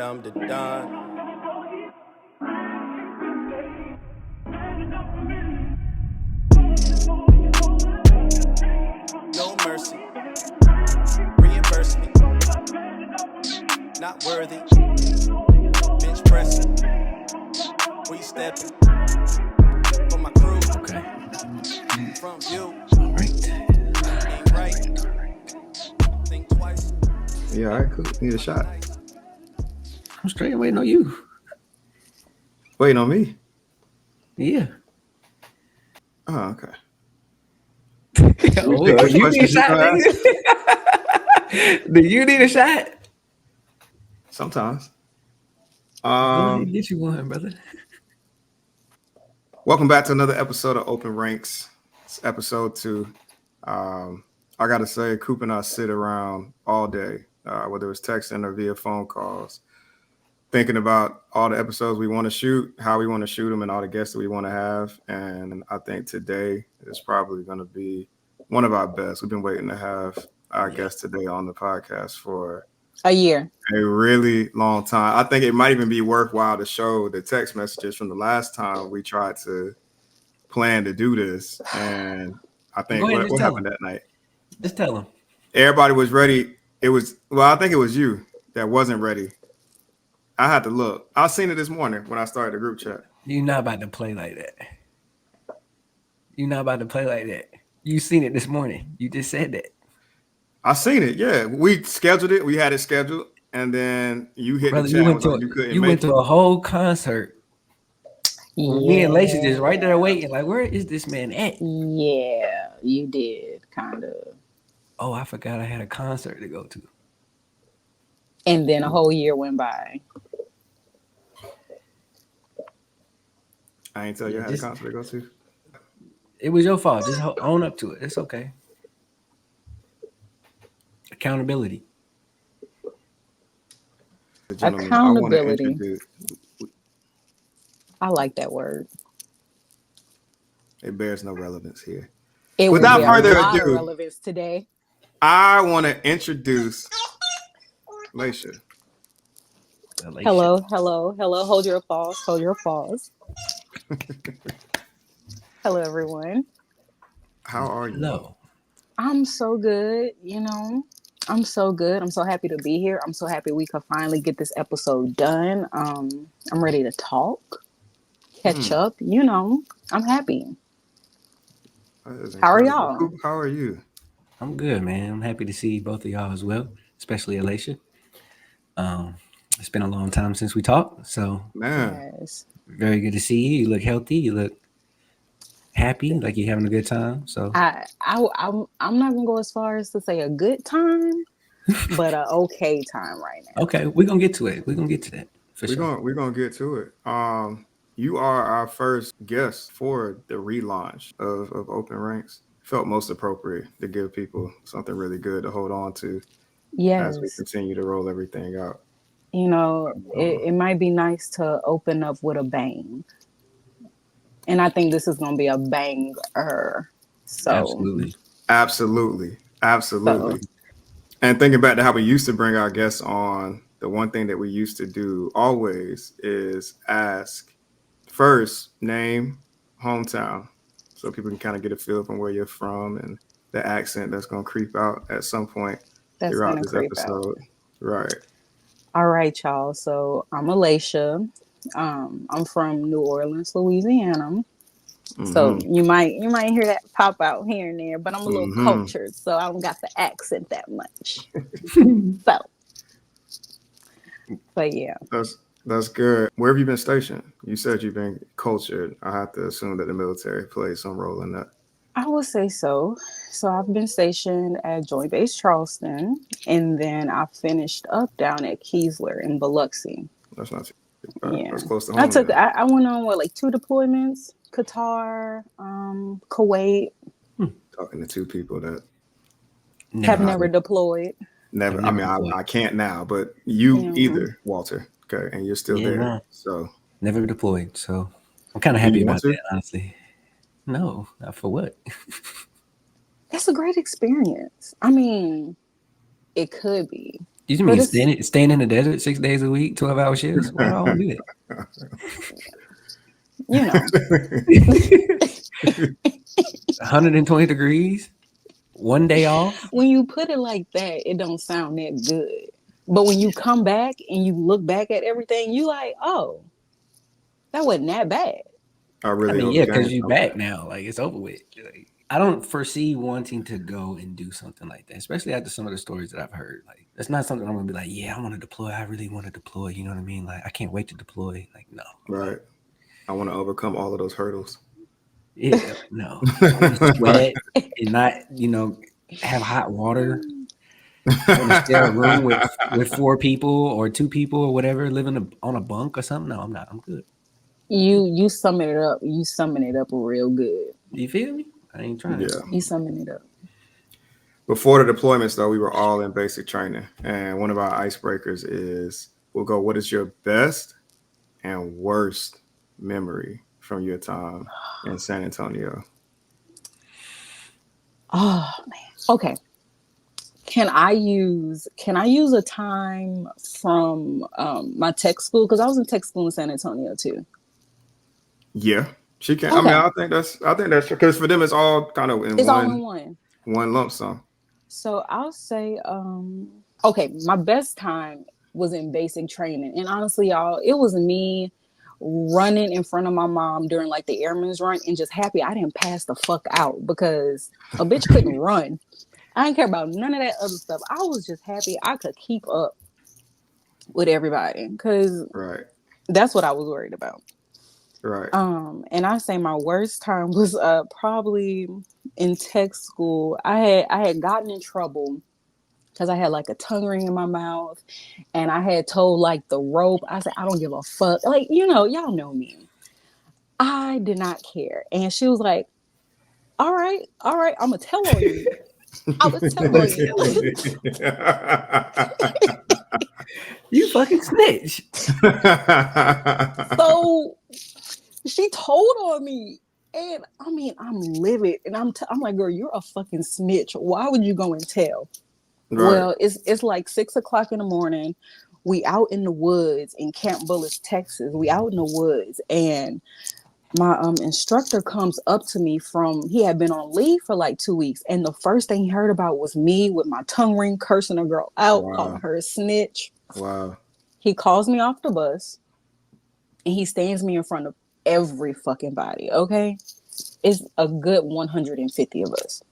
dum da dum. No mercy. Reimburse me. Not worthy. Bench pressing. We stepping. For my crew. Okay. From view. All right. Ain't right. Think twice. Yeah, all right, cool. Need a shot. I'm straight waiting on you. Waiting on me? Yeah. Oh, okay. Oh, you need a shot, nigga? Do you need a shot? Sometimes. Go ahead, get you one, brother. Welcome back to another episode of Open Ranks. It's episode 2. I gotta say, Coop and I sit around all day, whether it's texting or via phone calls, thinking about all the episodes we want to shoot, how we want to shoot them, and all the guests that we want to have. And I think today is probably going to be one of our best. We've been waiting to have our guest today on the podcast for a year, a really long time. I think it might even be worthwhile to show the text messages from the last time we tried to plan to do this. And I think what happened that night? Just tell them. Everybody was ready. I think it was you that wasn't ready. I had to look. I seen it this morning when I started the group chat. You're not about to play like that. You're not about to play like that. You seen it this morning. You just said that. I seen it. Yeah, we scheduled it. We had it scheduled, and then you hit the chat. You went to a whole concert. Yeah. Me and Alasha just right there waiting. Like, where is this man at? Yeah, you did kind of. Oh, I forgot I had a concert to go to. And then a whole year went by. I ain't tell you I had a concert to go to. It was your fault. Just own up to it. It's okay. Accountability. Accountability. I like that word. It bears no relevance here. Without further ado, relevance today. I want to introduce Alasha. Hello. Hold your applause. Hello, everyone. How are you? Hello. I'm so good. I'm so good. I'm so happy to be here. I'm so happy we could finally get this episode done. I'm ready to talk, catch up. I'm happy. How are y'all? How are you? I'm good, man. I'm happy to see both of y'all as well, especially Alasha. It's been a long time since we talked, so yes. Very good to see you. You look healthy. You look happy, like you're having a good time. So I'm not gonna go as far as to say a good time, but an okay time right now. Okay, we're gonna get to it. We're gonna get to that for sure. We're gonna get to it. You are our first guest for the relaunch of Open Ranks. Felt most appropriate to give people something really good to hold on to as we continue to roll everything out. It might be nice to open up with a bang. And I think this is going to be a banger. So Absolutely. And thinking back to how we used to bring our guests on, the one thing that we used to do always is ask first name, hometown, so people can kind of get a feel from where you're from and the accent that's going to creep out at some point throughout this episode. Right. All right, y'all. So I'm Alasha. I'm from New Orleans, Louisiana. Mm-hmm. So you might hear that pop out here and there, but I'm a little cultured, so I don't got the accent that much. But yeah. That's good. Where have you been stationed? You said you've been cultured. I have to assume that the military plays some role in that. I would say so. So I've been stationed at Joint Base Charleston, and then I finished up down at Keesler in Biloxi. That's not too bad. Yeah. That's close to home. I went on 2 deployments: Qatar, Kuwait. Talking to 2 people that have never deployed. Never. I mean, I can't now, but you either, Walter. Okay, and you're still there. No. So never deployed. So I'm kind of happy about that, honestly. No, not for what? It's a great experience. I mean, it could be. You mean But it's, staying in the desert 6 days a week, 12-hour shifts? Why do I want to do you know, that? 120 degrees, 1 day off. when you put it like that, it don't sound that good. But when you come back and you look back at everything, you like, oh, that wasn't that bad. I I really mean, yeah, overcame because you some of back that. now. Like it's over with. Like, I don't foresee wanting to go and do something like that, especially after some of the stories that I've heard. Like that's not something I'm gonna be like, yeah, I want to deploy. I really want to deploy. You know what I mean? Like I can't wait to deploy. Like no, I'm not. Right. I want to overcome all of those hurdles. Yeah, no. I want to sweat and not, have hot water. I want to share a room with 4 people or 2 people or whatever, living on a bunk or something. No, I'm not. I'm good. You summing it up. You summing it up real good. You feel me? I ain't trying. Yeah. You summing it up. Before the deployments, though, we were all in basic training. And one of our icebreakers is we'll go, what is your best and worst memory from your time in San Antonio? Oh man. Okay. Can I use a time from my tech school? Because I was in tech school in San Antonio too. Yeah, she can. I mean, Okay. I think that's because for them it's all kind of in It's all in one. one lump sum. So I'll say, okay, my best time was in basic training. And honestly, y'all, it was me running in front of my mom during like the airman's run and just happy I didn't pass the fuck out because a bitch couldn't run. I didn't care about none of that other stuff. I was just happy I could keep up with everybody because Right, that's what I was worried about. right. And I say my worst time was probably in tech school. I had gotten in trouble because I had like a tongue ring in my mouth and I had told like the rope, I said, I don't give a fuck. Like, y'all know me. I did not care. And she was like, all right, I'm gonna tell on you. I would tell on you. You fucking snitch. So she told on me. And I mean, I'm livid. And I'm like, girl, you're a fucking snitch. Why would you go and tell? Right. Well, it's like 6 o'clock in the morning. We out in the woods in Camp Bullis, Texas. We out in the woods, and my instructor comes up to me from he had been on leave for like 2 weeks, and the first thing he heard about was me with my tongue ring, cursing a girl out, calling Wow. her a snitch. Wow. He calls me off the bus, and he stands me in front of every fucking body. Okay, it's a good 150 of us.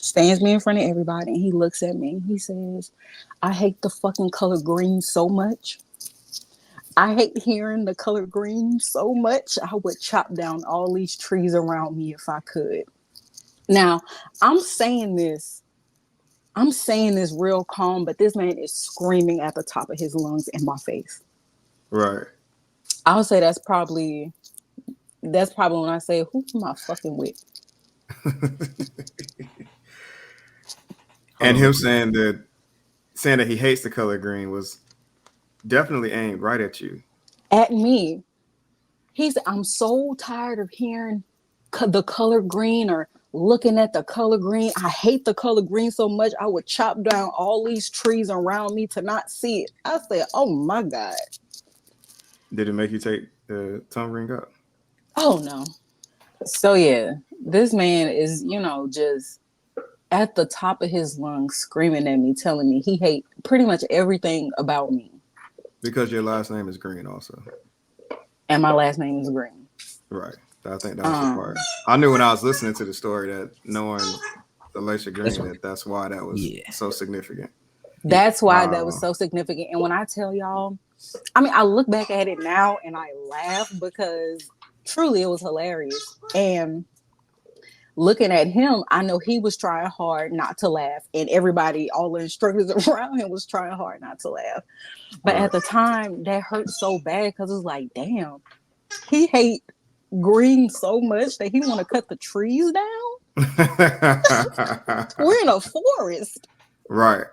Stands me in front of everybody and he looks at me and he says, I hate the fucking color green so much. I hate hearing the color green so much. I would chop down all these trees around me if I could. Now, I'm saying this. I'm saying this real calm, but this man is screaming at the top of his lungs in my face. Right. I'll say that's probably when I say, who am I fucking with? And Oh, him saying that he hates the color green was definitely aimed right at you. At me. He said, I'm so tired of hearing the color green or looking at the color green. I hate the color green so much. I would chop down all these trees around me to not see it. I said, oh my God. Did it make you take the tongue ring up? Oh no. So yeah, this man is, just at the top of his lungs screaming at me, telling me he hate pretty much everything about me. Because your last name is Green also. And my last name is Green. Right. I think that was the part. I knew when I was listening to the story that knowing Alasha Green, that's why that was yeah. so significant. That's why that was so significant. And when I tell y'all, I mean, I look back at it now and I laugh because truly it was hilarious. And looking at him, I know he was trying hard not to laugh. And everybody, all the instructors around him was trying hard not to laugh. But Right. at the time, that hurt so bad because it was like, damn, he hate green so much that he want to cut the trees down. We're in a forest. Right.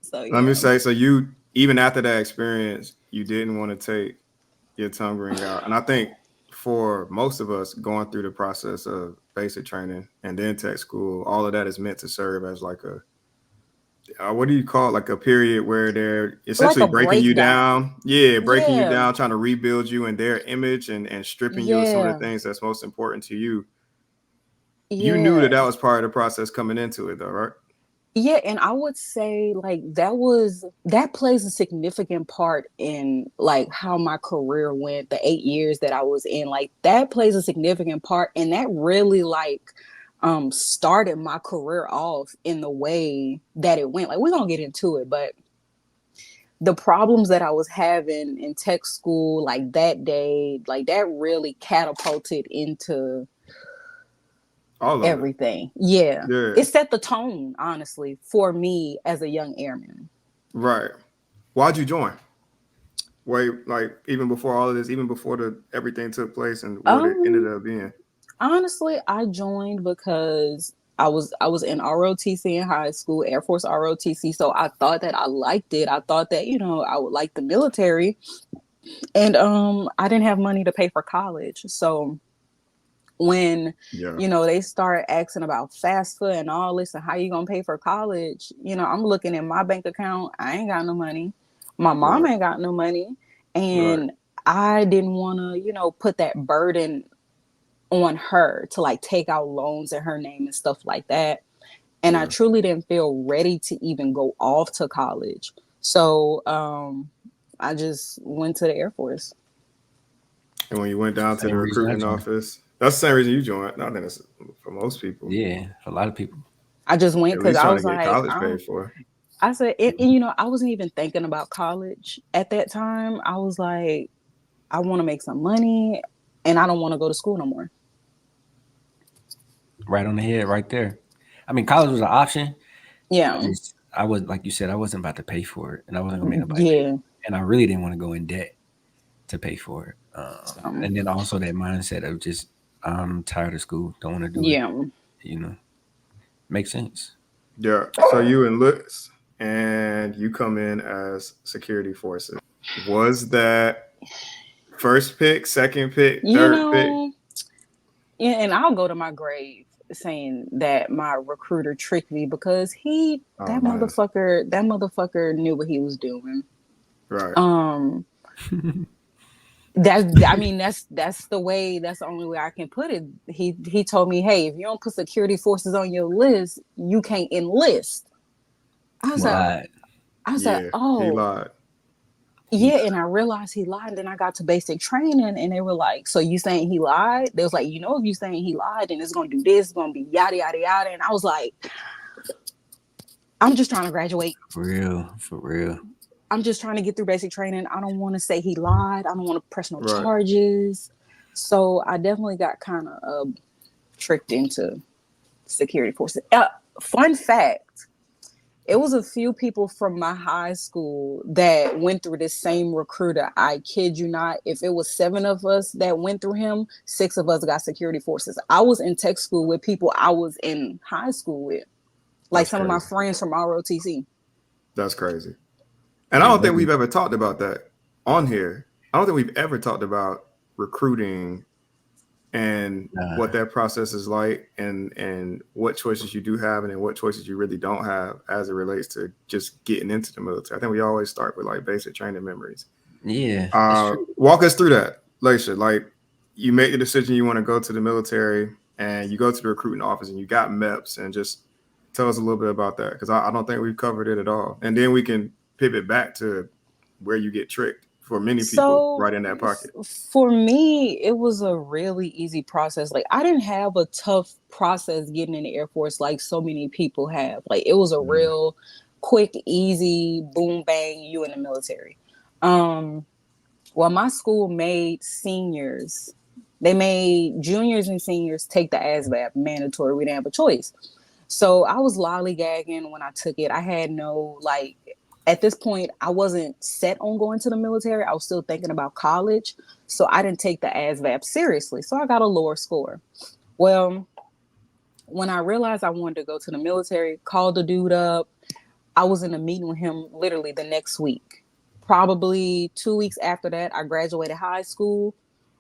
So Let me yeah. say, so you, even after that experience, you didn't want to take your tongue ring out. And I think for most of us going through the process of basic training and then tech school, all of that is meant to serve as like what do you call it? Like a period where they're Like essentially a breaking you breakdown. down. Yeah, breaking you Yeah. down, trying to rebuild you in their image and stripping you of some of the Yeah. things that's most important to you. You knew that Yeah. that was part of the process coming into it, though, right? Yeah, and I would say like that plays a significant part in like how my career went, the 8 years that I was in. Like that plays a significant part, and that really like started my career off in the way that it went. Like we're gonna get into it, but the problems that I was having in tech school, like that day, like that really catapulted into All of it. everything. Yeah. Yeah. It set the tone, honestly, for me as a young airman. Right. Why'd you join? Wait, like even before all of this, even before the everything took place and what it ended Um, up being. Honestly, I joined because I was in ROTC in high school, Air Force ROTC. So I thought that I liked it. I thought that, I would like the military. And I didn't have money to pay for college. So when Yeah. they start asking about FAFSA and all this and how you gonna pay for college, I'm looking at my bank account. I ain't got no money. My mom Right. ain't got no money, Right. and I didn't want to put that burden on her to like take out loans in her name and stuff like that. And I Yeah. truly didn't feel ready to even go off to college. So I just went to the Air Force. And when you went down to the Same reason I recruiting joined. office, that's the same reason you joined. I think that's for most people. Yeah, a lot of people. I just went At because least I trying to was get like, college paid for. I said, I wasn't even thinking about college at that time. I was like, I want to make some money and I don't want to go to school no more. Right on the head, right there. I mean, college was an option. Yeah. I was like you said, I wasn't about to pay for it, and I wasn't gonna make nobody pay Yeah. for it. And I really didn't want to go in debt to pay for it. So, And then also that mindset of just I'm tired of school, don't want to do it. yeah. You know, makes sense. Yeah. So you enlist and you come in as security forces. Was that first pick, second pick, You third pick? know, yeah, and I'll go to my grave saying that my recruiter tricked me because Oh that man. motherfucker knew what he was doing. Right. Um that's the only way I can put it. He told me, hey, if you don't put security forces on your list, you can't enlist. I was like, Lied. Yeah. He oh lied. He yeah, and I realized he lied. And then I got to basic training, and they were like, so you saying he lied? They was like, if you saying he lied, then it's gonna do this, it's gonna be yada yada yada. And I was like, I'm just trying to graduate. for real, for real. I'm just trying to get through basic training. I don't want to say he lied. I don't want to press no Right. charges. So I definitely got kind of tricked into security forces. Fun fact: it was a few people from my high school that went through this same recruiter. I kid you not. If it was 7 of us that went through him, 6 of us got security forces. I was in tech school with people I was in high school with, like That's some of my crazy. friends from ROTC. That's crazy. And I Yeah, don't think luckily, we've ever talked about that on here. I don't think we've ever talked about recruiting and what that process is like and what choices you do have and then what choices you really don't have as it relates to just getting into the military. I think we always start with like basic training memories. yeah, it's true. Walk us through that, Laisha. Like you make the decision you want to go to the military and you go to the recruiting office and you got MEPS and just tell us a little bit about that because I don't think we've covered it at all. And then we can pivot back to where you get tricked for many people So right in that pocket. for me, it was a really easy process. Like I didn't have a tough process getting in the Air Force like so many people have. Like it was a Mm. real quick, easy, boom, bang, you in the military. Well, my school made they made juniors and seniors take the ASVAB mandatory. We didn't have a choice. So I was lollygagging when I took it. I had no at this point, I wasn't set on going to the military. I was still thinking about college. So I didn't take the ASVAB seriously. So I got a lower score. Well, when I realized I wanted to go to the military, called the dude up. I was in a meeting with him literally the next week. Probably 2 weeks after that, I graduated high school.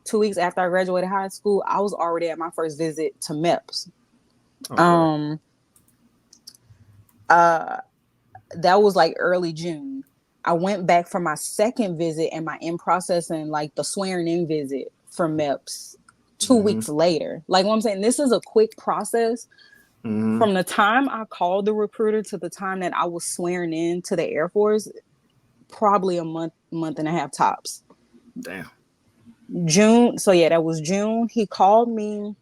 2 weeks after I graduated high school, I was already at my first visit to MEPS. Okay. Um, uh, that was like early June. I went back for my second visit and my in process and like the swearing in visit for MEPS 2 weeks later. Like what I'm saying, this is a quick process. From the time I called the recruiter to the time that I was swearing in to the Air Force, probably a month and a half tops. Damn. June. So yeah, that was June. He called me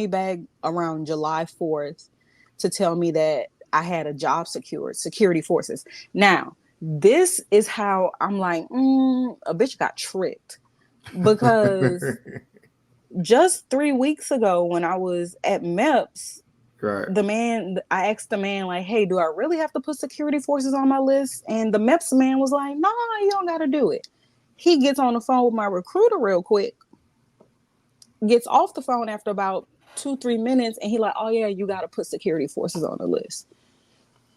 back around July 4th to tell me that I had a job secured, security forces. Now, this is how I'm like, a bitch got tricked. Because just 3 weeks ago when I was at MEPS, Right. I asked the man, like, hey, do I really have to put security forces on my list? And the MEPS man was like, no, you don't got to do it. He gets on the phone with my recruiter real quick, gets off the phone after about 2-3 minutes, and he like, oh yeah, you got to put security forces on the list.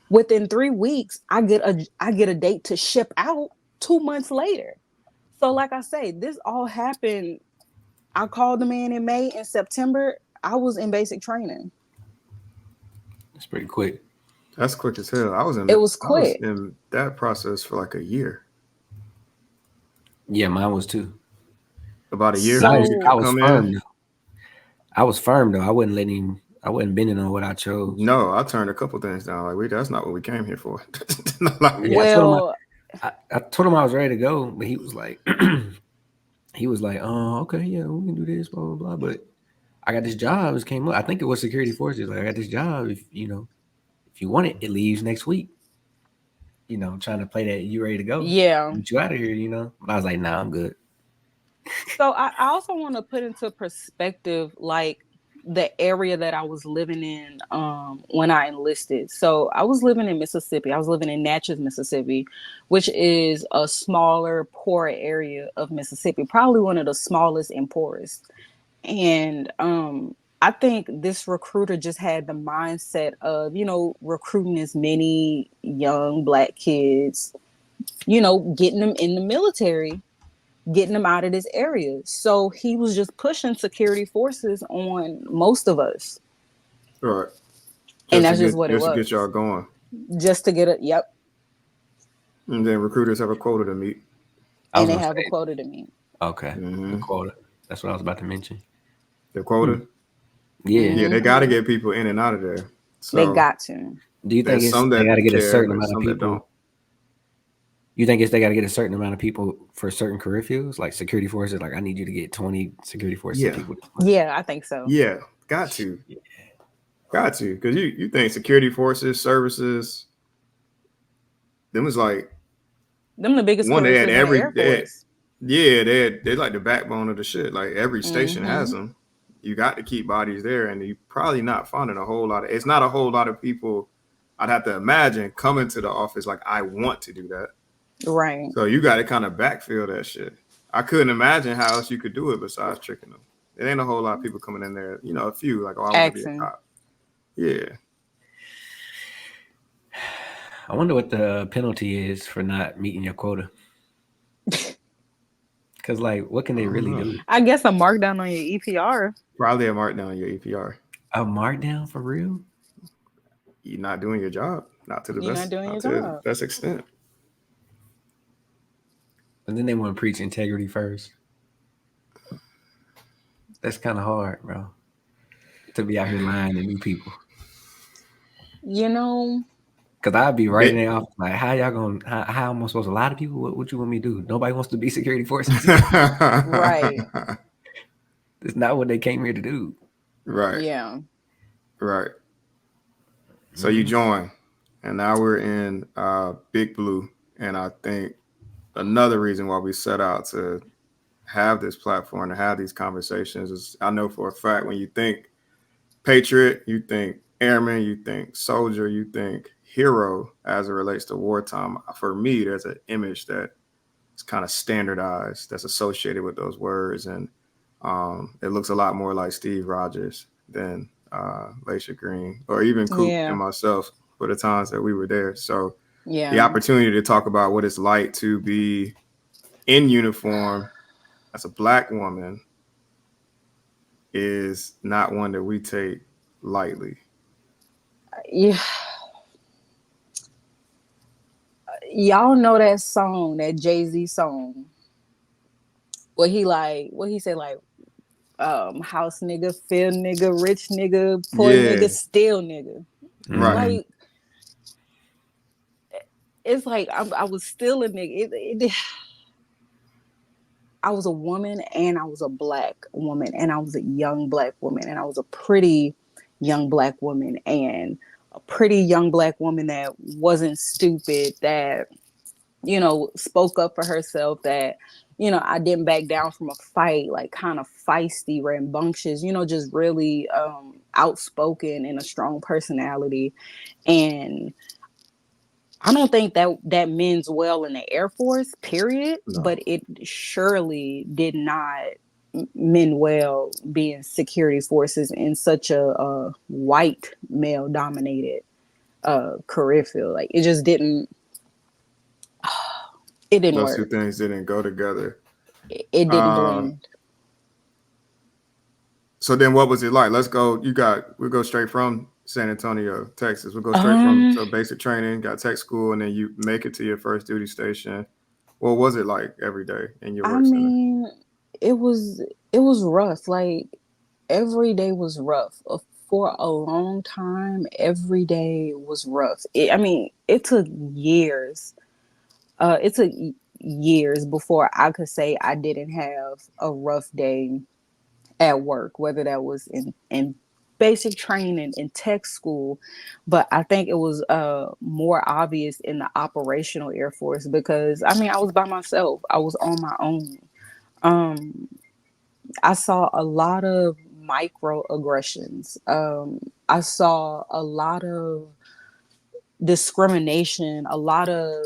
Within 3 weeks, I get a date to ship out 2 months later. So like I say, this all happened. I called the man in May. In September, I was in basic training. It's pretty quick. That's quick as hell. I was It was I was quick. in that process for like a year. Yeah, mine was too. About a year But for I you was to I So was come firm in. though. I was firm though. I wasn't bending on what I chose. No, I turned a couple things down. Like, that's not what we came here for. Like, Yeah, I told him well, I told him I was ready to go, but he was like oh, okay, yeah, we can do this, blah blah blah. But I got this job. It came up. I think it was security forces. Like I got this job. If you want it, it leaves next week. Trying to play that you ready to go, yeah. get you out of here. But I was like, nah, I'm good. So I also want to put into perspective like the area that I was living in when I enlisted. So I was living in Mississippi. I was living in Natchez, Mississippi, which is a smaller, poor area of Mississippi, probably one of the smallest and poorest. And I think this recruiter just had the mindset of, recruiting as many young black kids, getting them in the military, getting them out of this area. So he was just pushing security forces on most of us. right. And Just to that's just get what it just to get y'all was. going. Just to get it. Yep. And then recruiters have a quota to meet. I And was they gonna have a say, quota to meet. okay, the Mm-hmm. quota. That's what I was about to mention. The Hmm. quota. Yeah. Yeah, they got to Hmm. get people in and out of there. They So got to. Do you think there's it's some they got to that get a care, certain there's amount of some that don't. people? You think it's they got to get a certain amount of people for certain career fields, like security forces? Like, I need you to get 20 security forces Yeah, people this month. Yeah, I think so. yeah, got to, because you think security forces, services, them is like Them the biggest one. career fields in the Air Force. Yeah, they're like the backbone of the shit. Like every station has Hmm. them. You got to keep bodies there, and you probably not finding a whole lot of. It's not a whole lot of people. I'd have to imagine coming to the office like I want to do that. Right. So you got to kind of backfill that shit. I couldn't imagine how else you could do it besides tricking them. It ain't a whole lot of people coming in there. A few like, oh, I want to be a Accent. cop. Yeah. I wonder what the penalty is for not meeting your quota. Because, like, what can I they don't really know. do? I guess a markdown on your EPR. Probably a markdown on your APR. A markdown for real? You're not doing your job, not to the You're not best, doing not your to the job. best extent. And then they want to preach integrity first. That's kind of hard, bro. To be out here lying to new people. You know, Because I'd be right in Bit. their office, like, how y'all going, how am I supposed to lie to people? What you want me to do? Nobody wants to be security forces. right. It's not what they came here to do. Right, Yeah. right. So you Mhm. join, and now we're in Big Blue, and I think another reason why we set out to have this platform to have these conversations is I know for a fact when you think patriot, you think airman, you think soldier, you think hero as it relates to wartime. For me, there's an image that is kind of standardized that's associated with those words, and it looks a lot more like Steve Rogers than Alasha Green or even Coop and Yeah. myself for the times that we were there. So the Yeah. opportunity to talk about what it's like to be in uniform as a black woman is not one that we take lightly. Yeah. Y'all know that song, that Jay-Z song. What he said, like, house nigga, fair nigga, rich nigga, poor Yeah, nigga, still nigga. right. Mhm. Like, it's like I was still a nigga. I was a woman, and I was a black woman, and I was a young black woman, and I was a pretty young black woman, and a pretty young black woman that wasn't stupid, that, spoke up for herself, that, I didn't back down from a fight, like kind of feisty, rambunctious, just really outspoken and a strong personality. And I don't think that means well in the Air Force, period, No, but it surely did not mean well being security forces in such a white male dominated career field. Like, it just didn't, it didn't those two work. things didn't go together. It didn't Um, blend. so then what was it like? We'll go straight from San Antonio, Texas. We'll go straight from Um, so basic training, got tech school, and then you make it to your first duty station. What was it like every day in your I work center? mean, it was it was rough. Like, every day was rough. For a long time, every day was rough. I mean, it took years. It took years before I could say I didn't have a rough day at work, whether that was in basic training in tech school. But I think it was more obvious in the operational Air Force, because I mean, I was by myself. I was on my own. Um, I saw a lot of microaggressions. I saw a lot of discrimination, a lot of,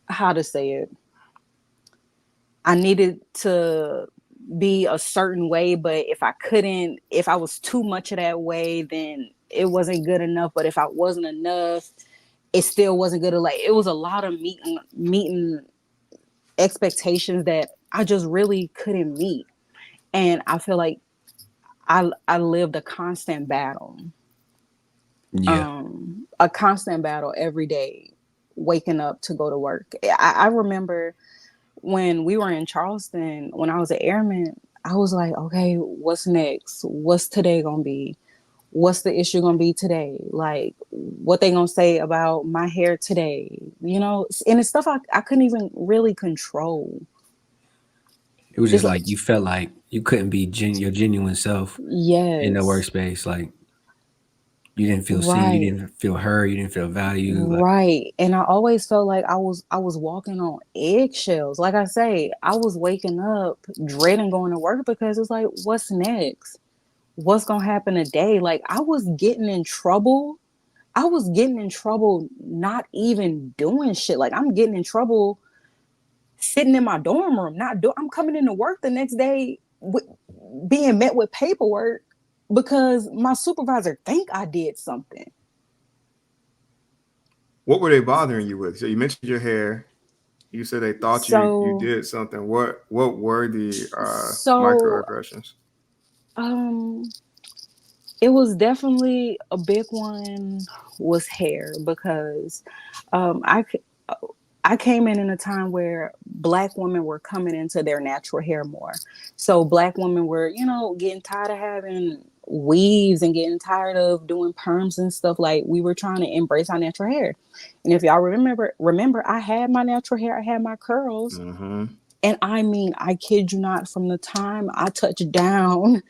how to say it. I needed to be a certain way, but if I was too much of that way, then it wasn't good enough. But if I wasn't enough, it still wasn't good. Like, it was a lot of meeting expectations that I just really couldn't meet. And I feel like I lived Yeah. a constant battle every day, waking up to go to work. I remember when we were in Charleston, when I was an airman, I was like, okay, what's next? What's today gonna be? What's the issue gonna be today? Like, what they gonna say about my hair today? And it's stuff I couldn't even really control. It was It's just like, like you felt like you couldn't be your genuine self in the yes, workspace. Like you didn't feel seen, you right. didn't feel heard, you didn't feel valued. Like Right. And I always felt like I was walking on eggshells. Like I say, I was waking up dreading going to work, because it's like, what's next? What's gonna happen today? Like, I was getting in trouble. I was getting in trouble not even doing shit. Like, I'm getting in trouble sitting in my dorm room, not do I'm coming into work the next day with being met with paperwork because my supervisor think I did something. What were they bothering you with? So you mentioned your hair. You said they thought you So did something. What were the so microaggressions? um it was definitely a big one, was hair, because um I c- I came in a time where black women were coming into their natural hair more. So black women were, getting tired of having weaves and getting tired of doing perms and stuff. Like, we were trying to embrace our natural hair. And if y'all remember I had my natural hair, I had my curls. Mm-hmm. And I mean, I kid you not, from the time I touched down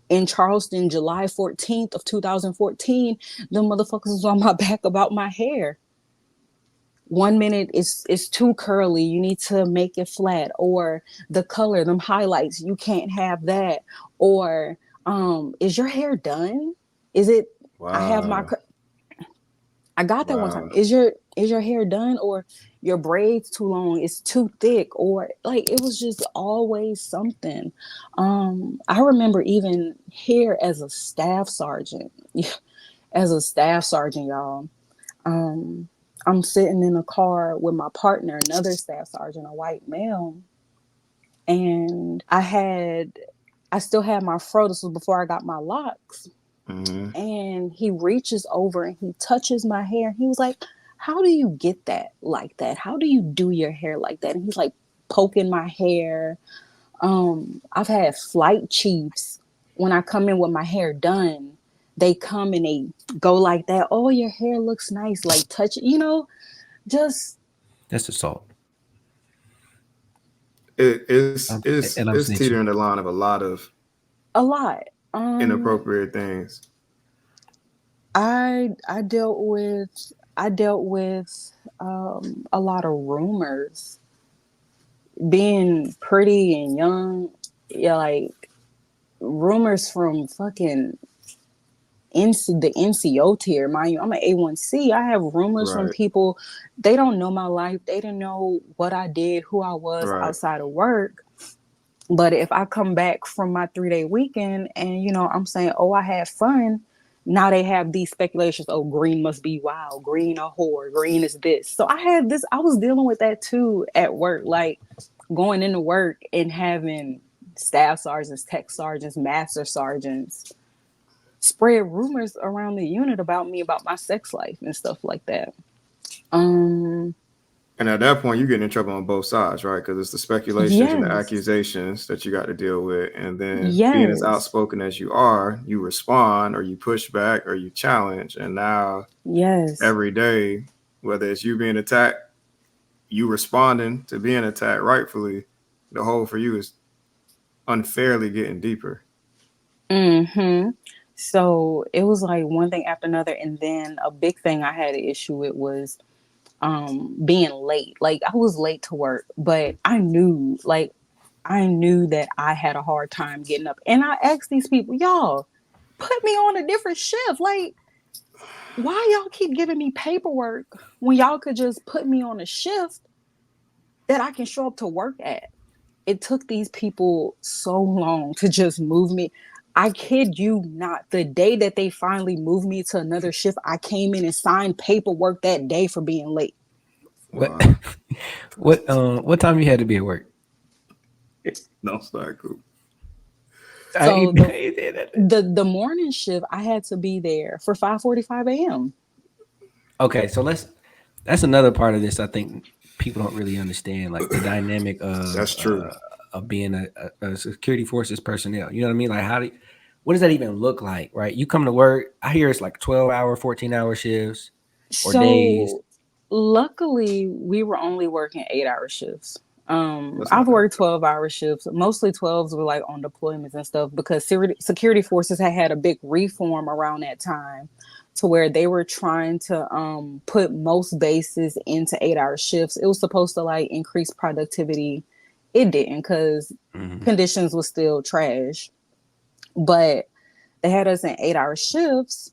in Charleston, July 14th of 2014, the motherfuckers was on my back about my hair. 1 minute it's too curly, you need to make it flat, or the color, them highlights, you can't have that, or is your hair done? Is it I have my Wow. I got that one time. Wow. Is your hair done, or your braids too long? It's too thick, or like, it was just always something. I remember even here as a staff sergeant, as a staff sergeant, y'all. Um, I'm sitting in a car with my partner, another staff sergeant, a white male, and I still had my fro. This was before I got my locks. Mm-hmm. And he reaches over and he touches my hair. He was like, how do you get that like that? How do you do your hair like that? And he's like poking my hair. I've had flight chiefs when I come in with my hair done. They come and they go like that. Oh, your hair looks nice. Like touch it, just That's assault. It is And I'm is snitching. teetering the line of a lot of a lot. inappropriate things. I dealt with a lot of rumors. Being pretty and young, yeah, like rumors from fucking the NCO tier, mind you. I'm an A1C. I have rumors from Right. people. They don't know my life. They didn't know what I did, who I was Right. outside of work. But if I come back from my 3-day weekend and I'm saying, oh, I had fun, now they have these speculations. Oh, Green must be wild. Green a whore. Green is this. So I was dealing with that too at work, like going into work and having staff sergeants, tech sergeants, master sergeants spread rumors around the unit about me, about my sex life and stuff like that. Um, And at that point, you get in trouble on both sides, right? Because it's the speculations and the yes, accusations that you got to deal with. And then being as yes, outspoken as you are, you respond or you push back or you challenge. And now yes. every day, whether it's you being attacked, you responding to being attacked rightfully, the hole for you is unfairly getting deeper. Mm-hmm. So it was like one thing after another, and then a big thing I had an issue with was being late. Like I was late to work, but I knew that I had a hard time getting up. And I asked these people, y'all, put me on a different shift. Like, why y'all keep giving me paperwork when y'all could just put me on a shift that I can show up to work at? It took these people so long to just move me. I kid you not. The day that they finally moved me to another shift, I came in and signed paperwork that day for being late. What Wow. what time you had to be at work? No, sorry, cool. So I, the morning shift, I had to be there for 5:45 a.m. okay, so that's another part of this. I think people don't really understand, like the dynamic That's true. of being a security forces personnel. You know what I mean? Like what does that even look like? Right? You come to work. I hear it's like 12-hour, 14-hour shifts or days. So luckily we were only working 8-hour shifts. That's not I've that worked 12-hour shifts. Mostly 12s were like on deployments and stuff because security forces had a big reform around that time to where they were trying to put most bases into 8-hour shifts. It was supposed to like increase productivity. It didn't because Mhm. conditions was still trash. But they had us in 8-hour shifts,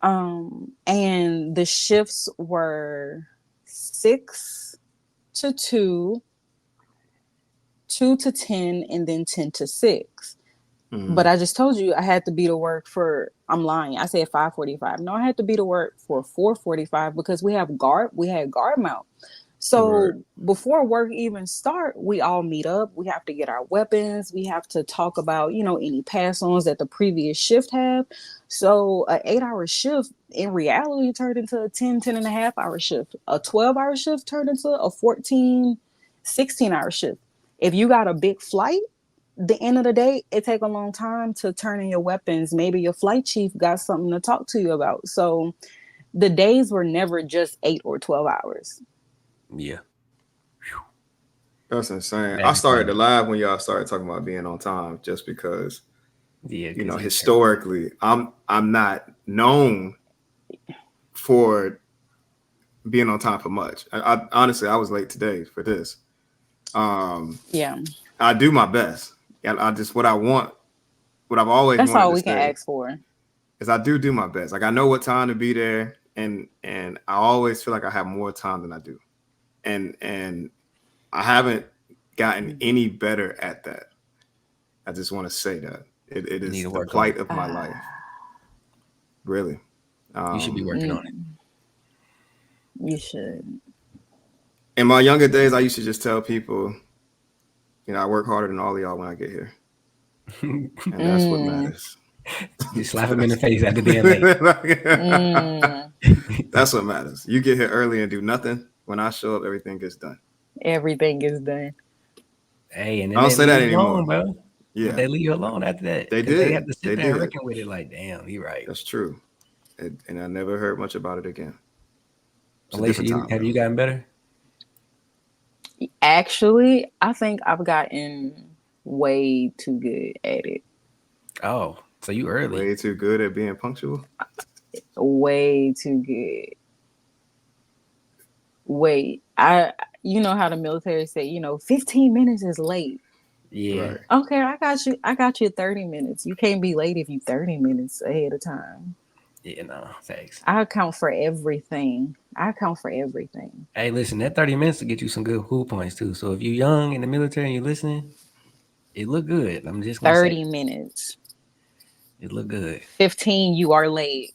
and the shifts were 6 to 2, 2 to 10, and then 10 to 6. But Mhm. I just told you I had to be to work for. I'm lying. I said 5:45. No, I had to be to work for 4:45 because we had guard mount. Right. So before work even start, we all meet up. We have to get our weapons. We have to talk about, any pass-ons that the previous shift have. So an 8-hour shift in reality turned into a 10 and a half hour shift. A 12-hour shift turned into a 14, 16-hour shift. If you got a big flight, the end of the day, it take a long time to turn in your weapons. Maybe your flight chief got something to talk to you about. So the days were never just 8 or 12 hours. Yeah, That's insane. I that is started to crazy. laugh when y'all started talking about being on time, just because Yeah, because he's terrible. historically, I'm not known for being on time for much. I honestly, I was late today for this. Um, Yeah, I do my best, and I just what I've always that's wanted all to we can say ask for. is I do my best. Like I know what time to be there, and I always feel like I have more time than I do, and I haven't gotten any better at that. I just want to say that it You need is to the work on it. plight of my life, Ah, really. You should be Um, working on it. you should. in my younger days, I used to just tell people, I work harder than all of y'all when I get here, and that's what Mm, matters. Just slap him in the face after being late. mm. That's what matters. You get here early and do nothing. When I show up, everything gets done. Everything is done. Hey, and I then don't they say leave that you alone, anymore. bro. But Yeah, they leave you alone after that they because they have did. to sit They there and did. reckon with it. Like, damn, you're right. That's true. And I never heard much about it again. It's a Alicia, different time have now. you gotten better? Actually, I think I've gotten way too good at it. Oh, so you early? Way too good at being punctual. Way too good. Wait, you know how the military say, 15 minutes is late. Yeah, Right. Okay, I got you 30 minutes. You can't be late if you 30 minutes ahead of time. yeah, no, thanks. I account for everything. I account for everything. Hey, listen, that 30 minutes will get you some good cool points too. So if you're young in the military and you're listening, it look good. I'm just gonna say 30 minutes. it look good. 15, you are late.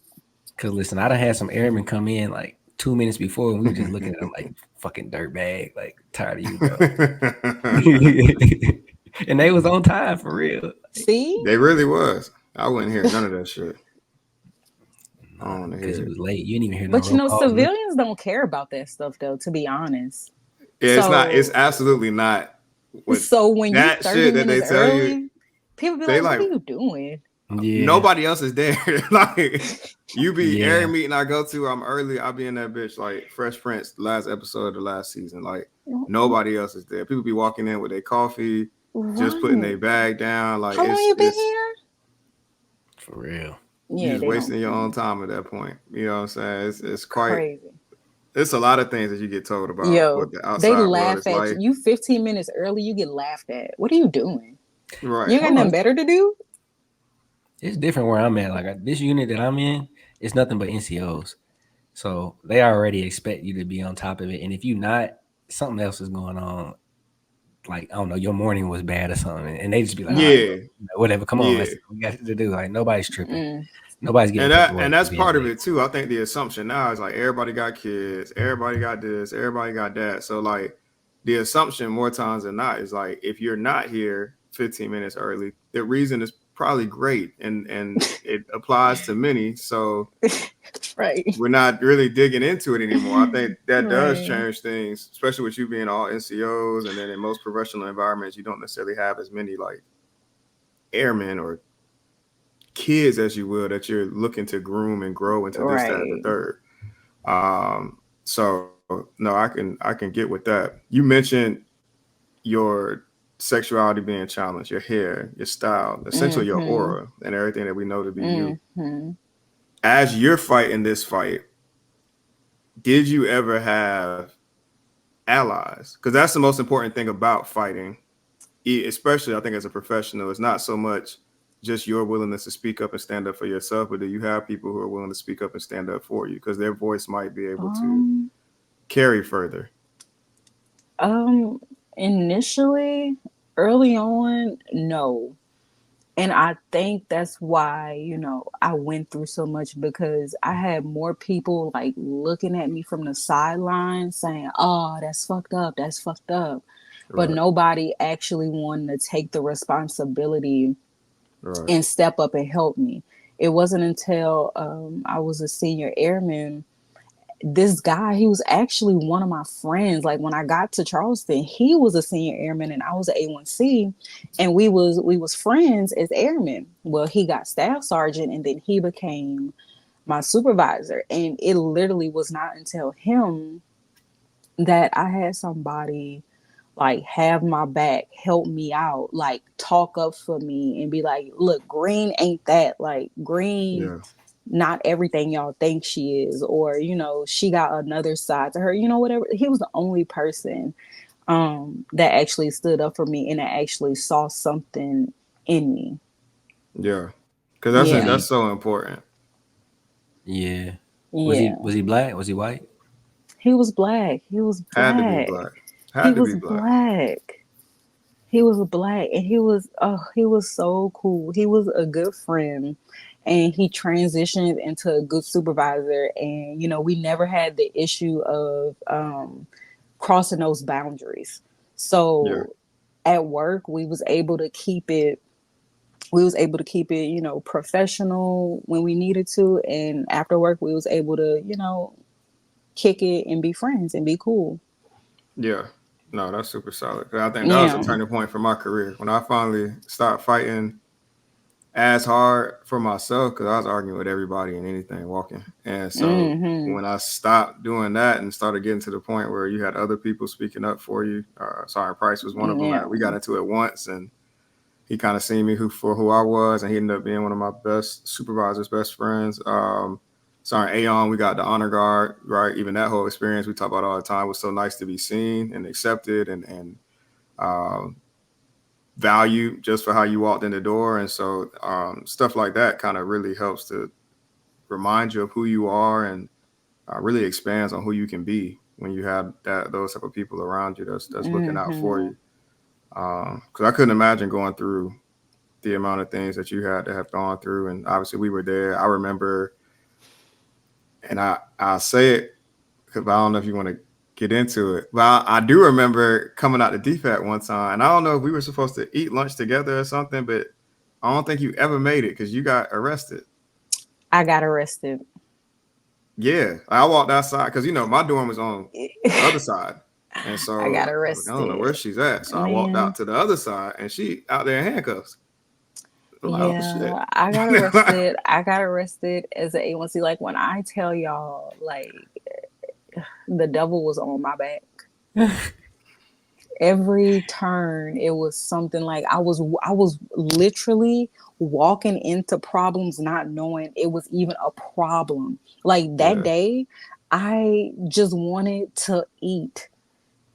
Cause listen, I done had some airmen come in like 2 minutes before, and we were just looking at them like fucking dirtbag, like tired of you, bro. And they was on time for real. See? They really was. I wouldn't hear none of that shit. I Nah, don't want to because hear you it. was late. You didn't even hear no But roll calls. Nothing. civilians don't care about that stuff though, to be honest. Yeah, it's not. It's So absolutely not. What so when you that 30 shit that they minutes tell you, early, people be they like, what like are you doing? Yeah, nobody else is there. Like you be every yeah. meeting I go to, I'm early. I'll be in that bitch like Fresh Prince, the last episode of the last season. Like nobody else is there. People be walking in with their coffee, just putting Right. their bag down. Like How long you been it's here? For real. you Yeah, just they don't wasting your own care. time at that point. You know what I'm saying? It's quite. Crazy. It's a lot of things that you get told about what Yo, the they outside world laugh is at you. like. You 15 minutes early, you get laughed at. What are you doing? You Right. ain't got nothing better to do? It's different where I'm at. Like this unit that I'm in, it's nothing but NCOs. So they already expect you to be on top of it. And if you're not, something else is going on. Like, I don't know, your morning was bad or something. And they just be like, all right, bro, Yeah. whatever, come on, Yeah. that's what we got to do. Like, nobody's tripping. Mm-mm. Nobody's getting And put to work for that's being part of late. it too. I think the assumption now is like everybody got kids, everybody got this, everybody got that. So like the assumption more times than not is like if you're not here 15 minutes early, the reason is probably great and it applies to many. So Right. we're not really digging into it anymore. I think that does Right. change things, especially with you being all NCOs and then in most professional environments you don't necessarily have as many like airmen or kids as you will that you're looking to groom and grow into this, that, and the Right. third. So no, I can get with that. You mentioned your sexuality being challenged, your hair, your style, essentially your Mm-hmm. aura, and everything that we know to be you. Mm-hmm. As you're fighting this fight, did you ever have allies? Because that's the most important thing about fighting, especially I think as a professional. It's not so much just your willingness to speak up and stand up for yourself, but do you have people who are willing to speak up and stand up for you because their voice might be able to Um, carry further? um, initially, early on, no. And I think that's why, I went through so much because I had more people like looking at me from the sideline saying, oh, that's fucked up. That's fucked up. But Right, nobody actually wanted to take the responsibility right, and step up and help me. It wasn't until I was a senior airman, this guy, he was actually one of my friends. Like when I got to Charleston, he was a senior airman and I was an A1C, and we was friends as airmen. Well, he got staff sergeant and then he became my supervisor. And it literally was not until him that I had somebody like have my back, help me out, like talk up for me and be like, look, Green ain't that. Like Green, yeah, not everything y'all think she is, or she got another side to her, whatever. He was the only person that actually stood up for me and that actually saw something in me. yeah. Because Was Yeah. that's he? so important. Yeah. Was he? Yeah. Was he black? Was he white? He was black. He was Had to be black. black. He Had to be was black. black. He was black, and he was so cool. He was a good friend, and he transitioned into a good supervisor. And we never had the issue of crossing those boundaries. Yeah, So at work, we was able to keep it we was able to keep it, you know, professional when we needed to, and after work we was able to, you know, kick it and be friends and be cool. Yeah. No, that's super solid. I think that was a Yeah. turning point for my career when I finally stopped fighting as hard for myself because I was arguing with everybody and anything walking. And so Mm-hmm. when I stopped doing that and started getting to the point where you had other people speaking up for you, Sergeant Price was one of them. Yeah. We got into it once, and he kind of seen me for who I was, and he ended up being one of my best supervisors, best friends. Sergeant Aon, we got the honor guard, right? Even that whole experience we talk about all the time was so nice to be seen and accepted and um, valued just for how you walked in the door. And so stuff like that kind of really helps to remind you of who you are and really expands on who you can be when you have those type of people around you that's looking out for Mm-hmm. you. Because I couldn't imagine going through the amount of things that you had to have gone through. And obviously we were there. I remember, and I'll say it because I don't know if you want to get into it, but I do remember coming out to DFAT one time, and I don't know if we were supposed to eat lunch together or something, but I don't think you ever made it because you got arrested. I got arrested. Yeah, I walked outside because my dorm was on the other side, and so I got I was like, I don't know arrested. where she's at. So I walked Man. out to the other side, and she out there in handcuffs. I'm like, oh shit. Yeah, I got arrested. I got arrested as an A1C. Like when I tell y'all, like the devil was on my back. Every turn, it was something like I was literally walking into problems, not knowing it was even a problem. Like that Yeah. day, I just wanted to eat.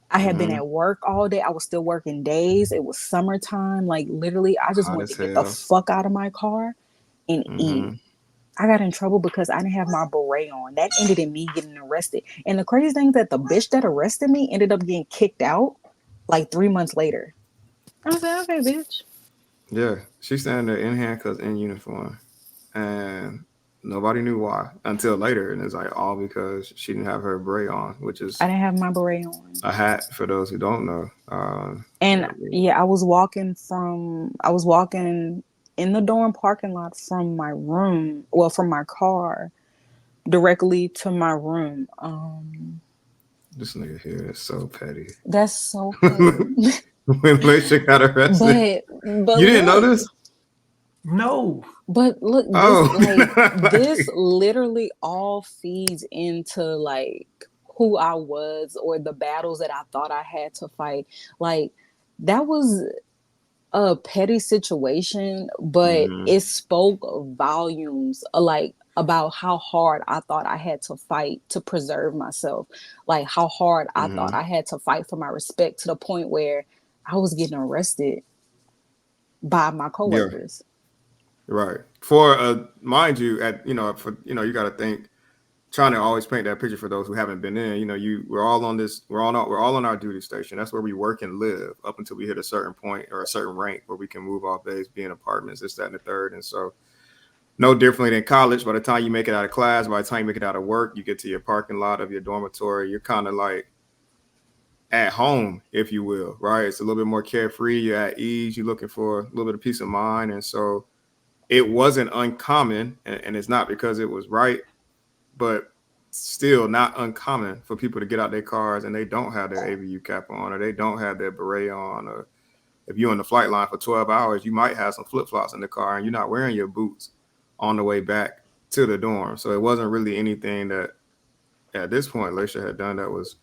I had been Mm-hmm. at work all day. I was still working days. It was summertime. Like literally, I just Hot wanted as to get the hell. fuck out of my car and eat. Mm-hmm. I got in trouble because I didn't have my beret on. That ended in me getting arrested. And the crazy thing is that the bitch that arrested me ended up getting kicked out like 3 months later. I was like, okay, bitch. Yeah, she's standing there in handcuffs in uniform, and nobody knew why until later. And it's like all because she didn't have her beret on, which is I didn't have my beret on. a hat for those who don't know. And yeah, I was walking in the dorm parking lot from my room, well, from my car directly to my room. This nigga here is so petty. That's so petty. When Laisha got arrested, but you didn't know look, this? No. but look, this Oh, like this literally all feeds into like who I was or the battles that I thought I had to fight. Like that was a petty situation, but hmm it spoke volumes like about how hard I thought I had to fight to preserve myself. Like how hard I thought hmm I had to fight for my respect to the point where I was getting arrested by my yeah, coworkers. right. For mind you, you got to think trying to always paint that picture for those who haven't been in. We're all on this. We're all on our duty station. That's where we work and live up until we hit a certain point or a certain rank where we can move off base, be in apartments, this, that, and the third. And so, no differently than college. By the time you make it out of class, by the time you make it out of work, you get to your parking lot of your dormitory. You're kind of like at home, if you will, right? It's a little bit more carefree. You're at ease. You're looking for a little bit of peace of mind, and so it wasn't uncommon, and it's not because it was right, but still not uncommon for people to get out their cars and they don't have their ABU cap on or they don't have their beret on. Or if you're on the flight line for 12 hours, you might have some flip-flops in the car and you're not wearing your boots on the way back to the dorm. So it wasn't really anything that at this point Laisha had done that was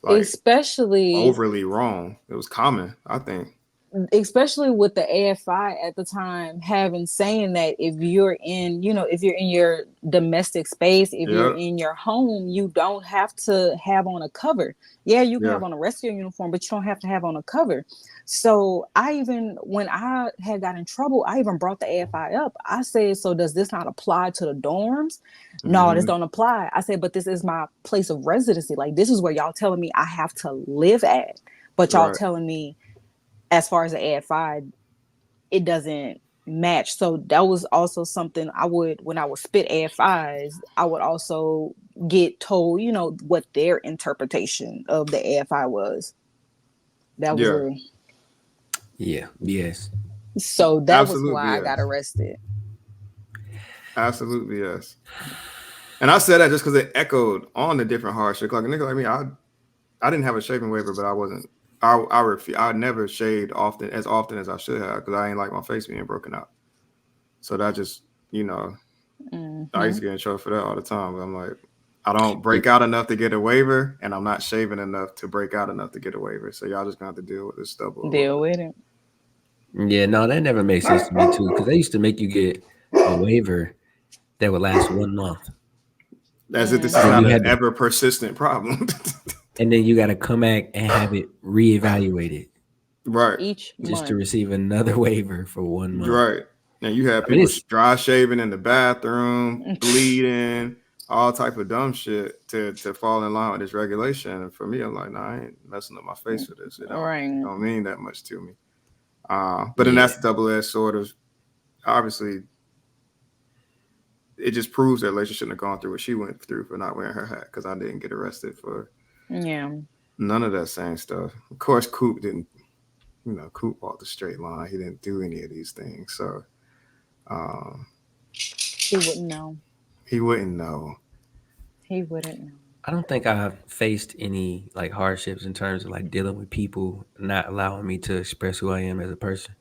like Especially overly wrong. It was common, I think. especially with the AFI at the time having saying that if you're in, you know, if you're in your domestic space, if you're Yeah, in your home, you don't have to have on a cover. Yeah, you can yeah, have on a rescue uniform, but you don't have to have on a cover. So I even, when I had got in trouble, I even brought the AFI up. I said, so does this not apply to the dorms? No, this mm-hmm. don't apply. I said, but this is my place of residency. Like this is where y'all telling me I have to live at, but y'all Right. telling me as far as the AFI, it doesn't match. So that was also something I would, when I would spit AFIs, I would also get told, you know, what their interpretation of the AFI was. That was Yeah. a Yeah. Yes. So that was Absolutely, why I got yes. arrested. Absolutely, yes. And I said that just because it echoed on the different hardship. Like a nigga like me, I didn't have a shaving waiver, but I wasn't. I never shaved often as I should have because I ain't like my face being broken out. So that just I used Hmm. to get in trouble for that all the time. But I'm like, I don't break out enough to get a waiver, and I'm not shaving enough to break out enough to get a waiver. So y'all just gonna have to deal with this stubble a little Deal bit. with it. Yeah, no, that never made sense to me too. Because they used to make you get a waiver that would last 1 month, As if this and is then not you an had to, ever persistent problem. and then you got to come back and have it reevaluated Right. Each just to month. receive another waiver for 1 month. Right. And you have I mean, people it's dry shaving in the bathroom, bleeding, all type of dumb shit to fall in line with this regulation. And for me, I'm like, nah, I ain't messing up my face for this. It Right. don't mean that much to me. But then yeah, that's the double-edged sword of obviously it just proves that Lacia shouldn't have gone through what she went through for not wearing her hat because I didn't get arrested for Yeah. none of that same stuff. Of course, Coop didn't, Coop walked a straight line. He didn't do any of these things. So um, He wouldn't know. he wouldn't know. He wouldn't know. I don't think I've faced any like hardships in terms of like dealing with people not allowing me to express who I am as a person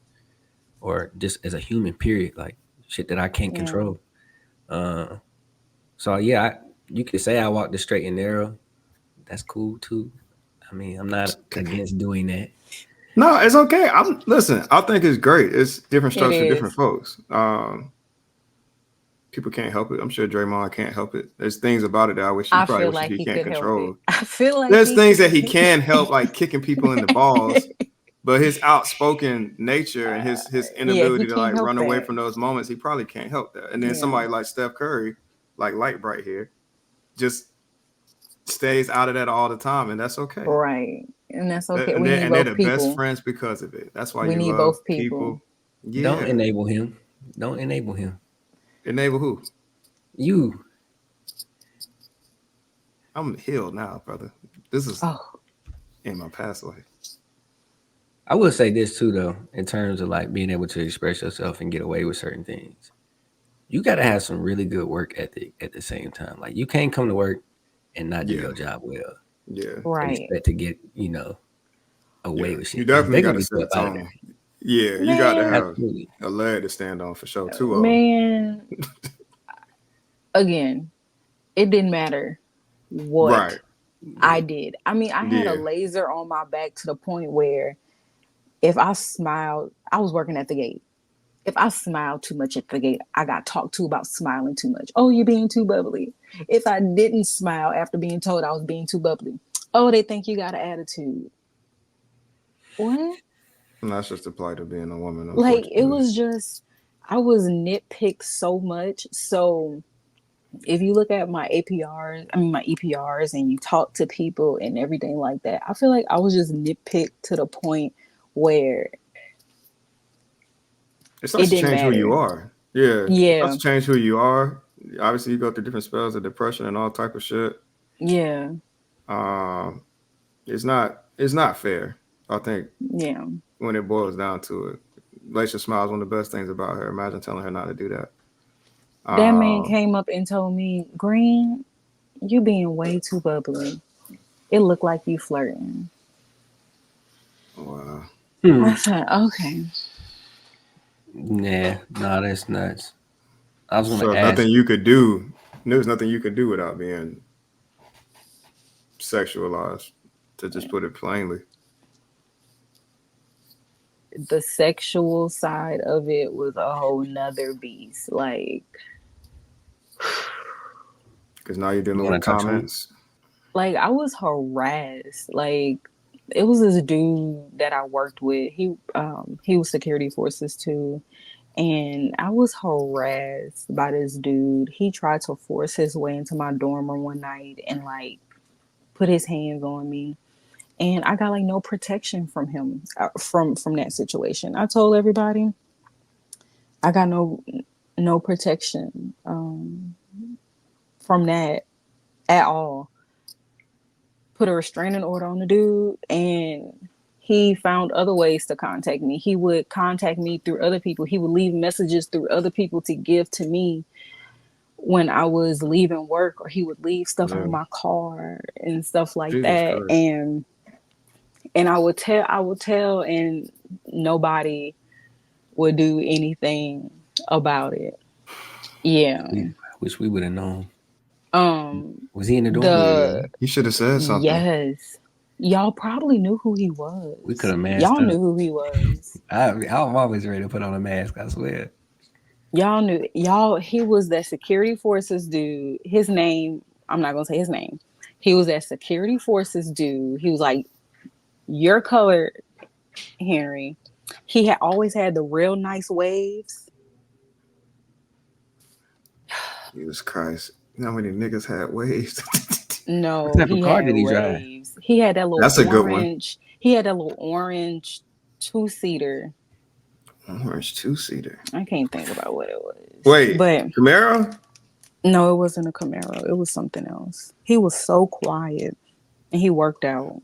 or just as a human. Period. Like shit that I can't Yeah. control. Uh, so yeah, you could say I walk the straight and narrow. That's cool too. I mean, I'm not against doing that. No, it's okay. Listen. I think it's great. It's different It strokes for different is. folks. People can't help it. I'm sure Draymond can't help it. There's things about it that I wish he I probably feel wishes like he he can't could help it. control. I feel like There's he things that he could. can help, like kicking people in the balls, but his outspoken nature and his Yeah, he inability to can't like help run away that. from those moments, he probably can't help that. And then Yeah. somebody like Steph Curry, like Light Bright here, just stays out of that all the time, and that's okay. Right. And that's okay. We need And they're both the best people. friends because of it. That's why We you need love both people. people. Don't Yeah. enable him. Don't enable him. Enable who? You. I'm healed now, brother. This is Oh, in my past life. I will say this too, though, in terms of like being able to express yourself and get away with certain things. You got to have some really good work ethic at the same time. Like you can't come to work and not do Yeah. your job well Yeah. and right. expect to get away Yeah. with You shit because definitely they're got gonna to get set you a up out of there. tone. Yeah. You got to Man, have Absolutely. a leg to stand on for sure. Two of them. man, again, it didn't matter what Right. I Yeah. did. I mean, I had a Yeah. laser on my back to the point where if I smiled, I was working at the gate. If I smiled too much at the gate, I got talked to about smiling too much. Oh, you're being too bubbly. If I didn't smile after being told I was being too bubbly, oh, they think you got an attitude. What? And that's just the plight of being a woman, Like, it unfortunately. was just, I was nitpicked so much. So, if you look at my APRs, I mean my EPRs, and you talk to people and everything like that, I feel like I was just nitpicked to the point where It it starts to didn't change who you matter. are. Yeah. It starts Yeah, to change who you are. Obviously, you go through different spells of depression and all type of shit. yeah, Um, it's not fair. I think yeah. when it boils down to it, Lacia Smile is one of the best things about her. Imagine telling her not to do that. That man Um, came up and told me, Green, you being way too bubbly. It looked like you flirting. wow. Hmm. I said, okay. Nah, nah, that's nuts. I was gonna So ask. nothing you could do. There's nothing you could do without being sexualized. To just put it plainly, The sexual side of it was a whole nother beast. because now you're dealing You want with to touch on? comments. I was harassed. It was this dude that I worked with. He was security forces too. And I was harassed by this dude. He tried to force his way into my dorm room one night and put his hands on me. And I got no protection from him from that situation. I told everybody I got no protection from that at all. Put a restraining order on the dude, and he found other ways to contact me. He would contact me through other people. He would leave messages through other people to give to me when I was leaving work, or he would leave stuff Yeah. on my car and stuff like Jesus that. Christ. And I would tell, and nobody would do anything about it. Yeah. Wish we would have known. Um, Was he in the dorm? Yeah. the He should have said something. Yes. Y'all probably knew who he We could was. have masked Y'all up. knew who he was. I'm always ready to put on a mask. I swear. Y'all knew. He was that security forces dude. His name, I'm not gonna say his name. He was that security forces dude. He was like, "You're colored, Henry." He had always had the real nice waves. Jesus Christ. You know how many niggas had waves? No, What type of he car had did he drive? waves. He had that little That's a good one. orange. He had that little orange 2-seater. Orange 2-seater. I can't think about what it was. Wait, But Camaro? no, it wasn't a Camaro. It was something else. He was so quiet, and he worked out.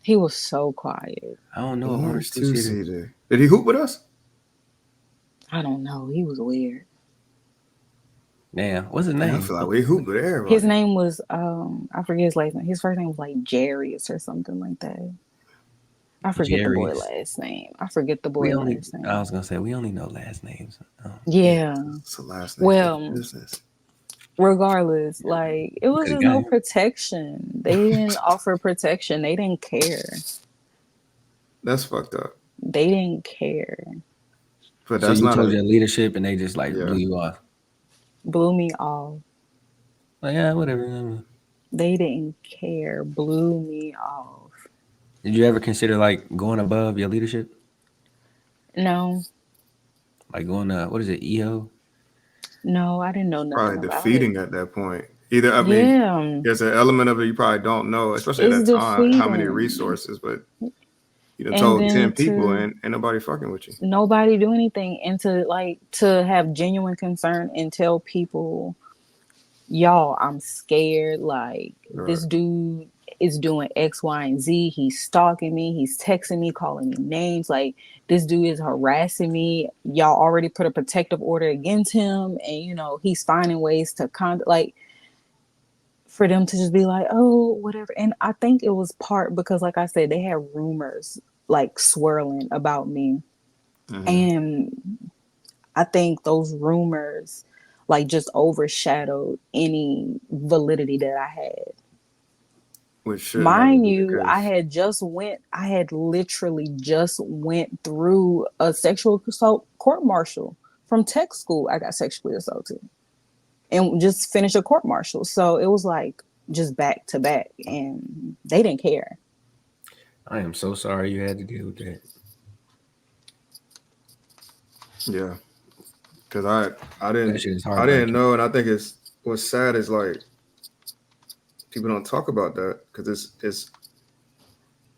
He was so quiet. I don't know. Orange Two-seater. 2-seater. Did he hoop with us? I don't know. He was weird. Damn. What's his Man, I name? feel like we hooped with everybody. His name was I forget his last name. His first name was like Jarius or something like that. I forget the boy Jarius. last name. I forget the We boy only. last name. I was gonna say we only know last names. Yeah. It's the last name. Well, Business. Regardless, like it was Could've just got no him. protection. They didn't offer protection. They didn't care. That's fucked up. They didn't care. But So that's you not told a your leadership, and they just like Yeah. blew you off. Blew me off. Like, yeah, whatever. They didn't care. Blew me off. Did you ever consider like going above your leadership? No, Like going to what is it, EO? no, I didn't know nothing probably about defeating it. at that point. Either I mean, Yeah, there's an element of it you probably don't know, especially at it's that time, how many defeating. resources, but you done And told 10 then people to and ain't nobody fucking with you. nobody do anything, and to have genuine concern and tell people, y'all, I'm scared. Like Right. this dude is doing X, Y, and Z. He's stalking me. He's texting me, calling me names. Like this dude is harassing me. Y'all already put a protective order against him, and he's finding ways to like for them to just be like, oh, whatever. And I think it was part because, like I said, they had rumors like swirling about me, Mhm. and I think those rumors like just overshadowed any validity that I had. Which should never Mind be the you, case. I had literally just went through a sexual assault court martial from tech school. I got sexually assaulted and just finished a court martial. So it was like just back to back, and they didn't care. I am so sorry you had to deal with that. Yeah. Because I That shit is didn't heartbreaking. know, and I think what's sad is like people don't talk about that because it's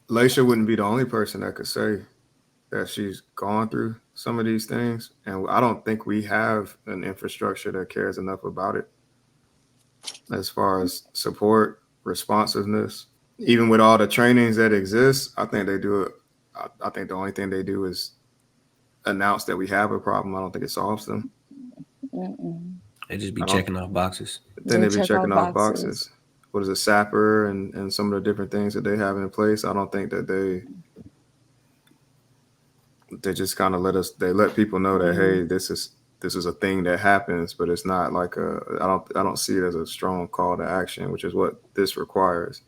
Laisha wouldn't be the only person that could say that she's gone through some of these things, and I don't think we have an infrastructure that cares enough about it as far as support, responsiveness. Even with all the trainings that exist, I think they do it. I think the only thing they do is announce that we have a problem. I don't think it solves them. Mm-mm. They just be I don't- checking off boxes. Then They they be check checking off off boxes. boxes. What is a sapper and some of the different things that they have in place? I don't think that they just kind of they let people know that hey, this is a thing that happens, but it's not like I don't see it as a strong call to action, which is what this requires.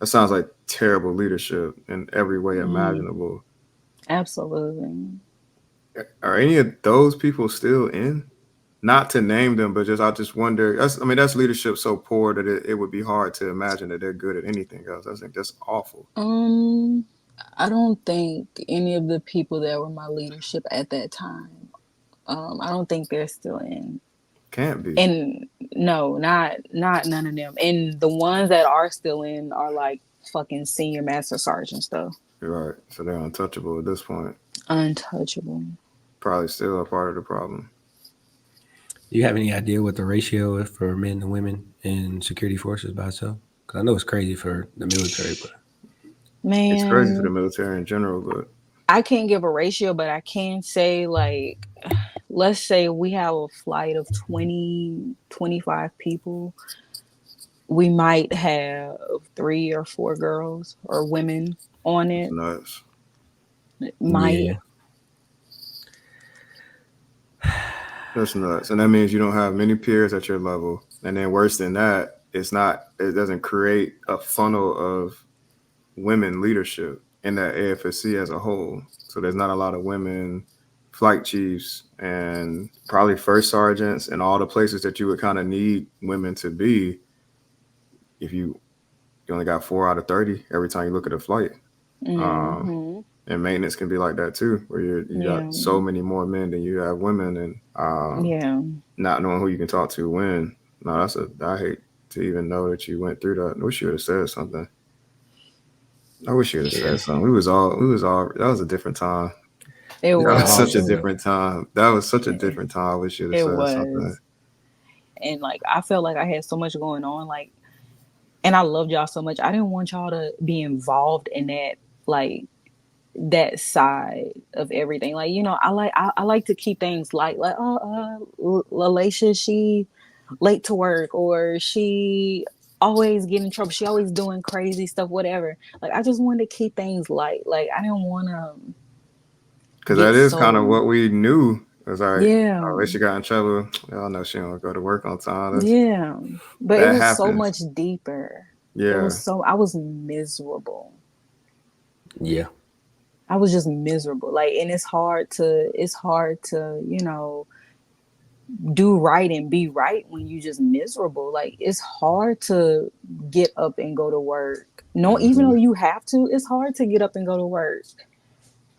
That sounds like terrible leadership in every way imaginable. Absolutely. Are any of those people still in? Not to name them, but I just wonder. That's leadership so poor that it would be hard to imagine that they're good at anything else. I think that's awful. I don't think any of the people that were my leadership at that time, I don't think they're still in. Can't be. And no, not none of them. And the ones that are still in are like fucking senior master sergeant stuff. You're right. So they're untouchable at this point. Untouchable. Probably still a part of the problem. Do you have any idea what the ratio is for men and women in security forces by itself? Because I know it's crazy for the military, but It's crazy for the Man, military in general, but I can't give a ratio, but I can say, like, let's say we have a flight of 20, 25 people. We might have 3 or 4 girls or women on it's it. nuts. Yeah. Might. That's nuts. And that means you don't have many peers at your level. And then worse than that, it doesn't create a funnel of women leadership in that AFSC as a whole. So there's not a lot of women flight chiefs and probably first sergeants and all the places that you would kind of need women to be if you only got 4 out of 30 every time you look at a flight. Um, Mm-hmm. and maintenance can be like that too, where you got Yeah. so many more men than you have women, and Yeah. not knowing who you can talk to when. No, I hate to even know that you went through that. I wish you would have said something. I wish you would have Yeah. said something. We was all. That was a different time. It That was Oh, such a for was. real. different time. That was such a It, different time. I wish you would have it said something. was. And like I felt like I had so much going on. Like, and I loved y'all so much. I didn't want y'all to be involved in that, like, that side of everything. Like, I like to keep things light. Like, Alasha, she late to work, or she always get in trouble. She always doing crazy stuff, whatever. Like, I just wanted to keep things light. Like, I didn't want to Because get that is kind of so, what we knew. It was like, yeah, oh, at least you got in trouble. Y'all know she don't go to work on time. yeah. But it That was so happens. much deeper. It Yeah. was so, I was miserable. Yeah. I was just miserable. Like, and it's hard to, do right and be right when you just miserable. Like, it's hard to get up and go to work. No, even though Hmm. you have to, it's hard to get up and go to work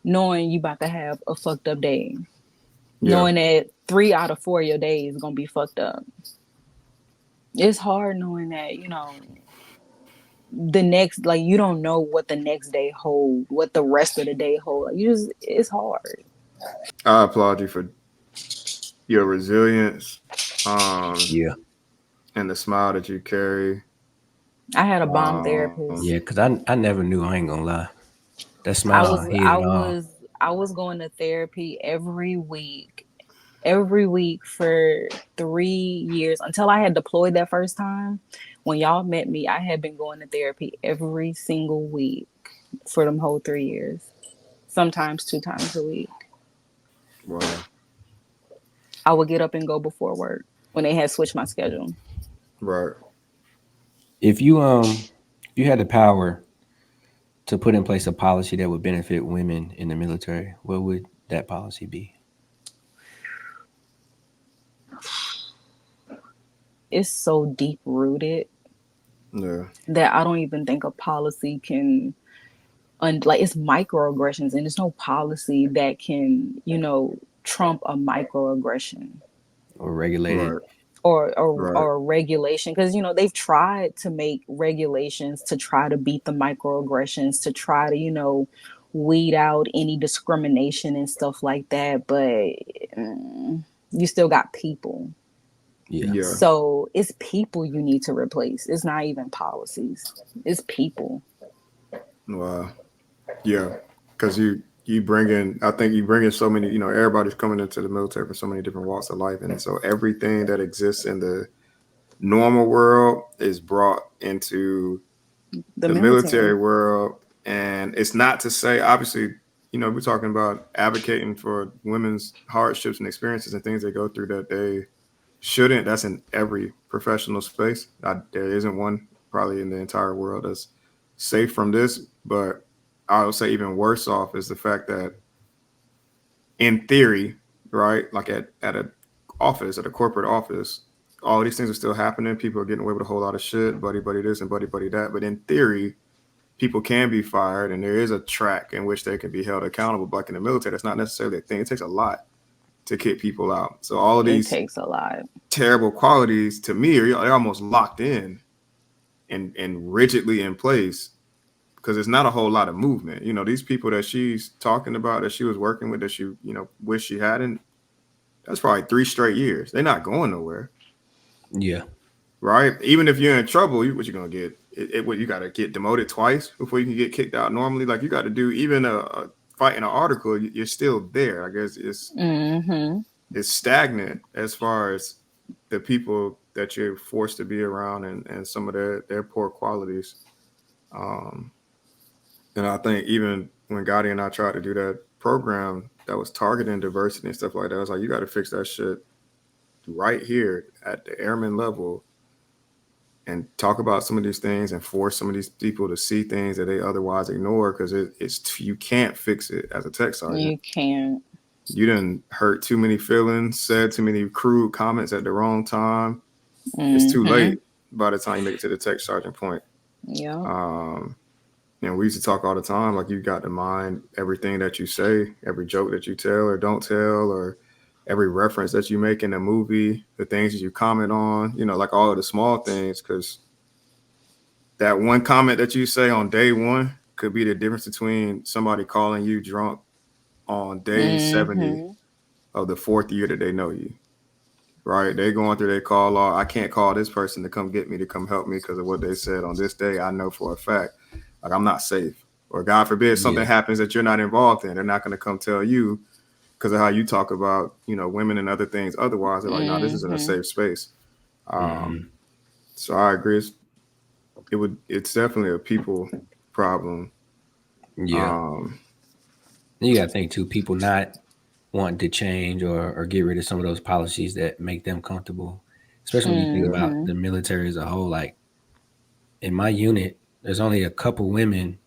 knowing you about to have a fucked up day. Yeah. Knowing that 3 out of 4 of your days is gonna be fucked up. It's hard knowing that, the next, like, you don't know what the next day hold, what the rest of the day hold. Like, it's hard. I applaud you for your resilience, um, Yeah. and the smile that you carry. I had a bomb Um, therapist. Yeah. Cause I never knew. I ain't gonna lie. That I smile was hid I it all. was I was going to therapy every week for 3 years until I had deployed that first time. When y'all met me, I had been going to therapy every single week for them whole 3 years, sometimes 2 times a week. wow. I would get up and go before work when they had switched my schedule. Right. If you had the power to put in place a policy that would benefit women in the military, what would that policy be? It's so deep rooted Yeah. that I don't even think a policy can like, it's microaggressions, and there's no policy that can, trump a microaggression Or regulated? Right. Right. or a regulation, because they've tried to make regulations to try to beat the microaggressions, to try to, weed out any discrimination and stuff like that, but you still got people. Yeah. Yeah. So it's people you need to replace. It's not even policies, it's people. Wow. Yeah. Because you bring in, I think you bring in so many. Everybody's coming into the military for so many different walks of life, and so everything that exists in the normal world is brought into The the military military. world. And it's not to say, obviously, we're talking about advocating for women's hardships and experiences and things they go through that they shouldn't. That's in every professional space. There isn't one probably in the entire world that's safe from this. But I would say even worse off is the fact that, in theory, right, like at a office, at a corporate office, all these things are still happening. People are getting away with a whole lot of shit, buddy buddy this and buddy buddy that. But in theory, people can be fired, and there is a track in which they can be held accountable. But like in the military, that's not necessarily a thing. It takes a lot to kick people out. So all of It these takes a lot. terrible qualities, to me, they're almost locked in and rigidly in place, because it's not a whole lot of movement. These people that she's talking about, that she was working with, that she wish she hadn't. That's probably 3 straight years. They're not going nowhere, Yeah. right? Even if you're in trouble, what you gonna get? what you got to get demoted twice before you can get kicked out normally. Like you got to do even a fight in an article, you're still there. I guess it's stagnant as far as the people that you're forced to be around and some of their poor qualities. Um, and I think even when Gotti and I tried to do that program that was targeting diversity and stuff like that, I was like, you got to fix that shit right here at the airman level and talk about some of these things and force some of these people to see things that they otherwise ignore because it's you can't fix it as a tech sergeant. You can't. You didn't hurt too many feelings, said too many crude comments at the wrong time. It's too late by the time you make it to the tech sergeant point. Yeah. And we used to talk all the time, like you got to mind everything that you say, every joke that you tell or don't tell, or every reference that you make in a movie, the things that you comment on, like all of the small things, because that one comment that you say on day one could be the difference between somebody calling you drunk on day 70 of the fourth year that they know you. Right? They going through their call log. I can't call this person to come get me, to come help me because of what they said on this day. I know for a fact, like I'm not safe. Or God forbid something happens that you're not involved in. They're not going to come tell you because of how you talk about, women and other things. Otherwise, they're like, no, this isn't a safe space. So I agree. It's definitely a people problem. Yeah. You got to think too, people not wanting to change or get rid of some of those policies that make them comfortable, especially when you think about the military as a whole. Like in my unit, there's only a couple women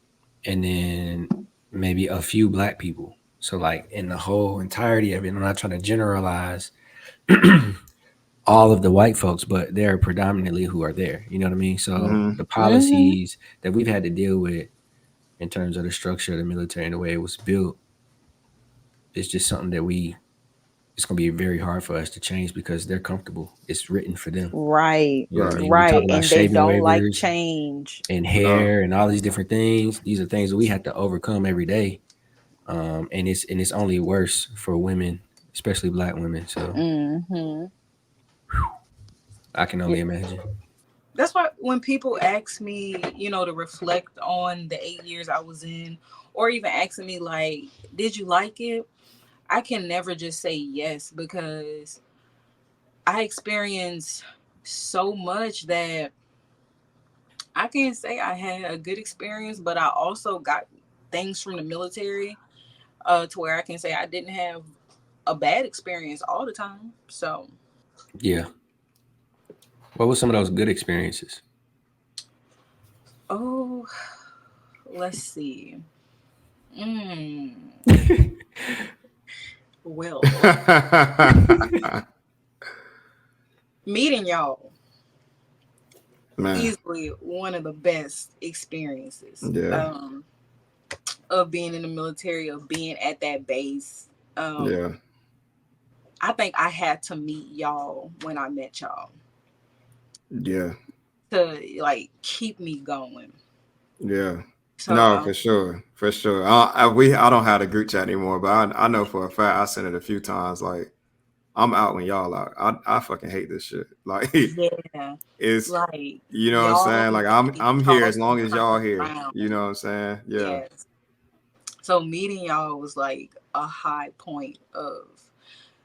and then maybe a few black people. So like in the whole entirety of it, I'm not trying to generalize all of the white folks, but they're predominantly who are there. You know what I mean? So the policies that we've had to deal with in terms of the structure of the military and the way it was built, it's just something that it's going to be very hard for us to change because they're comfortable. It's written for them. Right. You know what I mean? We talk Right. about And they shaving don't like waivers change. and No. hair and all these different things. These are things that we have to overcome every day. And it's only worse for women, especially black women. So I can only imagine. That's why when people ask me, to reflect on the 8 years I was in, or even asking me like, did you like it? I can never just say yes because I experienced so much that I can't say I had a good experience, but I also got things from the military to where I can say I didn't have a bad experience all the time. So, Yeah. What were some of those good experiences? oh, let's see. Well, meeting y'all, Man. easily one of the best experiences Yeah. of being in the military, of being at that base. Yeah. I think I had to meet y'all when I met y'all Yeah. to like keep me going. Yeah. So No, for sure. For sure. I don't have the group chat anymore, but I know for a fact I sent it a few times. Like, I'm out when y'all out. I fucking hate this shit. Like, yeah, it's, like you know what I'm y'all saying? Like, made I'm here as long Charleston as turn y'all here. around. You know what I'm saying? Yeah. Yes. So meeting y'all was like a high point of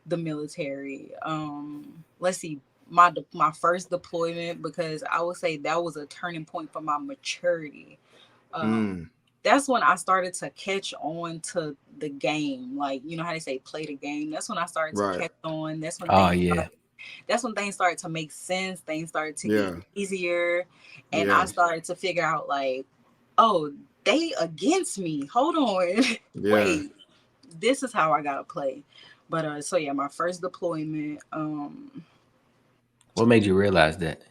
the military. Let's see, my first deployment, because I would say that was a turning point for my maturity. Mm, That's when I started to catch on to the game. Like, you know how they say play the game. That's when I started to right. catch on. Oh yeah. That's when things started to make sense. Things started to get Yeah. easier. And Yeah. I started to figure out like, oh, they against me. Hold on. Yeah. Wait. This is how I gotta play. But so yeah, my first deployment, What made you realize that?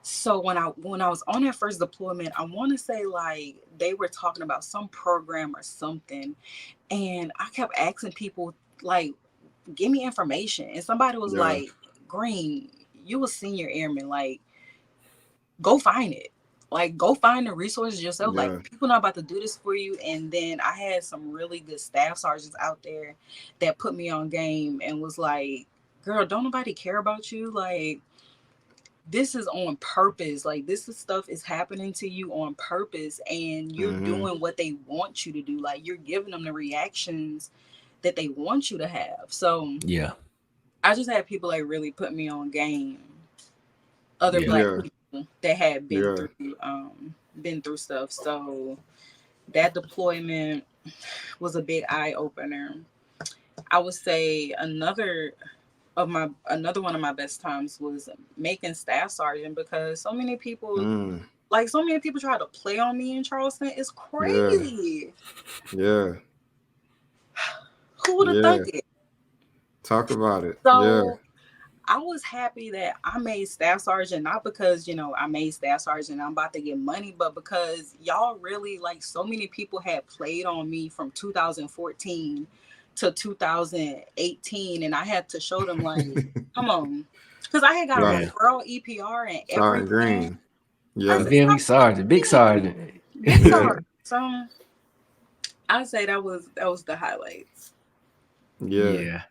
so when I was on that first deployment, I want to say like they were talking about some program or something, and I kept asking people like, "Give me information," and somebody was Yeah. like, "Green, you a senior airman, like go find it." Like go find the resources yourself. Like Yeah. people not about to do this for you. And then I had some really good staff sergeants out there that put me on game and was like, "Girl, don't nobody care about you. Like this is on purpose. Like this is stuff is happening to you on purpose, and you're Mm-hmm. doing what they want you to do. Like you're giving them the reactions that they want you to have. So Yeah. I just had people like really put me on game. Other Yeah. black Yeah. people that had Yeah. been through stuff. So that deployment was a big eye opener. I would say another one of my best times was making staff sergeant, because Mm. so many people try to play on me in Charleston. It's Yeah. crazy. Yeah. Who would have Yeah. thunk it? Talk about it. Yeah. So I was happy that I made staff sergeant, not because, I made staff sergeant, I'm about to get money, but because y'all really, like, so many people had played on me from 2014 to 2018. And I had to show them, like, come on. Because I had got a Right. Yeah. referral EPR and Sergeant everything. Green. I You Yeah. said, feel me? stop Sergeant, big playing with me. sergeant. Big Yeah. sergeant. So I'd say that was the highlights. Yeah. Yeah.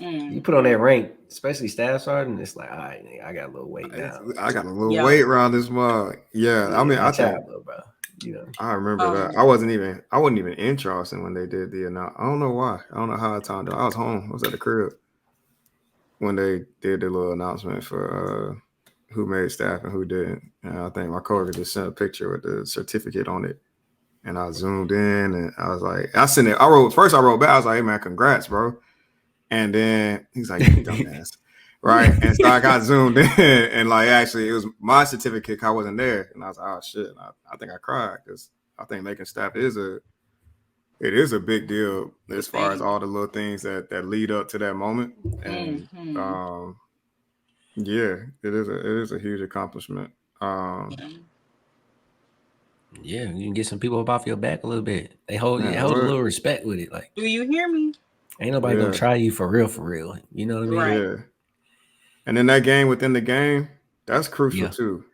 You put on Mm-hmm. that rank, especially staff sergeant, it's like, all right, nigga, I got a little weight now. I got a little Yeah. weight around this mug. Yeah. I Yeah, mean, I watch think out, bro. You know. I remember that. Um, I wasn't even in Charleston when they did the announcement. I don't know why. I don't know how I timed it. I was home. I was at the crib when they did the little announcement for who made staff and who didn't. And I think my coworker just sent a picture with the certificate on it. And I zoomed in and I was like, I sent it. I wrote back. I was like, hey man, congrats, bro. And then he's like, you dumbass. Right. And so I got zoomed in and like actually it was my certificate. I wasn't there. And I was like, oh shit. I think I cried because I think making staff is a big deal as far as thing. all the little things that lead up to that moment. And Mm-hmm. yeah, it is a huge accomplishment. Um Yeah, you can get some people up off your back a little bit. They hold man, a what? little respect with it. Like Do you hear me? ain't nobody gonna Yeah, try you for real, for real. You know what I mean? Right. yeah. And then that game within the game, that's crucial Yeah, too.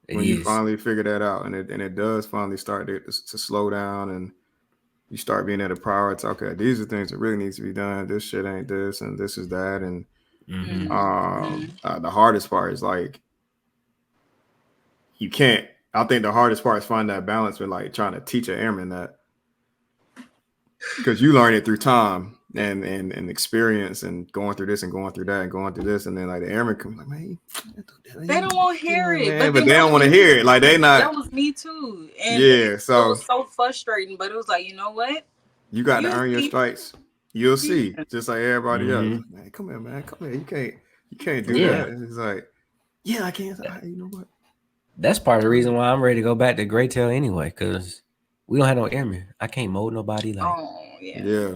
it When you is. finally figure that out and it does finally start to slow down and you start being able to prioritize, okay, these are things that really needs to be done. This shit ain't this and this is that. And Mm-hmm. Mm-hmm. the hardest part is like you can't. I think the hardest part is finding that balance with like trying to teach an airman that because you learn it through time and experience and going through this and going through that and going through this and then like the airman comes like man, They don't want to hear it, man, but but then they don't want to hear it. Like they not. that was me too, and Yeah, it so was so frustrating. But it was like, you know what? you got to You earn your see, stripes. You'll see, yeah. just like everybody else. Mm-hmm. Man, come here, man. Come here. You can't do Yeah, that. And it's like, yeah, I can't. You know what? that's part of the reason why I'm ready to go back to Great Tail anyway, because we don't have no airmen. I can't mold nobody. Like Oh yeah, Yeah,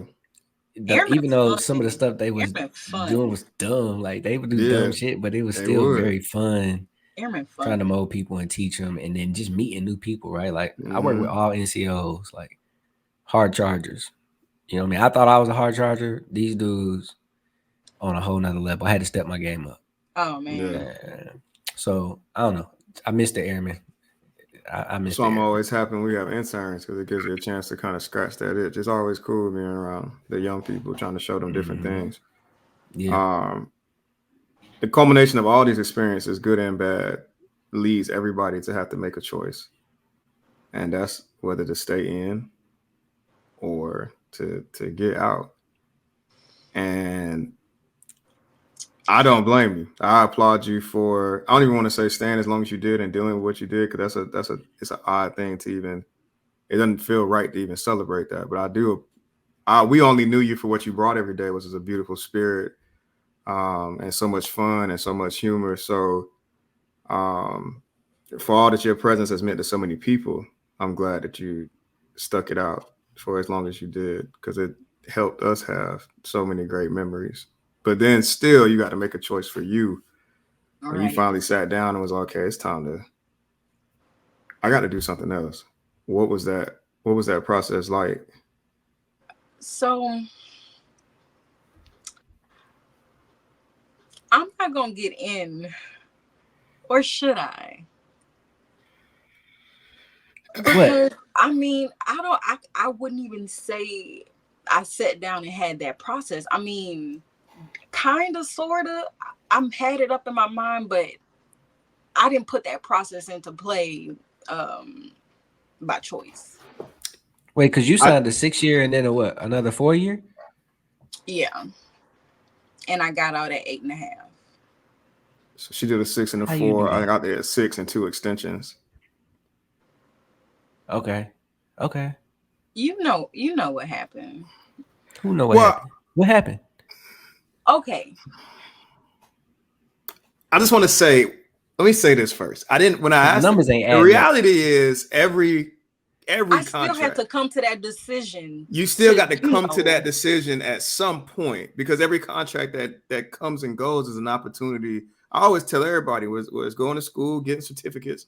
airman even though fun. some of the stuff they was Airman doing fun. was dumb, like they would do yeah, dumb shit, but it was they still would. very fun Airman trying to fun. mold people and teach them, and then just meeting new people. Right, like I work Mm-hmm. with all NCOs, like hard chargers. You know what I mean? I thought I was a hard charger. These dudes on a whole nother level. I had to step my game up. Oh Yeah. man. So I don't know. I miss the airmen. I miss So the I'm airmen. always happy when we have interns because it gives you a chance to kind of scratch that itch. It's always cool being around the young people, trying to show them different Mhm. things. Yeah. Um, the culmination of all these experiences, good and bad, leads everybody to have to make a choice, and that's whether to stay in or to get out. And I don't blame you. I applaud you for. I don't even want to say staying as long as you did and doing what you did because it's an odd thing to even. It doesn't feel right to even celebrate that, but I do. We only knew you for what you brought every day, which is a beautiful spirit, and so much fun and so much humor. So, um, for all that your presence has meant to so many people, I'm glad that you stuck it out for as long as you did because it helped us have so many great memories. But then still, you got to make a choice for you All when you right. finally sat down and was okay. It's time to. I got to do something else. What was that? What was that process like? So I'm not gonna get in, or should I? What? Because I mean, I don't. I wouldn't even say I sat down and had that process. I mean, kind of, sort of. I'm had it up in my mind, but I didn't put that process into play by choice. Wait, because you I, signed a 6 year and then a what? Another 4 year? Yeah. And I got out at 8.5. so she did a 6 and a How you do 4. I that? got there at 6 and 2 extensions. Okay. Okay. You know what happened. Who know what Well, happened? What happened? Okay. I just want to say, let me say this first. I didn't when I Because the asked numbers ain't the adding up. reality is every I still have to contract, come to that decision. you still got to you come to know, that decision at some point because every contract that comes and goes is an opportunity. I always tell everybody was going to school, getting certificates.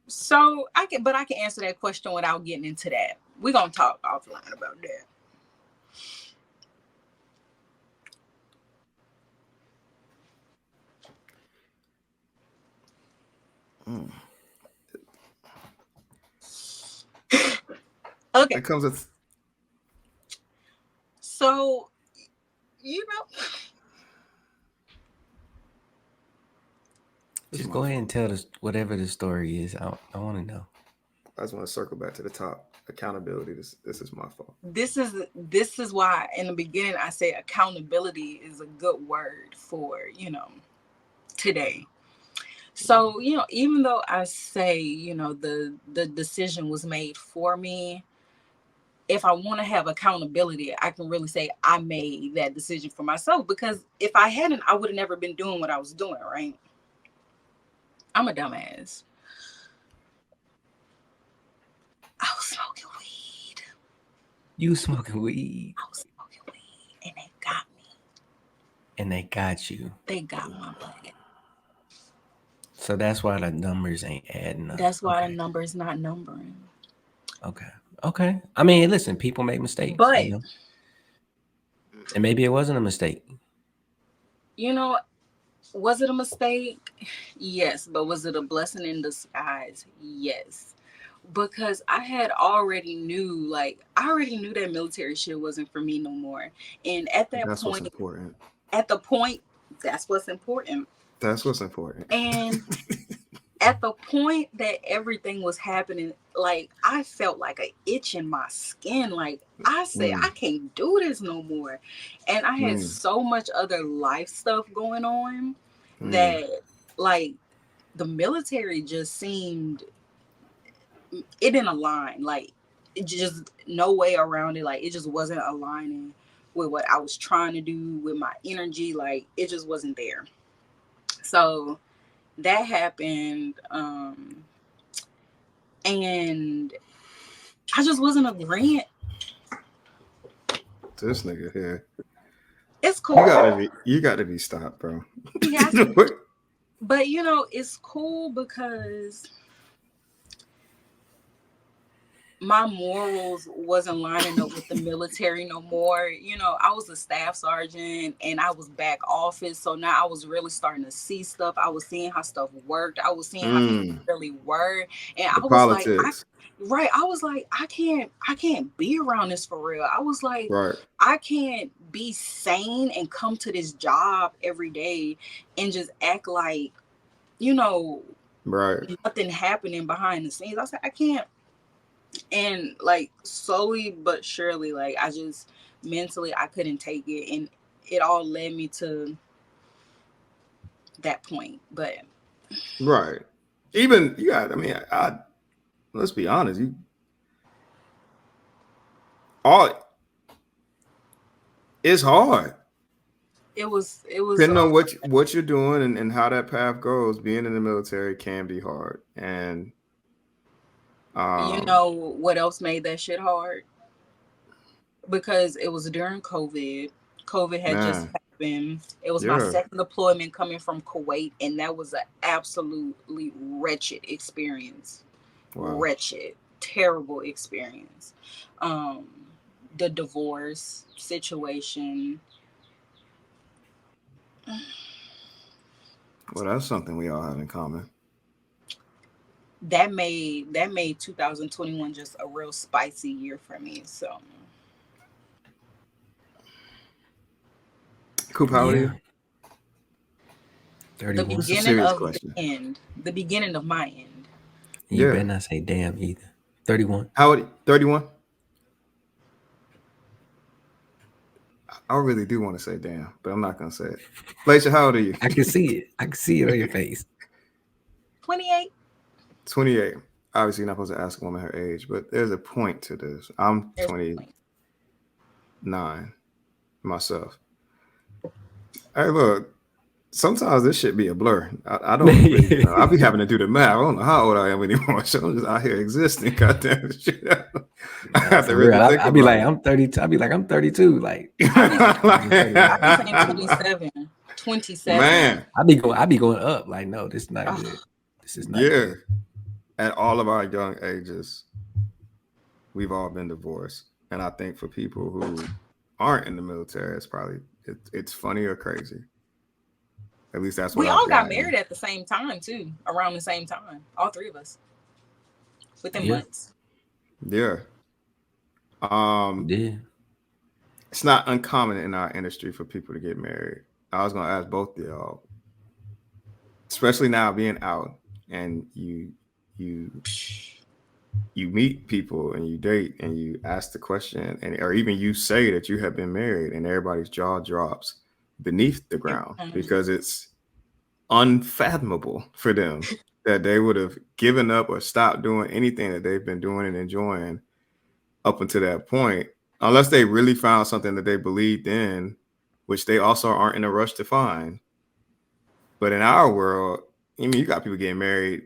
So I can answer that question without getting into that. We're gonna talk offline about that. Okay. It comes with So you know, Just go ahead and tell us whatever the story is. I want to know. I just want to circle back to the top. Accountability. This is my fault. this is why in the beginning I say accountability is a good word for, today. So, even though I say, the decision was made for me, if I want to have accountability, I can really say I made that decision for myself, because if I hadn't, I would have never been doing what I was doing, right? I'm a dumbass. I was smoking weed. You smoking weed. I was smoking weed, and they got me. And they got you. They got my butt. So that's why the numbers ain't adding up. That's why Okay. the number's not numbering. Okay. Okay. I mean, listen, people make mistakes, But, and maybe it wasn't a mistake. Was it a mistake? Yes. But was it a blessing in disguise? Yes. Because I already knew that military shit wasn't for me no more. And That's what's important. at the point, that's what's important. That's what's important. And at the point that everything was happening, like, I felt like an itch in my skin. Like, I said, I can't do this no more. And I had so much other life stuff going on that, like, the military just seemed, it didn't align. Like, it just, no way around it. Like, it just wasn't aligning with what I was trying to do with my energy. Like, it just wasn't there. So that happened. And I just wasn't agreeing. This nigga here. It's cool. You got to be stopped, bro. He has to. But it's cool because my morals wasn't lining up with the military no more. I was a staff sergeant and I was back office. So now I was really starting to see stuff. I was seeing how stuff worked. I was seeing how people really were. And I was politics. I was like, I can't be around this for real. I was like, I can't be sane and come to this job every day and just act like, nothing happening behind the scenes. I was like, I can't. And like slowly but surely, like, I just mentally I couldn't take it, and it all led me to that point. But even I let's be honest, it's hard. It was depending on what you're doing and how that path goes. Being in the military can be hard, and what else made that shit hard? Because it was during COVID. COVID had just happened. It was my second deployment coming from Kuwait, and that was an absolutely wretched experience. Wretched, terrible experience. The divorce situation. Well, that's something we all have in common. That made 2021 just a real spicy year for me. So, Coop, how old are you? The 31. It's a beginning serious of the question. end. The beginning of my end. You Yeah. better not say damn either. 31. How old? 31. I really do want to say damn, but I'm not gonna say it. Laisha, how old are you? I can see it. I can see it on your face. 28. 28. Obviously, you're not supposed to ask a woman her age, but there's a point to this. I'm There's 29 myself. Hey, look, sometimes this shit be a blur. I don't really know. I'll be having to do the math. I don't know how old I am anymore. So I'm just out here existing. Goddamn shit. I Nah, have to for really real. think I be about like, I'm 32. I be like, I'm 32. Like, I be saying I be saying it. 27. 27. Man, I be going up. Like, no, this is not Ugh. good. This is not yeah. good. At all of our young ages, we've all been divorced. And I think for people who aren't in the military, it's probably it's funny or crazy. At least that's what We I've all got gotten. married at the same time too, around the same time. All three of us. Within Yeah, months. Yeah. we Um, did. it's not uncommon in our industry for people to get married. I was gonna ask both of y'all, especially now being out and you you meet people and you date and you ask the question and or even you say that you have been married and everybody's jaw drops beneath the Every ground time. because it's unfathomable for them that they would have given up or stopped doing anything that they've been doing and enjoying up until that point, unless they really found something that they believed in, which they also aren't in a rush to find. But in our world, I mean, you got people getting married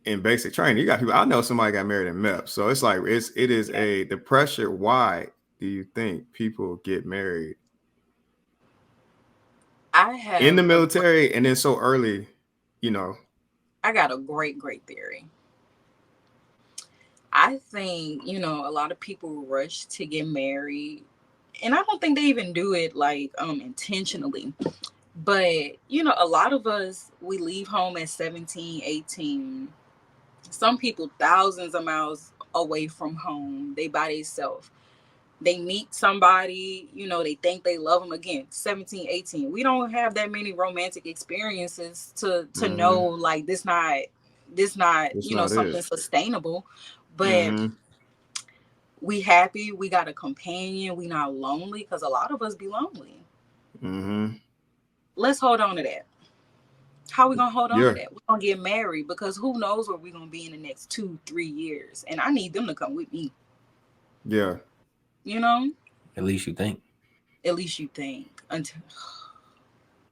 in basic training. You got people. I know somebody got married in MEP, so it's like it is Yeah. the pressure. Why do you think people get married I in the have a military and then so early? You know, I got a great theory. I think, a lot of people rush to get married. And I don't think they even do it like intentionally. But, a lot of us we leave home at 17, 18. Some people thousands of miles away from home. They by themselves. They meet somebody, they think they love them again, 17, 18. We don't have that many romantic experiences to know like this not, it's not it. something sustainable. But Mm-hmm. we happy, we got a companion, we not lonely because a lot of us be lonely. Mm-hmm. Let's hold on to that. How we gonna hold on to Yeah. that? We're gonna get married because who knows where we're gonna be in the next 2-3 years. And I need them to come with me, Yeah. you know? At least you think. At least you think. Until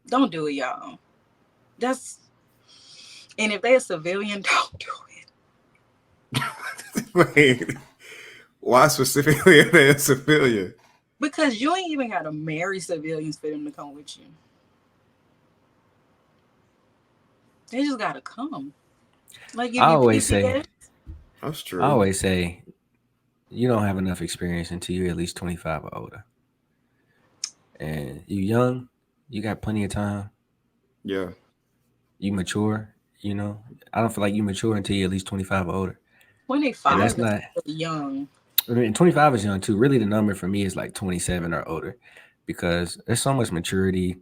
don't do it, y'all. That's and if they're a civilian, don't do it. Wait. Why specifically are they a civilian? Because you ain't even gotta marry civilians for them to come with you. They just gotta come. Like give I you always say, PPS. That's I true. always say, you don't have enough experience until you're at least 25 or older. And you young, you got plenty of time. Yeah. You mature, I don't feel like you mature until you're at least 25 or older. And 25 that's is not, really young. I mean, 25 is young too. Really, the number for me is like 27 or older because there's so much maturity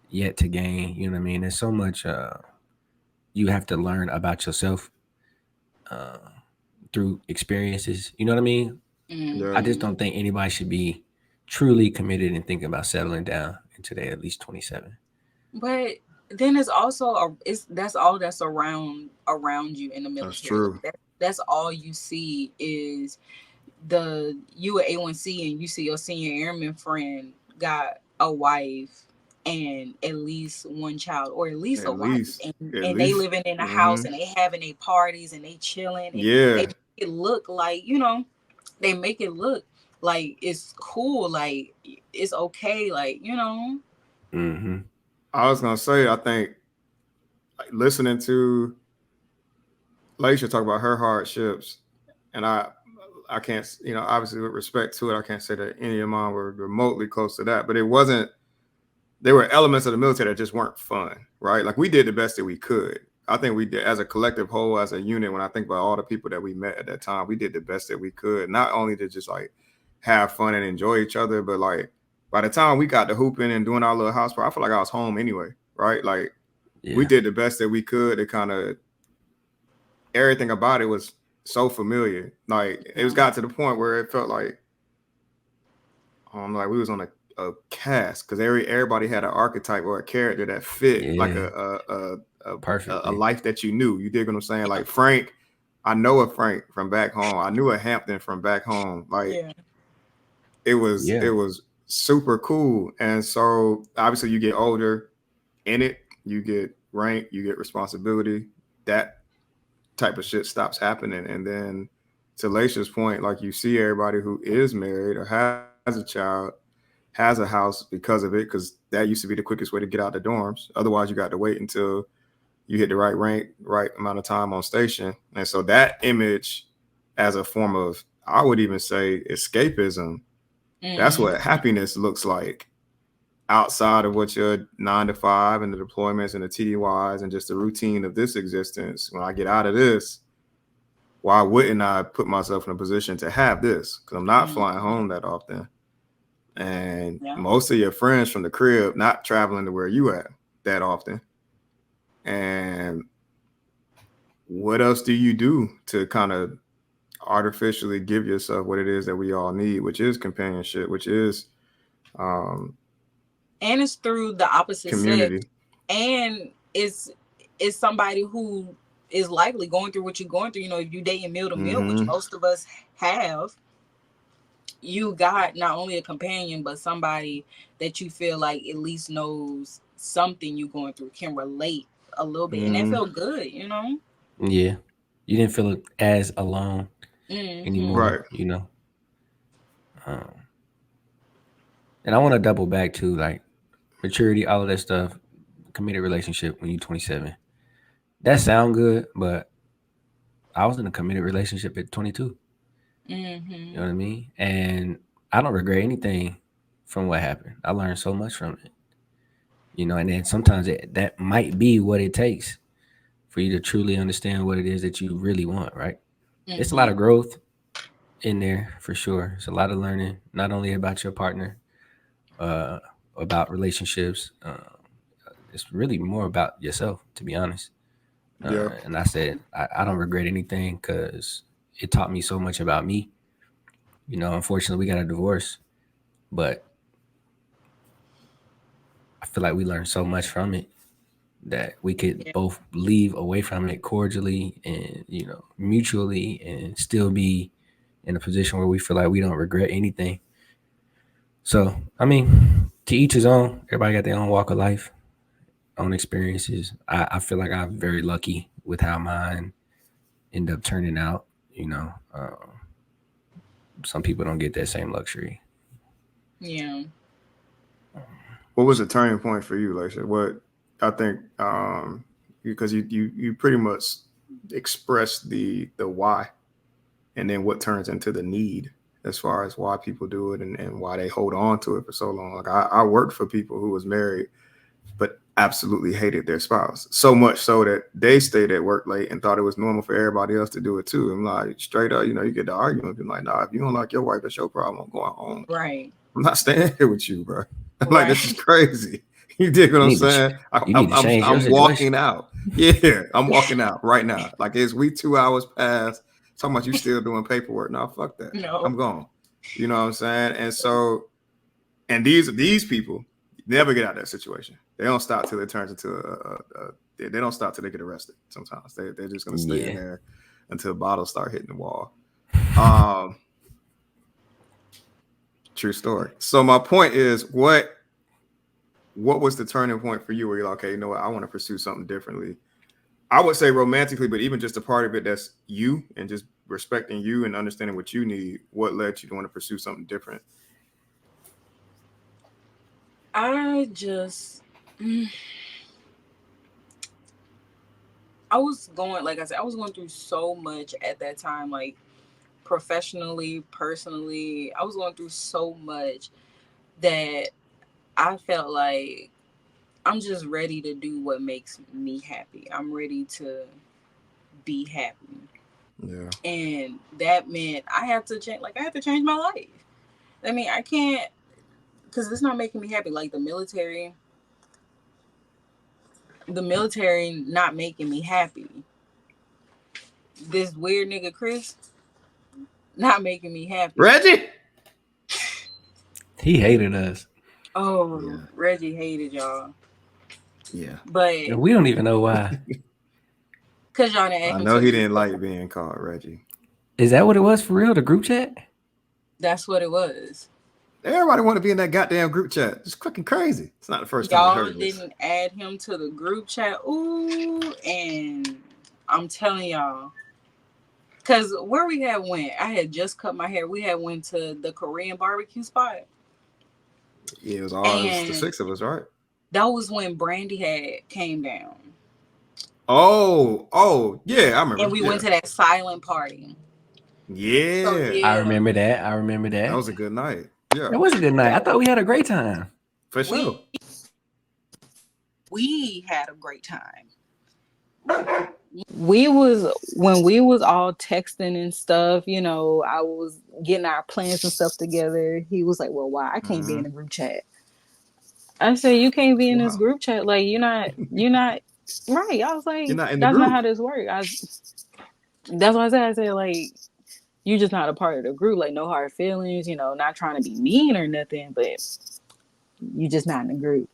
yet to gain. You know what I mean? There's so much you have to learn about yourself uh, through experiences. You know what I mean? I Yeah. just Mm-hmm. don't think anybody should be truly committed and thinking about settling down until they're at least 27. But then it's also that's all that's around you in the That's military. true. Like that's all you see is you at A1C and you see your senior airman friend got a wife and at least one child or at least a At wife least. and, At and they least. living in a house Mm-hmm. and they having their parties and they chilling and they Yeah. make it look like they make it look like it's cool, like it's okay, like Mm-hmm. I was gonna say, I think like, listening to Laisha talk about her hardships, and I can't, obviously with respect to it, I can't say that any of mine were remotely close to that, but it wasn't. There were elements of the military that just weren't fun, right? Like we did the best that we could. I think we did as a collective whole, as a unit. When I think about all the people that we met at that time, we did the best that we could. Not only to just like have fun and enjoy each other, but like by the time we got to hooping and doing our little house party, I feel like I was home anyway, right? Like we Yeah. did the best that we could to kind of everything about it was so familiar. Like it was Yeah. got to the point where it felt like we was on a cast because everybody had an archetype or a character that fit like Yeah. a Perfectly. life that you knew. You dig what I'm saying? Yeah. Like Frank, I know a Frank from back home. I knew a Hampton from back home. Like Yeah. it Yeah. was super cool. And so obviously you get older in it, you get rank, you get responsibility. That type of shit stops happening. And then to Laisha's point, like you see everybody who is married or has a child has a house because of it, because that used to be the quickest way to get out the dorms. Otherwise, you got to wait until you hit the right rank, right amount of time on station. And so that image as a form of, I would even say, escapism, that's Mm. what happiness looks like outside of what your 9 to 5 and the deployments and the TDYs and just the routine of this existence. When I get out of this, why wouldn't I put myself in a position to have this? Because I'm not flying Mm. home that often. And Yeah. most of your friends from the crib not traveling to where you at that often. And what else do you do to kind of artificially give yourself what it is that we all need, which is companionship, which is um, And it's through the opposite sex, community? and it's somebody who is likely going through what you're going through. You know, if you dating meal to meal, which Mm-hmm. most of us have, you got not only a companion but somebody that you feel like at least knows something you going through, can relate a little bit, and that Mm-hmm. felt good, you know. Yeah. You didn't feel as alone Mm-hmm. anymore, Right. you know. Um, and I want to double back to like maturity, all of that stuff, committed relationship when you're 27. That sound good, but I was in a committed relationship at 22. You know Mm-hmm. what I mean? And I don't regret anything from what happened. I learned so much from it. You know, and then sometimes that might be what it takes for you to truly understand what it is that you really want, right? It's a lot Mm-hmm. of growth in there for sure. It's a lot of learning, not only about your partner, uh, about relationships. It's really more about yourself, to be honest. Yeah. And I said, I don't regret anything because it taught me so much about me. You know, unfortunately, we got a divorce, but I feel like we learned so much from it that we could Yeah. both leave away from it cordially and, you know, mutually and still be in a position where we feel like we don't regret anything. So, I mean, to each his own. Everybody got their own walk of life, own experiences. I feel like I'm very lucky with how mine end up turning out. You know, some people don't get that same luxury. Yeah. What was the turning point for you, Laisha? What I think, because you pretty much expressed the why, and then what turns into the need as far as why people do it and why they hold on to it for so long. Like I worked for people who was married but absolutely hated their spouse so much so that they stayed at work late and thought it was normal for everybody else to do it too. I'm like, straight up, you get the argument, be like, nah, if you don't like your wife, that's your problem. I'm going home. Right. I'm not staying here with you, bro. I'm like, Right. this is crazy. You dig what You I'm need to saying? you need to change your I'm situation. walking out. Yeah, I'm walking out right now. Like it's we 2 hours past. Talking about you still doing paperwork. No, fuck that. No. I'm gone. You know what I'm saying? And so, and these people never get out of that situation. They don't stop till it turns into they don't stop till they get arrested. Sometimes they're just gonna stay in Yeah. there until bottles start hitting the wall. Um, True story. So my point is, what was the turning point for you where you're like, okay, you know what, I want to pursue something differently? I would say romantically, but even just a part of it that's you and just respecting you and understanding what you need. What led you to want to pursue something different? I just mm, I was going, like I said, I was going through so much at that time, like professionally, personally. I was going through so much that I felt like I'm just ready to do what makes me happy. I'm ready to be happy. Yeah. And that meant I had to change, like I had to change my life. I mean, I can't, because it's not making me happy. Like the military, the military not making me happy. This weird nigga Chris not making me happy. Reggie. He hated us. Oh, Yeah. Reggie hated y'all. Yeah. But And we don't even know why. because y'all didn't add I him know to he the didn't group. like being called Reggie. Is that what it was for real? The group chat? That's what it was. Everybody want to be in that goddamn group chat. It's fucking crazy. It's not the first time I Y'all heard this. didn't add him to the group chat. Ooh, and I'm telling y'all. Cause where we had went, I had just cut my hair. We had went to the Korean barbecue spot. Yeah, it was all it was the And 6 of us, right? that was when Brandy had came down. Oh, yeah, I remember. And we Yeah. went to that silent party. Yeah. So I yeah. remember that. I remember That that. was a good night. Yeah, It was a good night. I thought we had a great time. for sure. We had a great time. We was when we was all texting and stuff, you know, I was getting our plans and stuff together. He was like, well, why I can't be in the group chat? I said, you can't be in this Wow. group chat. Like, you're not right. I was like, You're not in the that's not group. how this works. That's what I said. I said, like, you just not a part of the group. Like, no hard feelings, you know, not trying to be mean or nothing, but you just not in the group.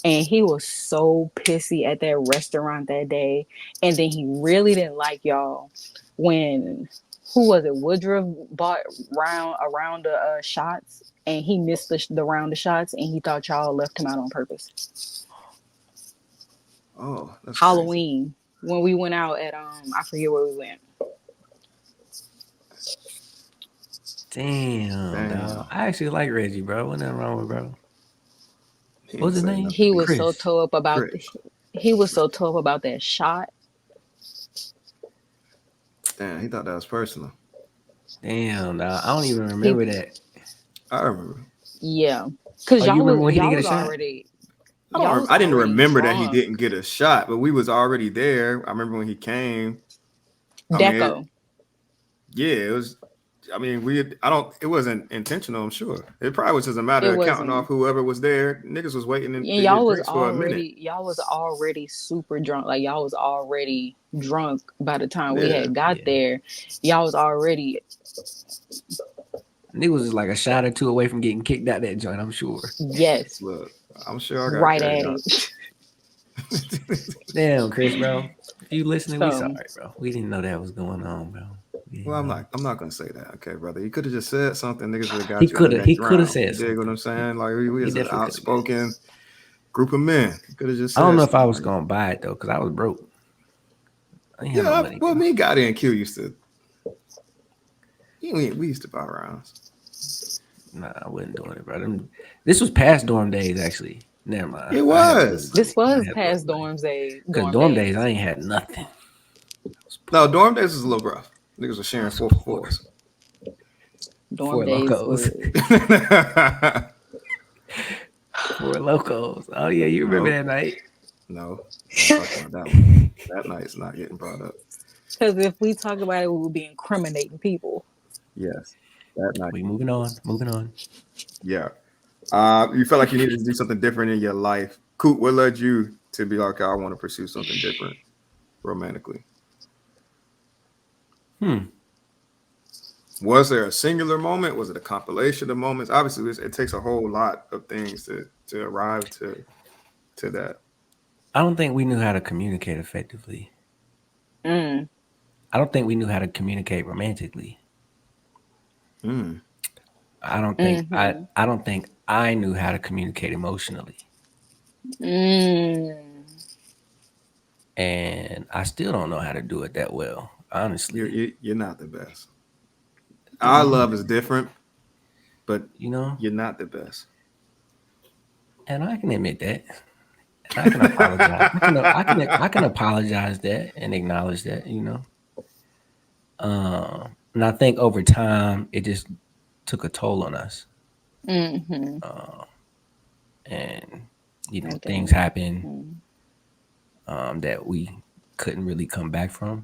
And he was so pissy at that restaurant that day. And then he really didn't like y'all when, who was it? Woodruff bought around the shots, and he missed the round of shots, and he thought y'all left him out on purpose. Oh, that's crazy. Halloween, when we went out at I forget where we went. Damn, dog. I actually like Reggie, bro. Wasn't nothing wrong with bro. He What was his didn't say name? nothing. He was so Chris. toe up about Chris. he was so toe up about that shot. Damn, he thought that was personal. Damn, dog. I don't even remember that. I remember. Yeah, because Oh, you remember when he y'all didn't was get a shot? already I didn't remember that he drunk. didn't get a shot, but we was already there. I remember when he came. I mean, Deco. it was. I mean, it wasn't intentional. I'm sure it probably was just a matter It of counting wasn't. off whoever was there. Niggas was waiting to And get drinks for a minute. y'all was already super drunk. Like, y'all was already drunk by the time we Yeah, had got there. Y'all was already Nigga was just like a shot or two away from getting kicked out that joint, I'm sure. yes, look, I'm sure I got right carried at out. it. Damn, Chris, bro. If you listening, we So- sorry, bro. We didn't know that was going on, bro. Well, I'm not gonna say that, okay, brother. You could have just said something. Niggas would have got He you in the coulda- next he coulda round. said You dig what something. I'm saying? Like we He is an definitely coulda. outspoken group of men. You could have just said I don't know if I something. was gonna buy it though, because I was broke. I ain't have no Yeah, money. well, Bro. me, Gotti, and Q used to. We used to buy rounds. Nah, I wasn't doing it, bro. This was past dorm days, actually. Never mind. It was. This was past dorm days. Because dorm days, I ain't had nothing. No, dorm days was a little rough. Niggas were sharing 4 for 4s. Dorm Four days locos. was 4 locos. Oh yeah, you remember that night? No, I'm talking about that one. That night's not getting brought up. because if we talk about it, we will be incriminating people. Yes, that night. We moving on. Yeah. You felt like you needed to do something different in your life. Coop, what led you to be like, I want to pursue something different romantically? Was there a singular moment? Was it a compilation of moments? Obviously, it takes a whole lot of things to arrive to that. I don't think we knew how to communicate effectively. I don't think we knew how to communicate romantically. I don't think I don't think I knew how to communicate emotionally. And I still don't know how to do it that well, honestly. You're not the best. Our love is different, but You know? you're not the best. And I can admit that. And I can apologize. I can apologize that and acknowledge that, you know. And I think over time it just took a toll on us. And you know, things happen that we couldn't really come back from.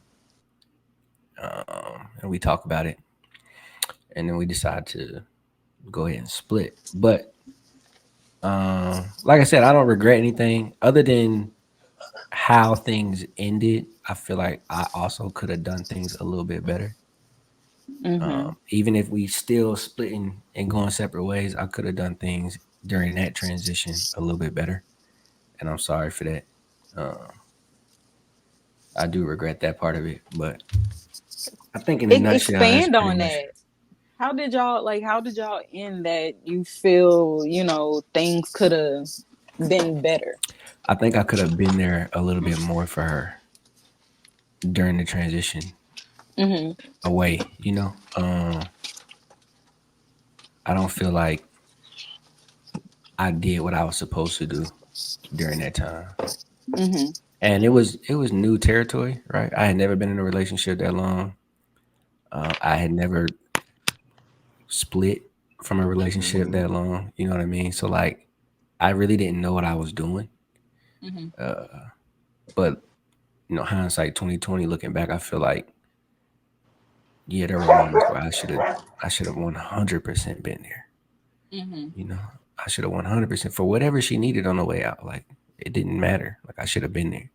And we talk about it. And then we decide to go ahead and split. But like I said, I don't regret anything other than how things ended, I feel like I also could have done things a little bit better. Mm-hmm. Even if we still splitting and going separate ways, I could have done things during that transition a little bit better, and I'm sorry for that. Uh, I do regret that part of it, but I think in a nutshell, that's Expand pretty on much. that. How did y'all end that you feel, things could have been better? I think I could have been there a little bit more for her during the transition Mm-hmm. away. I don't feel like I did what I was supposed to do during that time. Mm-hmm. And it was new territory, right? I had never been in a relationship that long. I had never split from a relationship Mhm. that long. You know what I mean? So like, I really didn't know what I was doing. Mm-hmm. Uh, but hindsight 2020, looking back, I feel like yeah, there were moments where I should have 100% been there. Mm-hmm. You know, I should have 100% for whatever she needed on the way out. Like it didn't matter. Like I should have been there,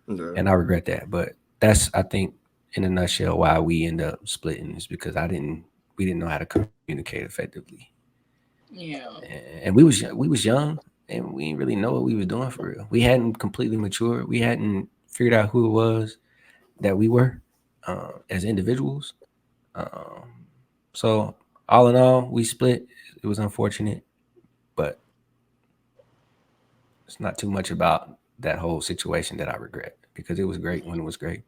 Yeah. and I regret that. But that's I think in a nutshell why we end up splitting is because we didn't know how to communicate effectively, Yeah. and we was young and we didn't really know what we was doing for real. We hadn't completely matured. We hadn't figured out who it was that we were as individuals. Um, so all in all, we split. It was unfortunate, but it's not too much about that whole situation that I regret because it was great when it was great.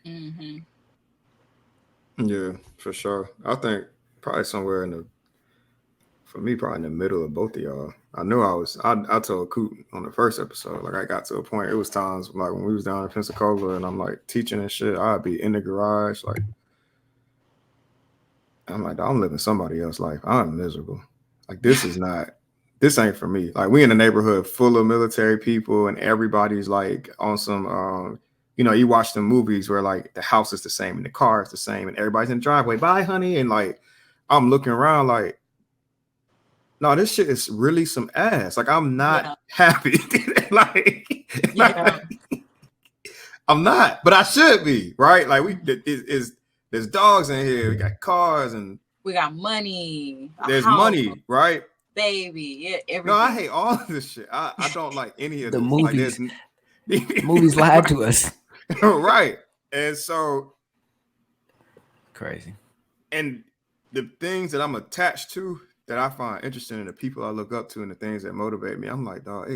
Mm-hmm. Yeah, for sure. I think probably somewhere for me, probably in the middle of both of y'all. I knew I told Coop on the first episode, like I got to a point, it was times like when we was down in Pensacola and I'm like teaching and shit, I'd be in the garage, like, I'm like, I'm living somebody else's life. I'm miserable. Like this ain't for me. Like we in a neighborhood full of military people and everybody's like on some you watch the movies where like the house is the same and the car is the same and everybody's in the driveway. Bye, honey. And like I'm looking around like, no, this shit is really some ass. Like I'm not Yeah. happy. like, Yeah. I'm not, but I should be, right? Like there's dogs in here, we got cars and We got money, a there's house, money, right? baby, yeah, No, I everything. hate all of this shit. I don't like any of The this. Like movies, there's the movies lied to us. right. And so Crazy. and the things that I'm attached to that I find interesting and the people I look up to and the things that motivate me, I'm like, dog,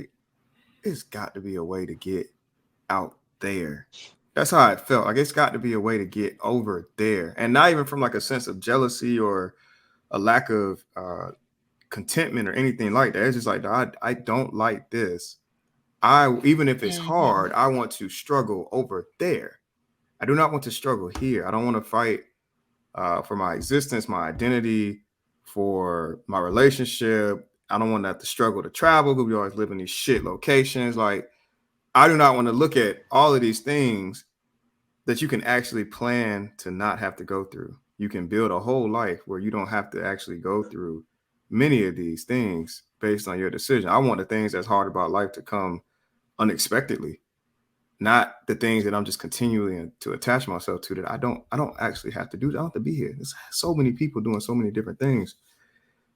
it's got to be a way to get out there. That's how it felt. Like it's got to be a way to get over there. And not even from like a sense of jealousy or a lack of contentment or anything like that. It's just like I don't like this. Even if it's Mm-hmm. hard, I want to struggle over there. I do not want to struggle here. I don't want to fight for my existence, my identity, for my relationship. I don't want to have to struggle to travel because we always live in these shit locations. Like I do not want to look at all of these things that you can actually plan to not have to go through. You can build a whole life where you don't have to actually go through many of these things based on your decision. I want the things that's hard about life to come unexpectedly, not the things that I'm just continually to attach myself to that I don't actually have to do. I don't have to be here. There's so many people doing so many different things.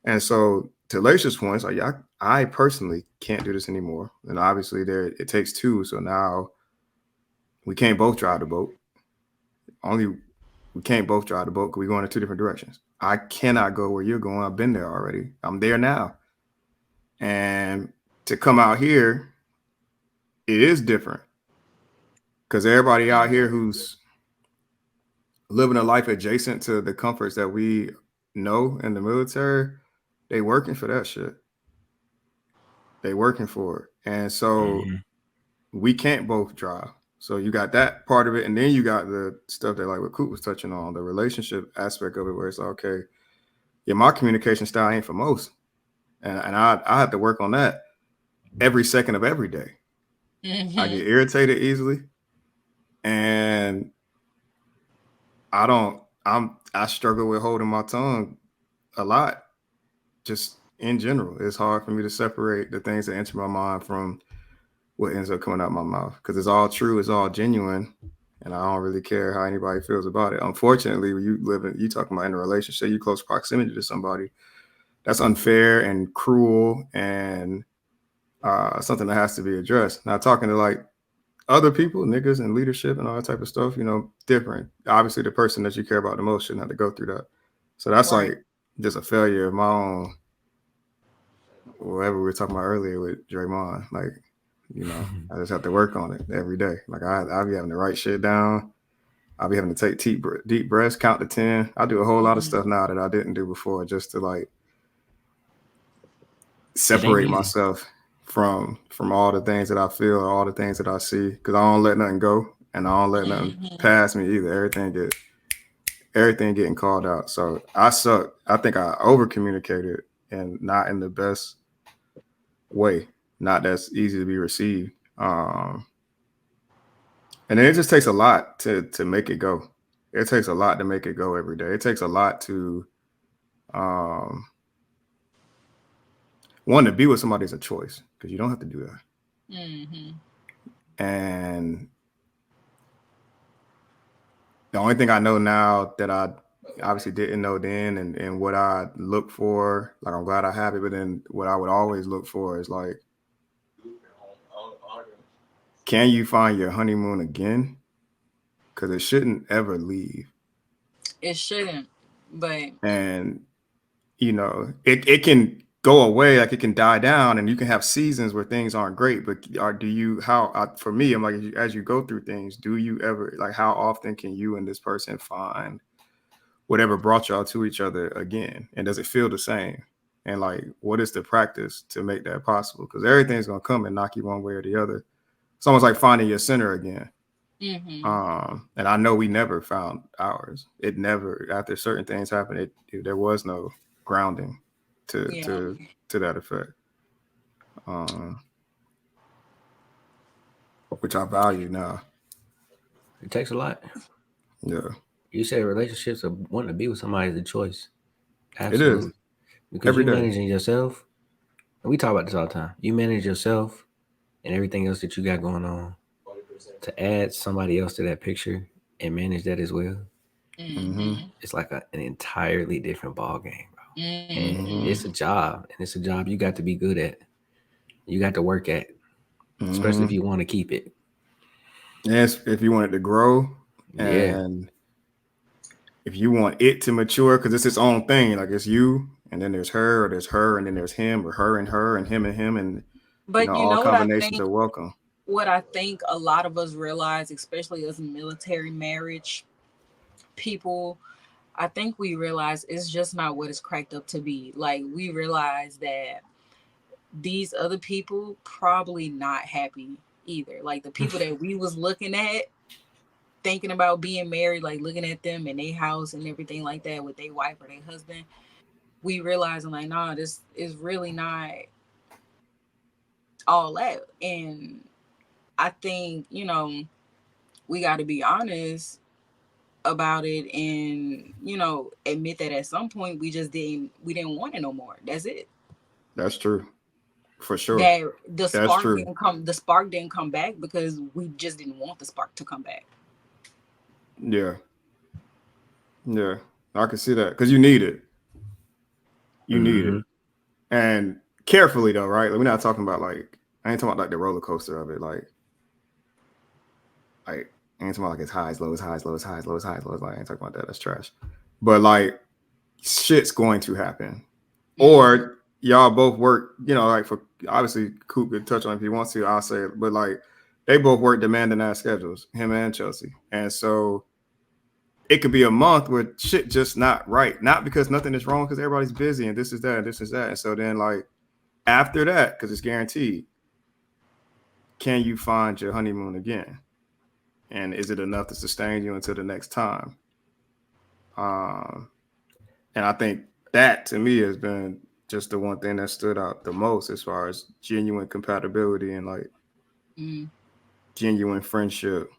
And so to Lacia's points, like I personally can't do this anymore. And obviously there it takes two. So now we can't both drive the boat. Only we can't both drive the boat because we're going in two different directions. I cannot go where you're going. I've been there already. I'm there now. And to come out here, it is different because everybody out here who's living a life adjacent to the comforts that we know in the military, they working for that shit. They working for it. And so Mm-hmm. we can't both drive. So you got that part of it, and then you got the stuff that like what Coop was touching on, the relationship aspect of it, where it's like, okay, yeah, my communication style ain't for most, and I have to work on that every second of every day. I Mm-hmm. get irritated easily, and I don't. I struggle with holding my tongue a lot, just in general. It's hard for me to separate the things that enter my mind from what ends up coming out my mouth, because it's all true, it's all genuine, and I don't really care how anybody feels about it. Unfortunately, when you talking about in a relationship, you close proximity to somebody, that's unfair and cruel, and something that has to be addressed. Now, talking to like other people, niggas and leadership and all that type of stuff, different. Obviously, the person that you care about the most shouldn't have to go through that. So that's Right. like just a failure of my own, whatever we were talking about earlier with Draymond. Like, I just have to work on it every day. Like I'll be having to write shit down. I'll be having to take deep breaths, count to 10. I do a whole lot of stuff now that I didn't do before, just to like It ain't separate easy. myself from all the things that I feel or all the things that I see, because I don't let nothing go and I don't let nothing Mm-hmm. pass me either. Everything getting called out. So I suck. I think I over communicated and not in the best way, not that's easy to be received. And then it just takes a lot to make it go. It takes a lot to make it go every day. It takes a lot to um one, to be with somebody is a choice, because you don't have to do that. Mm-hmm. And the only thing I know now that I obviously didn't know then, and what I look for, like I'm glad I have it, but then what I would always look for is like, can you find your honeymoon again? Because it shouldn't ever leave. It shouldn't, but And it can go away, like it can die down, and you can have seasons where things aren't great, but do you, for me, I'm like, as you go through things, do you ever, like, how often can you and this person find whatever brought y'all to each other again, and does it feel the same? And like, what is the practice to make that possible? Because everything's going to come and knock you one way or the other. It's almost like finding your center again. mm-hmm. And I know we never found ours. It never, after certain things happened, there was no grounding to Yeah. to to that effect, um, which I value now. It takes a lot. Yeah, You said relationships are wanting to be with somebody is a choice. it is Absolutely. Because every you day. managing yourself, and we talk about this all the time. You manage yourself and everything else that you got going on. To add somebody else to that picture and manage that as well, Mm-hmm. Mm-hmm. it's like an entirely different ball game, bro. And Mm-hmm. Mm-hmm. it's a job, and it's a job you got to be good at. You got to work at, especially Mm-hmm. if you want to keep it. Yes, if you want it to grow, Yeah, and if you want it to mature, because it's its own thing. Like, it's you, and then there's her, or there's her, and then there's him, or her, and him, and But you all know what I combinations think? are welcome. What I think a lot of us realize, especially as military marriage people, I think we realize it's just not what it's cracked up to be. Like, we realize that these other people probably not happy either. Like, the people that we was looking at, thinking about being married, like looking at them in their house and everything like that with their wife or their husband, we realizing like, nah, this is really not all that. And I think, we got to be honest about it, and admit that at some point we didn't want it no more. That's it. That's true, for sure. That the That's spark true. didn't come the spark didn't come back because we just didn't want the spark to come back. Yeah, yeah, I can see that, because you need it. You need hmm it, and carefully though, right? Like, we're not talking about like, I ain't talking about like the roller coaster of it, like I ain't talking about like it's highs, lows, highs, lows, highs, lows, highs, lows. Like, I ain't talking about that. That's trash. But like, shit's going to happen, Mm-hmm. or y'all both work. Like, for obviously Coop could touch on it if he wants to. I'll say it, but like, they both work demanding ass schedules, him and Chelsea, and so it could be a month where shit just not right. Not because nothing is wrong, because everybody's busy and this is that and this is that. And so then, like, after that, because it's guaranteed, can you find your honeymoon again? And is it enough to sustain you until the next time? Um, and I think that to me has been just the one thing that stood out the most, as far as genuine compatibility and like Mm. genuine friendship.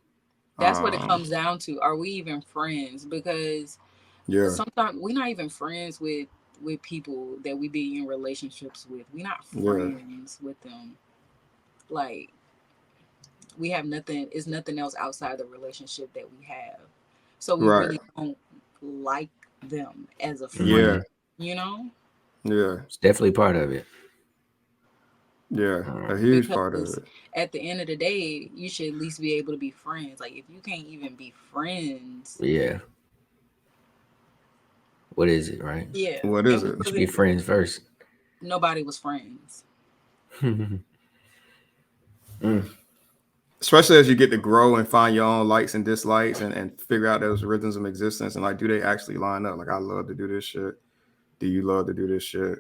That's what it Um, comes down to. Are we even friends? Because yeah, sometimes we're not even friends with people that we be in relationships with. We're not yeah, friends with them. Like, we have nothing, is nothing else outside the relationship that we have. So we Right. really don't like them as a friend, Yeah. Mhm. you know? Yeah. It's definitely part of it. Yeah. A Um, huge part of Because it. at the end of the day, you should at least be able to be friends. Like if you can't even be friends, yeah. What is it, right? yeah. What If is we it? We should be wasn't, friends first. nobody was friends. Mm. Especially as you get to grow and find your own likes and dislikes and figure out those rhythms of existence and like, do they actually line up? Like, I love to do this shit. Do you love to do this shit?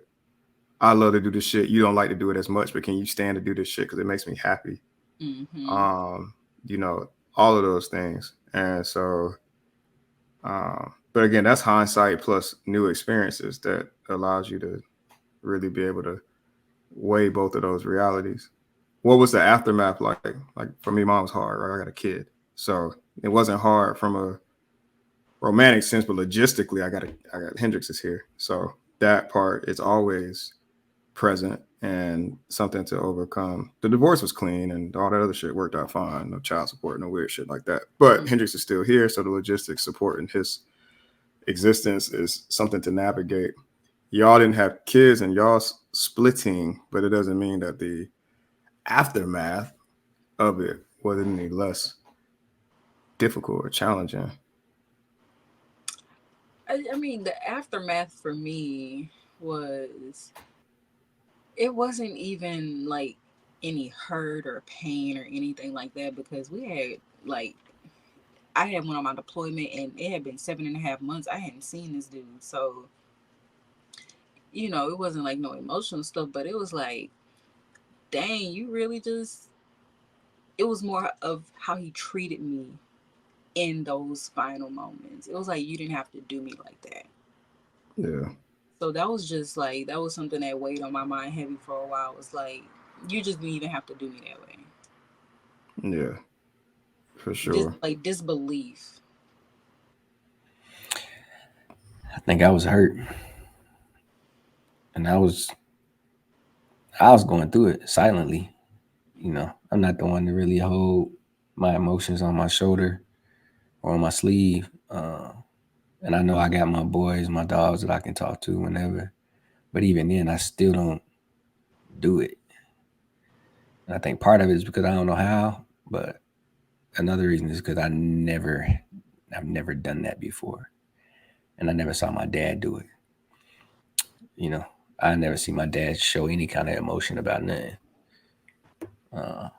I love to do this shit. You don't like to do it as much, but can you stand to do this shit because it makes me happy? Mm-hmm. Um, you know, all of those things. And so, but again, that's hindsight plus new experiences that allows you to really be able to weigh both of those realities. What was the aftermath like? Like for me, mine was hard, right? I got a kid. So it wasn't hard from a romantic sense, but logistically, I got Hendrix is here. So that part is always present and something to overcome. The divorce was clean and all that other shit worked out fine. No child support, no weird shit like that. But Hendrix is still here, so the logistics supporting his existence is something to navigate. Y'all didn't have kids and y'all splitting, but it doesn't mean that the aftermath of it wasn't any less difficult or challenging. I mean, the aftermath for me was, it wasn't even like any hurt or pain or anything like that because we had like, I had went on my deployment and it had been 7.5 months. I hadn't seen this dude. So, it wasn't like no emotional stuff, but it was like, dang, you really just, it was more of how he treated me in those final moments. It was like, you didn't have to do me like that. Yeah, So that was just like, that was something that weighed on my mind heavy for a while. It was like, you just didn't even have to do me that way. yeah, for Just sure. like disbelief. I think I was hurt, and I was going through it silently. I'm not the one to really hold my emotions on my shoulder or on my sleeve. And I know I got my boys, my dogs that I can talk to whenever. But even then, I still don't do it. And I think part of it is because I don't know how, but another reason is because I've never done that before, and I never saw my dad do it. You know, I never see my dad show any kind of emotion about nothing. Uh,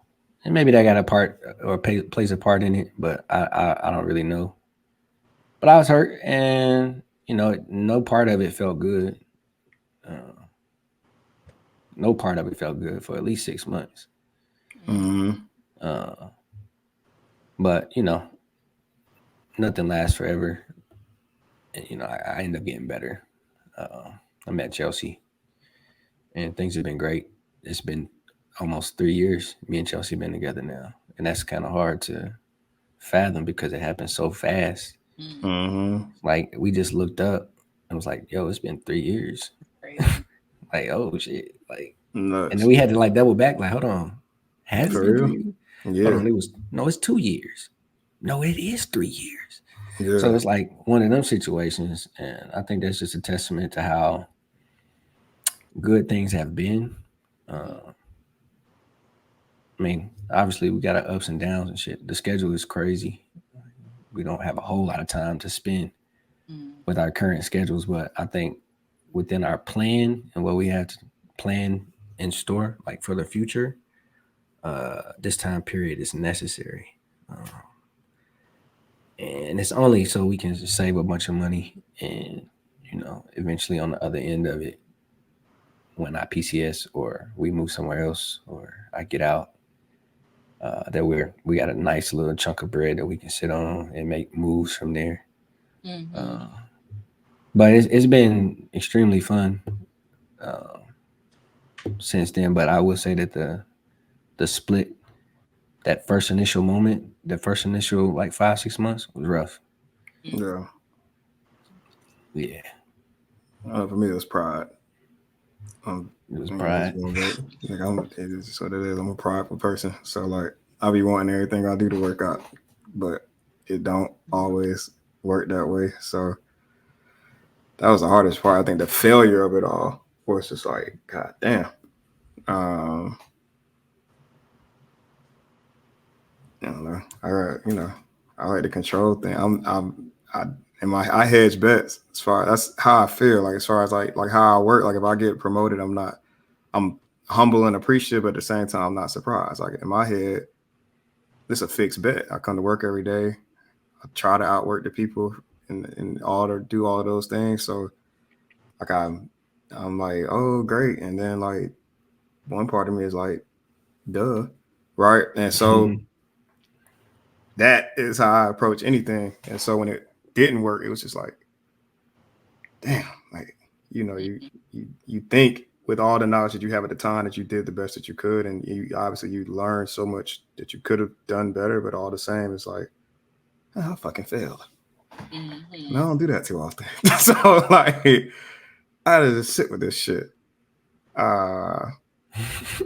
and maybe that got a part or plays a part in it, but I don't really know. But I was hurt, and no part of it felt good. Uh, no part of it felt good for at least 6 months. Mm-hmm. Uh, but nothing lasts forever. And, I end up getting better. Uh, I met Chelsea, and things have been great. It's been almost 3 years. Me and Chelsea been together now, and that's kind of hard to fathom because it happened so fast. Mm, Mm-hmm. Like we just looked up and was like, "Yo, it's been 3 years." crazy. Like, oh shit! Like, and then Nuts. we had to like double back. Like, hold on, has it For been real? 3 years? Hold Yeah. on, it was no, it's 2 years. No, it is 3 years. So Yeah. it's like one of them situations, and I think that's just a testament to how good things have been. Uh, I mean, obviously we got our ups and downs and shit. The schedule is crazy. We don't have a whole lot of time to spend Mm, with our current schedules, but I think within our plan and what we have to plan in store, like for the future, this time period is necessary. Uh, and it's only so we can save a bunch of money and eventually on the other end of it, when I PCS or we move somewhere else or I get out, that we got a nice little chunk of bread that we can sit on and make moves from there. mm-hmm. Uh, but it's been extremely fun uh, since then. But I will say that the split, that first initial moment, that first initial like 5 6 months was rough. Mm. Yeah. Yeah, For me, it was pride. it was I'm just pride. gonna go. Like I'm, it is what it is. I'm a prideful person. So like, I'll be wanting everything I do to work out, but it don't always work that way. So that was the hardest part. I think the failure of it all was just like, God damn. Um, I don't know. I like the control thing. I in my I hedge bets as far that's how I feel. Like as far as like how I work. Like if I get promoted, I'm humble and appreciative, but at the same time, I'm not surprised. Like in my head, this is a fixed bet. I come to work every day. I try to outwork the people and all to do all of those things. So like I'm like, oh great. And then like one part of me is like, duh. Right. And so that is how I approach anything. And so when it didn't work, it was just like, damn, like, you think with all the knowledge that you have at the time that you did the best that you could. And you obviously you learned so much that you could have done better, but all the same, it's like, oh, I fucking failed. And I don't do that too often. So like I had to just sit with this shit.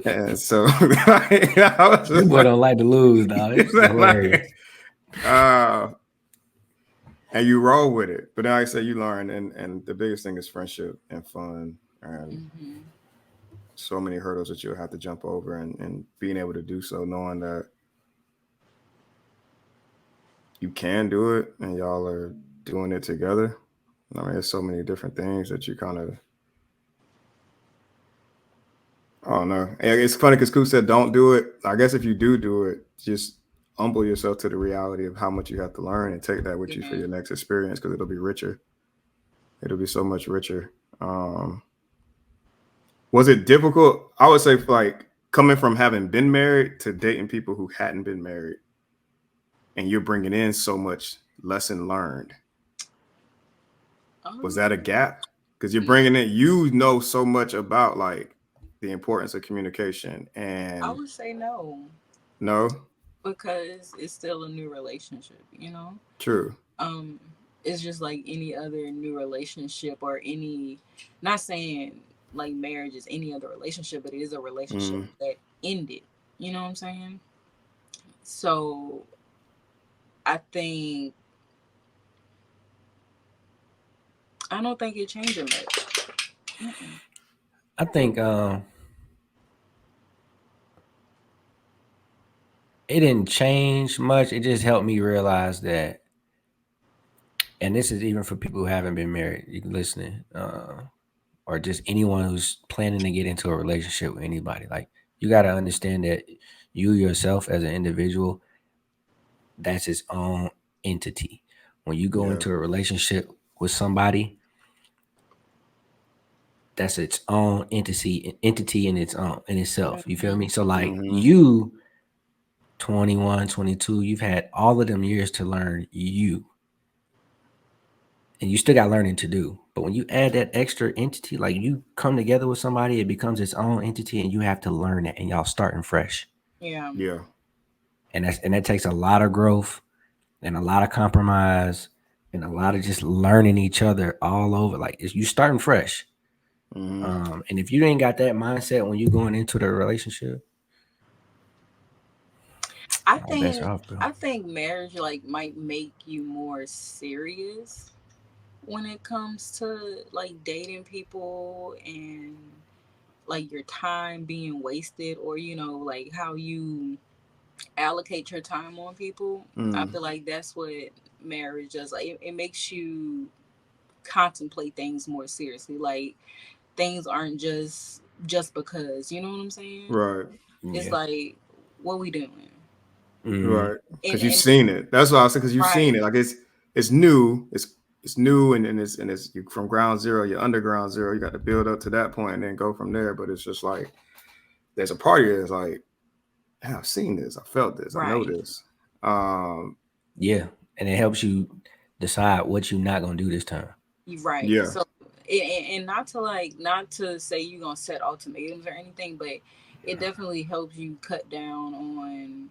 And so like, I was This just boy like, don't like to lose, dog. It's hilarious. uh, and you roll with it. But then like I say you learn, and the biggest thing is friendship and fun, and so many hurdles that you'll have to jump over, and being able to do so, knowing that you can do it, and y'all are doing it together. I mean, there's so many different things that you kind of. I don't know. It's funny because Coop said, "Don't do it." I guess if you do it, just humble yourself to the reality of how much you have to learn and take that with you for your next experience because it'll be richer. It'll be so much richer. Was it difficult? I would say, like coming from having been married to dating people who hadn't been married, and you're bringing in so much lesson learned. Was that a gap? Because you're bringing in, you know, so much about like the importance of communication, and I would say no. No, Because it's still a new relationship, you know? True. It's just like any other new relationship or any, not saying like marriage is any other relationship, but it is a relationship that ended. You know what I'm saying? So I think, I don't think it changed much. I think it didn't change much. It just helped me realize that, and this is even for people who haven't been married, you can listen, or just anyone who's planning to get into a relationship with anybody. Like you got to understand that you yourself as an individual, that's its own entity. When you go Yeah. into a relationship with somebody, that's its own entity in its own in itself. You feel me? So like you 21, 22, you've had all of them years to learn you. And you still got learning to do. But when you add that extra entity, like you come together with somebody, it becomes its own entity and you have to learn it and y'all starting fresh. Yeah. Yeah. And that takes a lot of growth and a lot of compromise and a lot of just learning each other all over. Like you starting fresh. And if you ain't got that mindset when you going into the relationship, I all bets think are off, bro. I think marriage like might make you more serious when it comes to like dating people and like your time being wasted, or like how you allocate your time on people. I feel like that's what marriage does. Like it makes you contemplate things more seriously. Like things aren't just because, you know what I'm saying? Right. It's Yeah. like, what we doing? Mm-hmm. Right. And Because you've seen it. That's what I said. Because you've right, seen it. Like it's new. It's new, and it's you from ground zero. You're underground zero. You got to build up to that point and then go from there. But it's just like there's a part of it that's like, hey, I've seen this. I felt this. I know right, this. Yeah. And it helps you decide what you're not gonna do this time. right. Yeah. So, and not to say you're gonna set ultimatums or anything, but it definitely helps you cut down on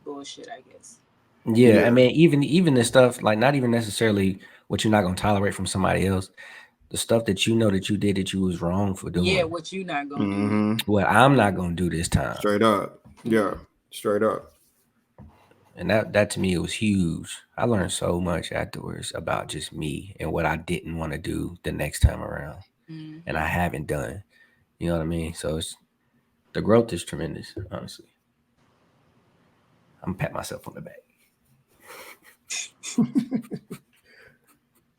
bullshit, I guess. Yeah, I Yeah. mean, even the stuff like not even necessarily what you're not gonna tolerate from somebody else, the stuff that you know that you did that you was wrong for Yeah, doing. what you not gonna do? Mm-hmm. What I'm not gonna do this time. Straight up. Yeah. Straight up. And that to me it was huge. I learned so much afterwards about just me and what I didn't want to do the next time around, and I haven't done. You know what I mean? So it's the growth is tremendous. Honestly, I'm gonna pat myself on the back.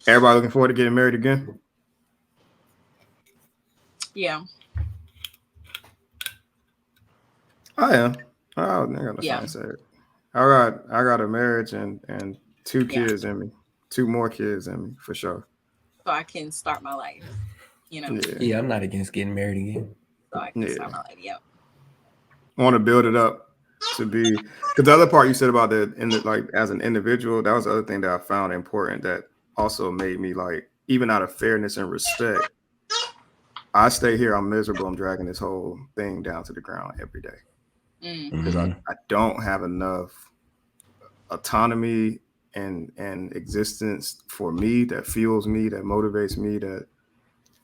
Everybody looking forward to getting married again? Yeah. I am. Oh, I got nothing Yeah. to say. I got a marriage and two Yeah. kids in me. Two more kids in me for sure. So I can start my life, you know. Yeah. Yeah, I'm not against getting married again. So I can start Yeah. my life. Yep. I want to build it up to be because the other part you said about like as an individual, that was the other thing that I found important that also made me like, even out of fairness and respect, I stay here, I'm miserable, I'm dragging this whole thing down to the ground every day because I don't have enough autonomy and existence for me that fuels me, that motivates me, that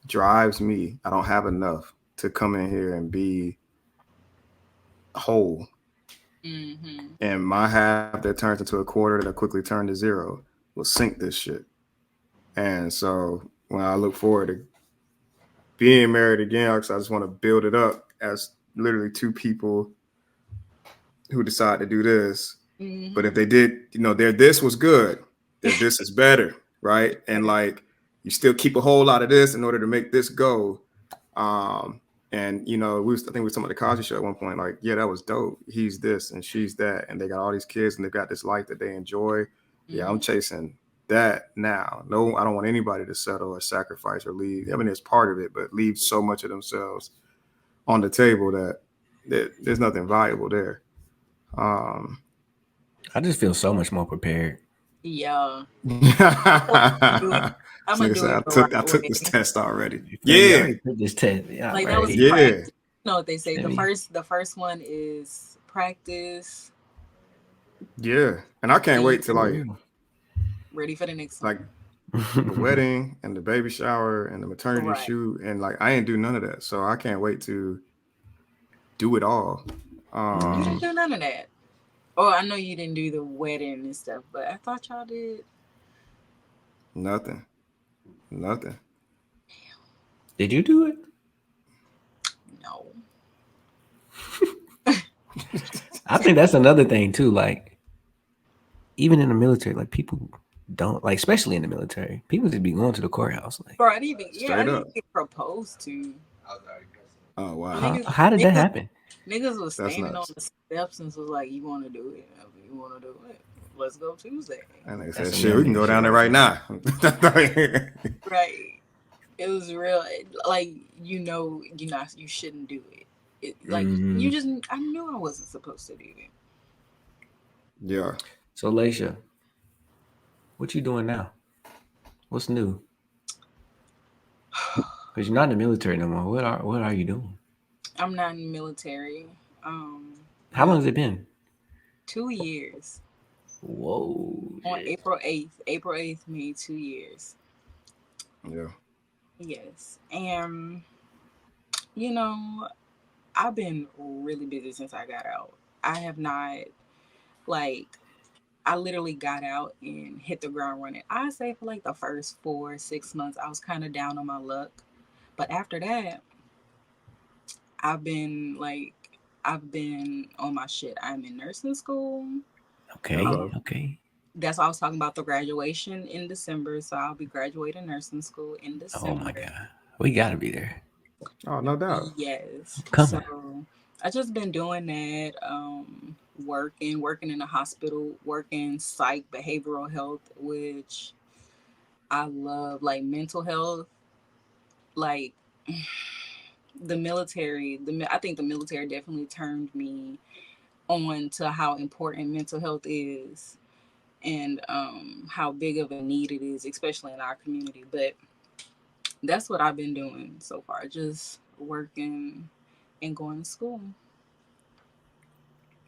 drives me. I don't have enough to come in here and be whole. And my half that turns into a quarter that quickly turned to zero will sink this shit. And so when I look forward to being married again, because I just want to build it up as literally two people who decide to do this. But if they did, their this was good, their this is better, right? And like you still keep a whole lot of this in order to make this go. And I think we were talking about the Cosby Show at one point. Like, yeah, that was dope. He's this and she's that, and they got all these kids and they've got this life that they enjoy. Yeah, I'm chasing that now. No, I don't want anybody to settle or sacrifice or leave. I mean, it's part of it, but leave so much of themselves on the table that there's nothing valuable there. I just feel so much more prepared. Yeah. Like I'm I gonna do said, it the I right took way. this test already. You Yeah. already took this test. Yeah, Like right. that was Yeah. practice. You know what they say? I mean- The first one is practice. Yeah. And I can't wait to For like real. Ready for the next like one. the wedding and the baby shower and the maternity Right. shoot, and like I ain't do none of that, so I can't wait to do it all. You didn't do none of that. Oh, I know you didn't do the wedding and stuff, but I thought y'all did. Nothing. Did you do it? No. I think that's another thing too. Like, even in the military, like people don't like, especially in the military, people just be going to the courthouse. Like, Bro, I didn't even Straight up. get proposed to. Oh wow. how did that happen? Niggas was That's standing on nuts. the steps and was like, "You want to do it? You want to do it? Let's go Tuesday." And they That's said, some shit, young we can nigga go shit down there right right now. Right. It was real. Like you shouldn't do it. Like you just. I knew I wasn't supposed to do it. Yeah. So, Alasha, what you doing now? What's new? Because you're not in the military no more. What are you doing? I'm not in the military. How long has it been? 2 years. Whoa. On Shit. April 8th made 2 years. Yeah. Yes. And I've been really busy since I got out. I have not, like, I literally got out and hit the ground running. I say for like the first 4-6 months, I was kind of down on my luck. But after that, I've been on my shit. I'm in nursing school. Okay. That's why I was talking about the graduation in December. So I'll be graduating nursing school in December. Oh my God. We got to be there. Oh, no doubt. Yes. Come So on. I just been doing that, working in a hospital, working psych behavioral health, which I love, like mental health, like the military. I think the military definitely turned me on to how important mental health is and how big of a need it is, especially in our community. But that's what I've been doing so far, just working and going to school.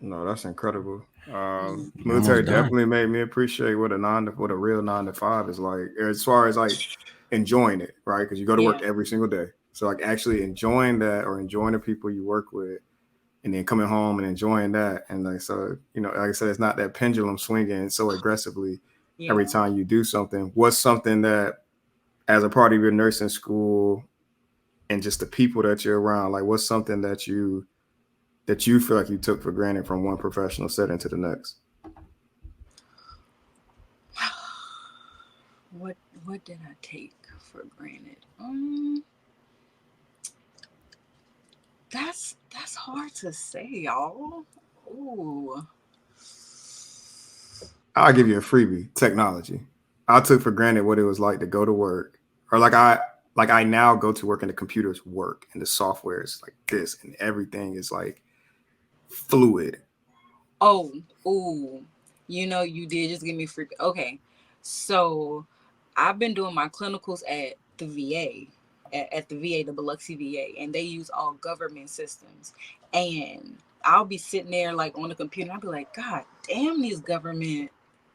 No, that's incredible. Almost Military done. definitely made me appreciate what a real 9 to 5 is like, as far as like enjoying it, right? Because you go to work every single day. So like actually enjoying that or enjoying the people you work with and then coming home and enjoying that. And like, so, like I said, it's not that pendulum swinging so aggressively Yeah. every time you do something. What's something that, as a part of your nursing school and just the people that you're around, like what's something that you feel like you took for granted from one professional setting to the next? What did I take for granted? That's hard to say, y'all. Ooh. I'll give you a freebie. Technology. I took for granted what it was like to go to work, or like I now go to work and the computers work and the software is like this and everything is like fluid. Oh, ooh. You did just give me free. Okay. So I've been doing my clinicals at the VA, at the VA, the Biloxi VA, and they use all government systems. And I'll be sitting there like on the computer, and I'll be like, God damn, these government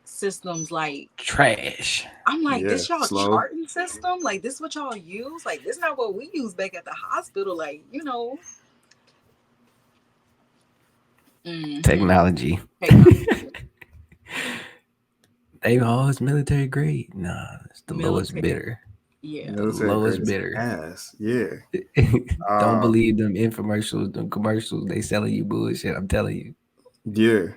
systems, like, Trash. I'm like, Yeah, this y'all slow. charting system? Like, this what y'all use? Like, this not what we use back at the hospital. Like, mm-hmm. Technology. Technology, They always military grade. Nah, it's the lowest military. bidder. Yeah. The Military grade lowest is bidder. ass. Yeah. Don't Um, believe them infomercials, them commercials. They selling you bullshit. I'm telling you. yeah.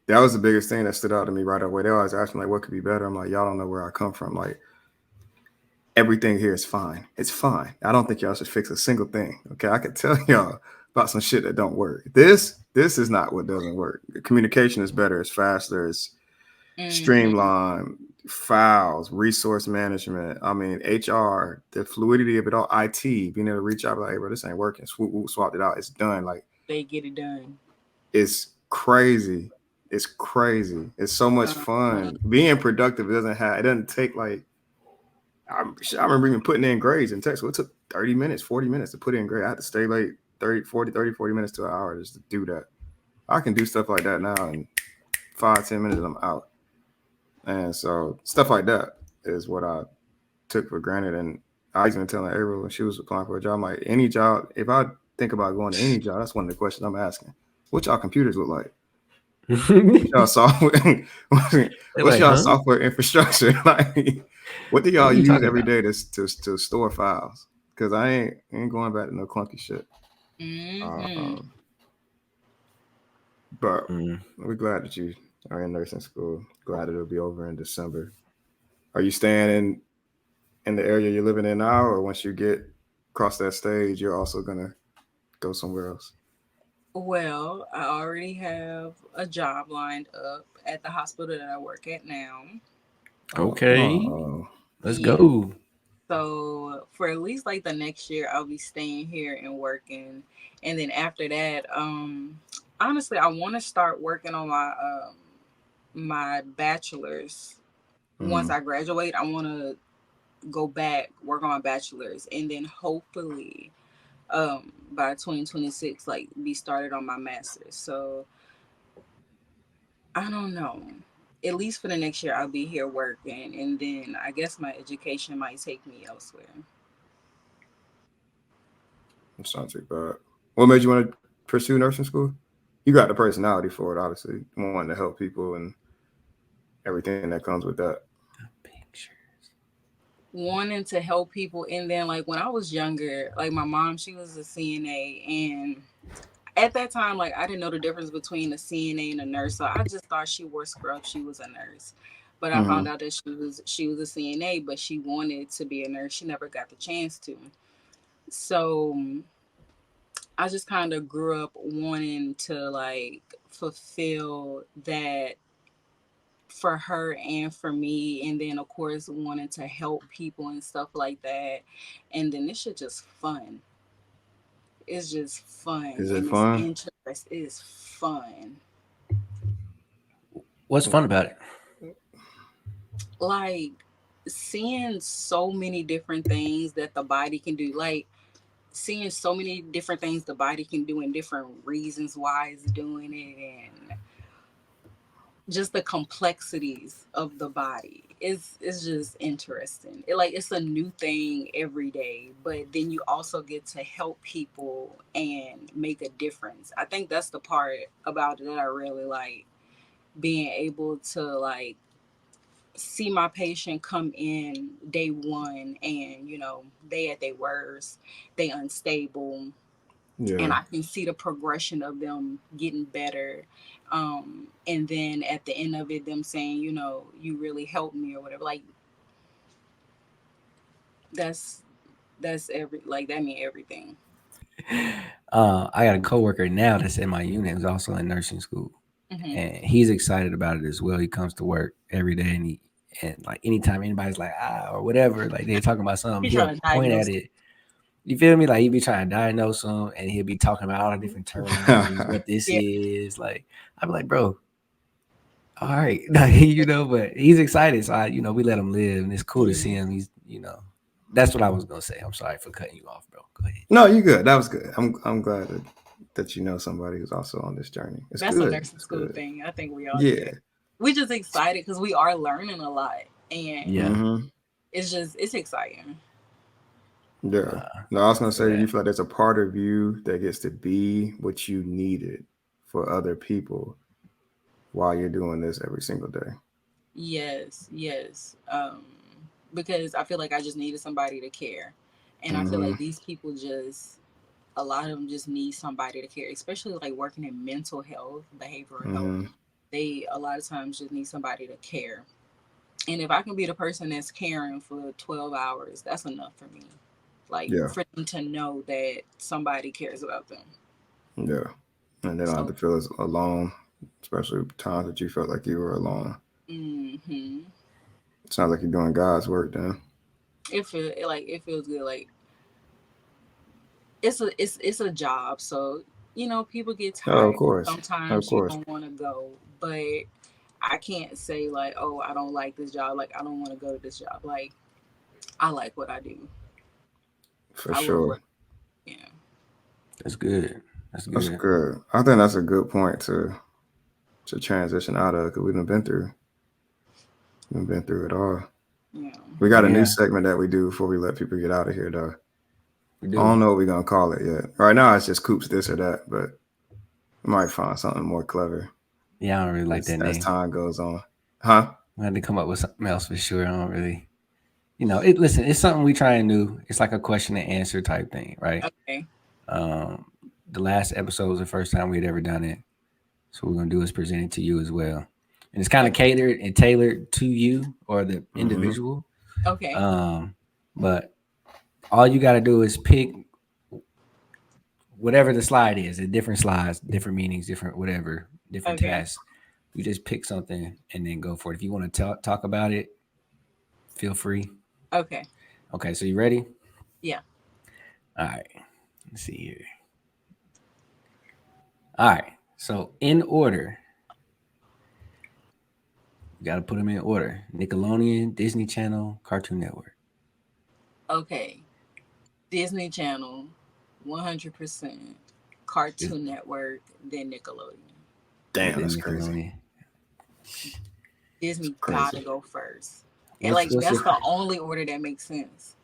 That was the biggest thing that stood out to me right away. They always ask me like, what could be better? I'm like, y'all don't know where I come from. Like, everything here is fine. It's fine. I don't think y'all should fix a single thing. Okay. I could tell y'all about some shit that don't work. This is not what doesn't work. Communication is better, it's faster, it's Mm-hmm. streamlined, files, resource management. I mean, HR, the fluidity of it all, IT, being able to reach out like, hey, bro, this ain't working. Swoop, whoop, swapped it out. It's done. Like, They get it done. it's crazy. It's crazy. It's so much Uh-huh. fun. Being productive it doesn't take like, I remember even putting in grades in text. Well, it took 30 minutes, 40 minutes to put in grade. I had to stay late 40 minutes to an hour just to do that. I can do stuff like that now in 5, 10 minutes and I'm out. And so stuff like that is what I took for granted. And I was even telling April when she was applying for a job, I'm like, any job, if I think about going to any job, that's one of the questions I'm asking. What y'all computers look like? What's y'all software? They're What's like, y'all huh? software infrastructure? Like, what do What y'all are you use talking every about? day to store files? Because I ain't going back to no clunky shit. Mm-hmm. Um, but Mm. we're glad that you are in nursing school. Glad that it'll be over in December. Are you staying in the area you're living in now, or once you get across that stage, you're also gonna go somewhere else? Well, I already have a job lined up at the hospital that I work at now. Okay, Oh, let's Yeah. go. So for at least like the next year, I'll be staying here and working, and then after that, honestly, I want to start working on my bachelor's. Once mm. I graduate, I want to go back work on my bachelor's, and then hopefully, by 2026, like be started on my master's. So I don't know. At least for the next year, I'll be here working, and then I guess my education might take me elsewhere. It's not too bad. What made you want to pursue nursing school? You got the personality for it, obviously, wanting to help people and everything that comes with that. Pictures. Wanting to help people, and then like when I was younger, like my mom, she was a CNA, and at that time, like I didn't know the difference between a CNA and a nurse, so I just thought she wore scrubs. She was a nurse, but I Mm-hmm. found out that she was a CNA, but she wanted to be a nurse. She never got the chance to. So I just kind of grew up wanting to like fulfill that for her and for me, and then of course wanting to help people and stuff like that. And then this shit just fun. It's just fun Is it and it's fun? interest. It's fun. What's fun about it? Like seeing so many different things that the body can do. Like seeing so many different things the body can do and different reasons why it's doing it, and just the complexities of the body. it's just interesting. It's a new thing every day, but then you also get to help people and make a difference. I think that's the part about it that I really like, being able to like see my patient come in day one and they at their worst, they unstable, and Yeah. I can see the progression of them getting better. And then at the end of it, them saying, you really helped me or whatever. Like that's that mean everything. I got a coworker now that's in my unit who's also in nursing school, Hmm. and he's excited about it as well. He comes to work every day, and like anytime anybody's like or whatever, like they're talking about something, He's he'll trying to point diagnose. at it. You feel me? Like he'd be trying to diagnose them, and he'll be talking about all the different terms, what this Yeah. is. Like I'd be like, bro, all right, but he's excited. So we let him live, and it's cool to see him. That's what I was gonna say. I'm sorry for cutting you off, bro. Go ahead. No, you good. That was good. I'm glad that you know somebody who's also on this journey. It's That's a good. nursing It's school good. thing. I think we all do Yeah. that. We just excited because we are learning a lot, and Yeah. Mm-hmm. it's exciting. Yeah. No, I was gonna For say, do that. you feel like there's a part of you that gets to be what you needed for other people while you're doing this every single day? Yes, yes. Because I feel like I just needed somebody to care, and I feel Mm-hmm. like these people just a lot of them just need somebody to care, especially like working in mental health, behavioral health. Mm-hmm. They a lot of times just need somebody to care. And if I can be the person that's caring for 12 hours, that's enough for me. Like Yeah. for them to know that somebody cares about them. Yeah. And they don't have to So, feel as alone, especially times that you felt like you were alone. hmm Sounds like you're doing God's work then. it feels good. Like it's a job, so people get Oh, of tired. course. Of Sometimes you course. don't want to go, but I can't say like, oh, I don't like this job. Like I don't want to go to this job. Like I like what I do. For I love sure. what. Yeah. That's good. That's That's good. good. I think that's a good point to transition out of because we've been through it all. Yeah. We got a new Yeah, segment that we do before we let people get out of here though. we I do. don't know what we're gonna call it yet. Right now it's just Coops this or that, but we might find something more clever Yeah, I don't really like that as name. time goes on. Huh? We had to come up with something else for sure. I don't really, listen, it's something we try and do. It's like a question and answer type thing, right? Okay. Um, the last episode was the first time we had ever done it. So what we're gonna do is present it to you as well. And it's kind of Okay. catered and tailored to you or the Mm-hmm. individual. Okay. But all you got to do is pick whatever the slide is. Different slides, different meanings, different whatever, different Okay. tasks. You just pick something and then go for it. If you want to talk about it, feel free. Okay. Okay, so you ready? Yeah. All right. Let's see here. All right. So in order, you got to put them in order: Nickelodeon, Disney Channel, Cartoon Network. Okay. Disney Channel, 100%. Dis- Cartoon Network, then Nickelodeon. Damn, Then that's crazy. Nickelodeon. Disney Crazy. gotta go first. And What's like what's that's the the only order that makes sense.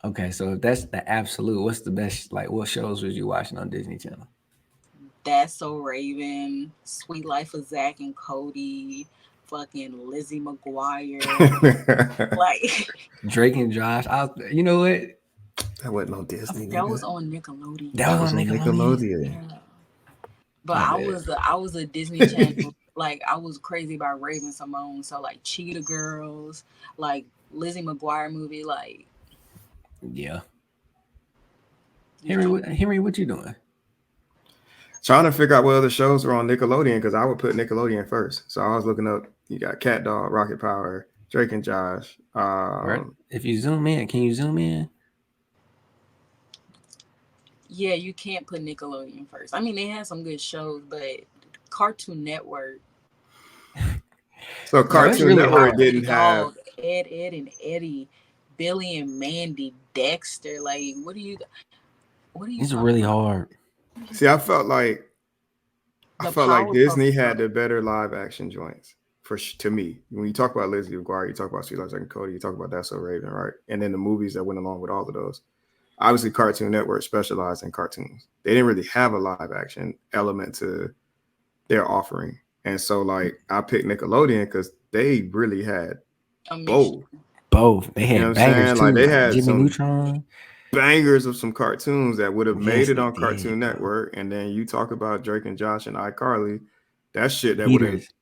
Okay, so if that's the absolute, what's the best? Like, what shows was you watching on Disney Channel? That's So Raven, Sweet Life of Zach and Cody, fucking Lizzie McGuire. Like Drake and Josh. You know what? That wasn't no Disney, that nigga. was on Nickelodeon. That That was was on on Nickelodeon. Nickelodeon. Yeah. But My I bad. was a Disney Channel. Like I was crazy about Raven Simone. So like Cheetah Girls, like Lizzie McGuire movie, like Yeah, yeah. Henry, what you doing? Trying to figure out what other shows were on Nickelodeon because I would put Nickelodeon first. So I was looking up. You got Cat Dog, Rocket Power, Drake and Josh. Right. If you zoom in, can you zoom in? Yeah, you can't put Nickelodeon first. I mean, they had some good shows, but Cartoon Network, So Bro, it's Cartoon really Network hard. Cowardly didn't have. Dog, Ed, and Eddie, Billy and Mandy, Dexter. Like, what are you It's talking really about? hard. See, I felt like The Disney Powerpuff had Girls. the better live action joints to me, when you talk about Lizzie McGuire, you talk about Sweet Life Zack and Cody, you talk about That's So Raven, right? And then the movies that went along with all of those. Obviously, Cartoon Network specialized in cartoons. They didn't really have a live action element to their offering, and so like I picked Nickelodeon because they really had A mixture. both. Both. They You know what had I'm bangers saying? Like too, they like had Jimmy some Neutron. bangers of some cartoons that would have made Yes, it they on did, Cartoon bro. Network, and then you talk about Drake and Josh and iCarly, that shit that would have Heaters.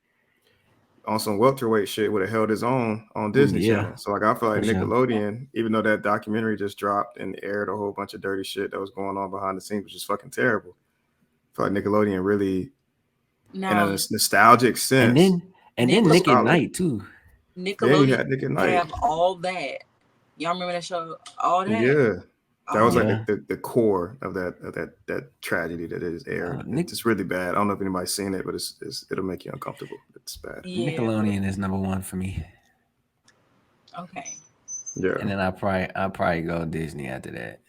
on some welterweight shit would have held his own on Ooh, Disney yeah, Channel. So like I feel like for sure. Nickelodeon, even though that documentary just dropped and aired a whole bunch of dirty shit that was going on behind the scenes, which is fucking terrible. I feel like Nickelodeon really, in a Now, nostalgic And sense, then was Nick at solid. Night too. Then you Nickelodeon had Nick at Night. have all that. Y'all remember that show? All that. Yeah. That was like Yeah. the core of that tragedy that is aired. Nick It's really bad. I don't know if anybody's seen it, but it'll make you uncomfortable. It's bad. Yeah. Nickelodeon is number one for me. Okay. Yeah. And then I'll probably go Disney after that.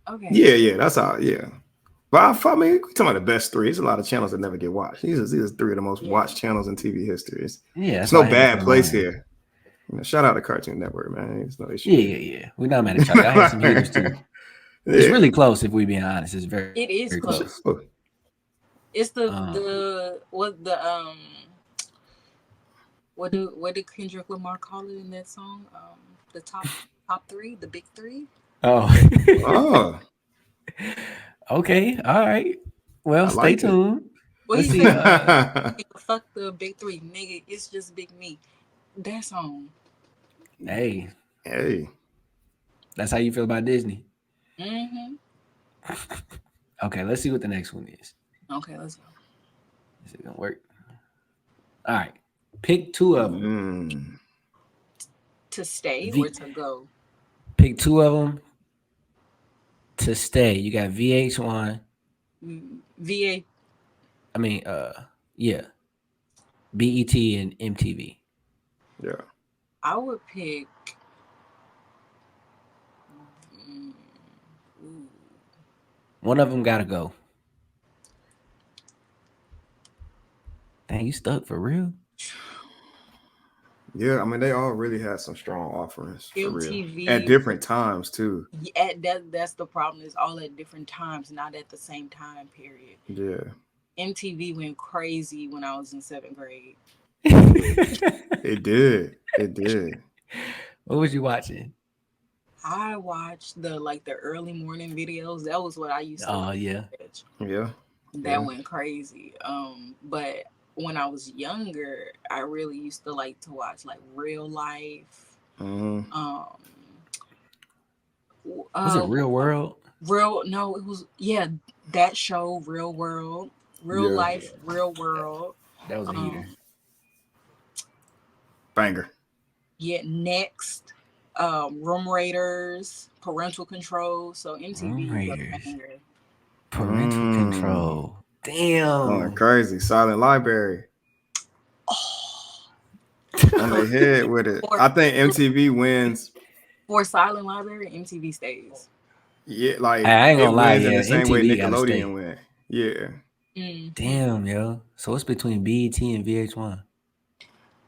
Okay. Yeah. That's how. Yeah. But I mean, we're talking about the best three. There's a lot of channels that never get watched. These are three of the most watched channels in TV history. Yeah, It's that's why no I had to bad put 'em place on. here. Shout out to Cartoon Network, man. It's no issue. Yeah. We're not mad at y'all. Y'all had some heaters too. It's Yeah. really close if we being honest. It's very It is very close. Sure. It's Um, what did Kendrick Lamar call it in that song? The top three, the big three. Oh. Oh, Okay. All right. Well, I stay like it. tuned. Well, Let's he see. said, "Fuck the big three, nigga. It's just big me." That song. Hey, Hey. that's how you feel about Disney. Mm-hmm. Okay, let's see what the next one is. Okay, let's go. Is it gonna work? All right. Pick two of them. To stay V- or to go? Pick two of them to stay. You got VH1. VA. I mean, yeah, BET and MTV. Yeah. I would pick. Ooh. One of them gotta go. Dang, you stuck for real? Yeah, I mean they all really had some strong offerings for real. MTV At different times too. That's the problem. Is all at different times, not at the same time period. Yeah. MTV went crazy when I was in 7th grade. It did. It did. What was you watching? I watched the early morning videos. That was what I used to. Oh yeah. Yeah. That went crazy. But when I was younger, I really used to like to watch like Real Life. Mm-hmm. Was it Real World? No, it was that show, Real World, Real Life, Real World. That was a heater. Banger. Yeah, Next, Room Raiders, Parental Control. So MTV was a banger. Parental Control. Damn. Oh, crazy. Silent Library. On the head with it. I think MTV wins. For Silent Library, MTV stays. Yeah, like I ain't gonna lie, in the same way MTV gotta stay. Nickelodeon went. Yeah. Damn, yo. So it's between BET and VH1.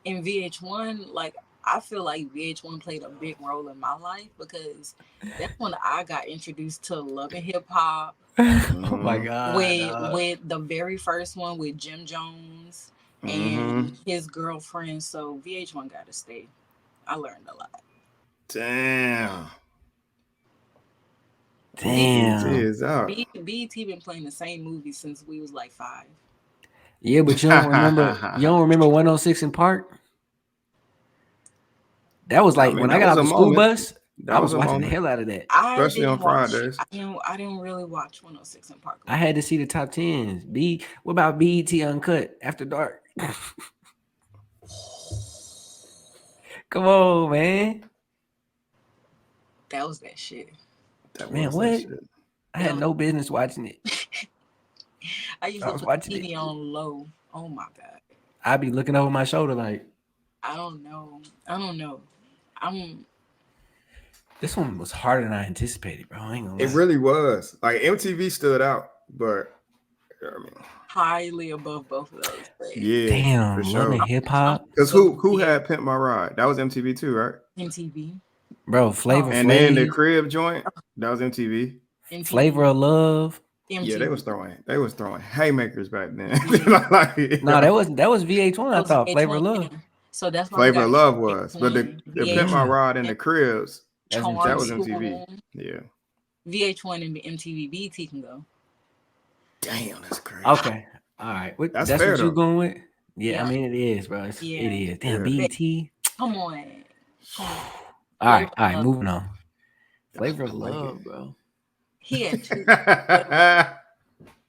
In VH1, like I feel like VH1 played a big role in my life because that's when I got introduced to Love and Hip Hop. Oh my god. With the very first one with Jim Jones and his girlfriend. So VH1 gotta stay. I learned a lot. Damn. Damn. BET is out. BET been playing the same movie since we was like 5. Yeah, but you don't remember 106 in Park? That was like when I got off the school bus, I was watching the hell out of that. Especially on Fridays. I didn't really watch 106 in Park. I had to see the top 10s. What about BET Uncut After Dark? Come on, man. That was that shit. Man, what? I had no business watching it. I used to put TV on low. Oh my god. I'd be looking over my shoulder like. I don't know. This one was harder than I anticipated, bro. I ain't gonna lie. It really was. Like MTV stood out, but I mean, highly above both of those. But Yeah, for Damn, wasn't it sure. hip I'm hop, Because so who yeah, had Pimp My Ride? That was MTV too, right? MTV. bro? Oh, Flavor And then the Flav, crib joint, that was MTV. Flavor MTV. of Love. Yeah, they was MTV. throwing haymakers back then. Yeah, Like, No, yeah. that was VH1. that I was thought Flavor of VH1. Love. Yeah. So that's why we Flavor got of Love was, but VH1, the Pimp My Yeah, Ride and VH1, the Cribs, that's that Charm was MTV. MTV. School, Yeah. VH1 and MTV. BT can go. Damn, that's crazy. Okay, all right. That's That's fair what you though. going with? Yeah, I Yeah, mean it is, bro. It yeah. is. Damn, Yeah. But BET. come on, come on. All right, Flavor all right. Love. Moving on. Flavor I of like Love, bro. He had two. it.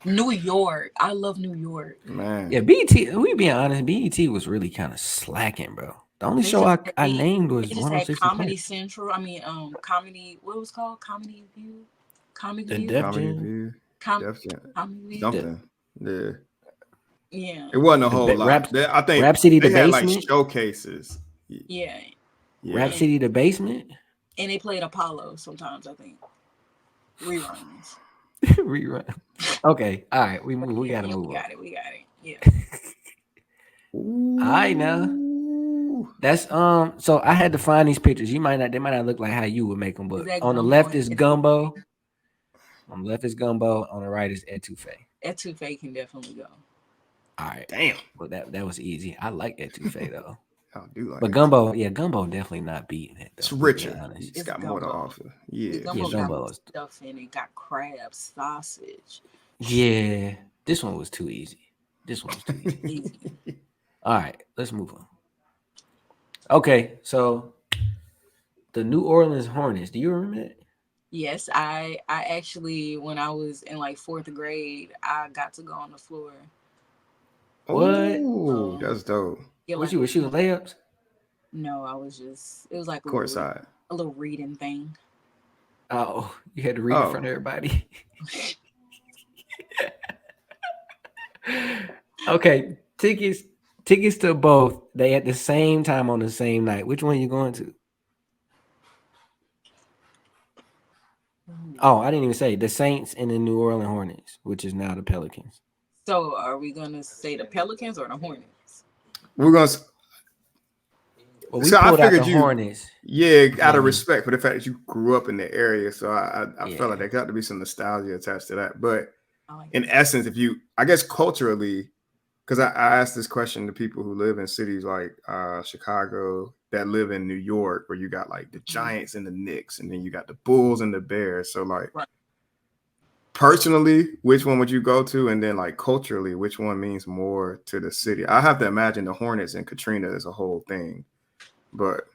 New York. I love New York. Man. Yeah, BET. We being honest, BET was really kind of slacking, bro. The only They show just I they, named was they just had 106 Comedy Park. Central. I mean, comedy. What was it called? Comedy View. Comedy The View. Def Comedy Jam, View. Com- Definitely. Comedy View. the Something. Yeah. Yeah, It wasn't a whole lot. Rap I think Rap City, the they had like basement, showcases. yeah. Rap Yeah. And City, the basement. and they played Apollo sometimes. I think reruns. Rerun. Okay, all right. We move. We Yeah, gotta yeah, move on. we got it. Yeah. All right, now Ooh. that's So I had to find these pictures. They might not look like how you would make them, Is but that on the gumbo left and is gumbo. On the left is gumbo. On the right is etouffee. etouffee can definitely go. All right. Damn. Well, that was easy. I like etouffee though. I do like But it. gumbo, yeah, gumbo definitely not beating it It's though. We'll be richer. honest. It's It's got more to gumbo. offer. The Yeah, for gumbo Yeah, sure. got gumbo is. stuff in it. Got crabs, sausage. Yeah, this one was too easy. This one was too easy. Easy. All right, let's move on. Okay, so the New Orleans Hornets. Do you remember that? Yes, I actually when I was in like fourth grade, I got to go on the floor. What? Oh, Um, that's dope. get What like you were shooting layups? no, I was just it was like Courtside. a little reading thing. Oh, you had to read in front Oh, of everybody. Okay, tickets to both. They at the same time on the same night. Which one you going to? Oh, I didn't even say the Saints and the New Orleans Hornets, which is now the Pelicans. So are we gonna say the Pelicans or the Hornets? we're gonna. Well, we So I pulled out the figured you, Hornets. yeah, out of Yeah, respect for the fact that you grew up in the area. So I felt like yeah. there got to be some nostalgia attached to that. But I like in that. essence, if you, I guess culturally, because I asked this question to people who live in cities like Chicago that live in New York, where you got like the Giants and the Knicks, and then you got the Bulls and the Bears. So like Right. personally, which one would you go to? And then like culturally, which one means more to the city? I have to imagine the Hornets and Katrina is a whole thing. But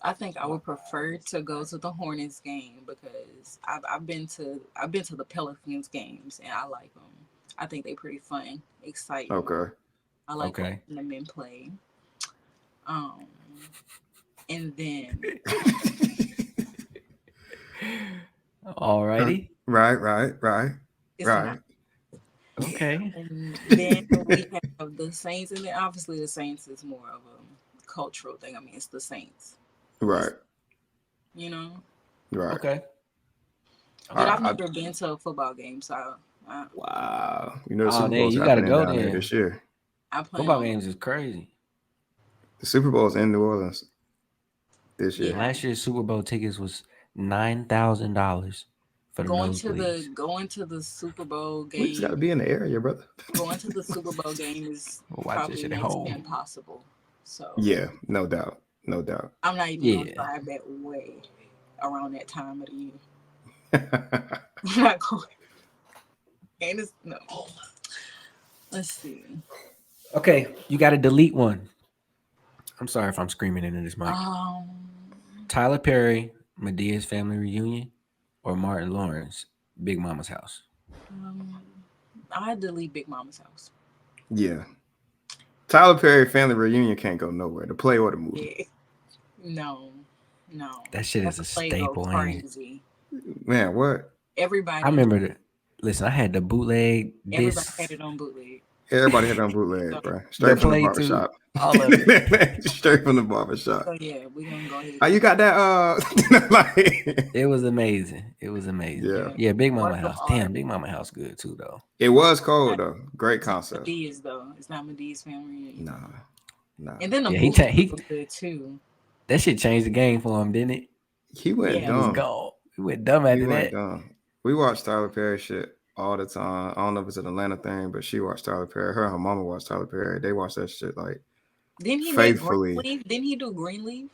I think I would prefer to go to the Hornets game because I've been to the Pelicans games and I like them. I think they're pretty fun, exciting. okay. Okay. I like watching the men play. And then Alrighty. Right. it's Right. not. Okay. And then we have the Saints, and then obviously the Saints is more of a cultural thing. I mean, it's the Saints, Right. you know. Right. Okay. But I've never been to a football game, so Wow. You know the Oh, Super man, Bowl's you gotta happening go down there then. this year. I plan Football on games is crazy. The Super Bowl's in New Orleans this year. Yeah. Last year's Super Bowl tickets was $9,000 for the going to nosebleeds. the Super Bowl We just got to game. be in the area, brother. Going to the Super Bowl game is We'll watch this probably shit at next to home. impossible. So Yeah, no doubt. No doubt. I'm not even gonna Yeah. drive that way around that time of the year. I'm not going. And it's no. Let's see. Okay, you got to delete one. I'm sorry if I'm screaming into this mic. Tyler Perry, Medea's Family Reunion, or Martin Lawrence, Big Mama's House. I delete Big Mama's House. Yeah. Tyler Perry Family Reunion can't go nowhere. The play or the movie. Yeah. No. That shit is a Play go staple, ain't it? crazy. Man, what? Everybody. I remember the. Listen, I had the bootleg Everybody discs. had it on bootleg. Everybody had on bootleg, bro. The Straight from the play too. barbershop. All of it. Straight from the barbershop. So yeah, we're gonna go ahead. Oh, you got that? Like, It was amazing. It was amazing. yeah. Yeah, Big Mama Work of House. art. Damn, Big Mama House good too though. It was cold though. Great It's not concept. Medea's though. It's not Medea's family. Nah. And then the Yeah, movie was good too. that shit changed the game for him, didn't it? He went Yeah. He was dumb. gone. He went dumb He after went that. dumb. We watched Tyler Perry shit all the time. I don't know if it's an Atlanta thing, but she watched Tyler Perry. Her and her mama watched Tyler Perry. They watched that shit like Didn't he make faithfully. Greenleaf? Didn't he do Greenleaf?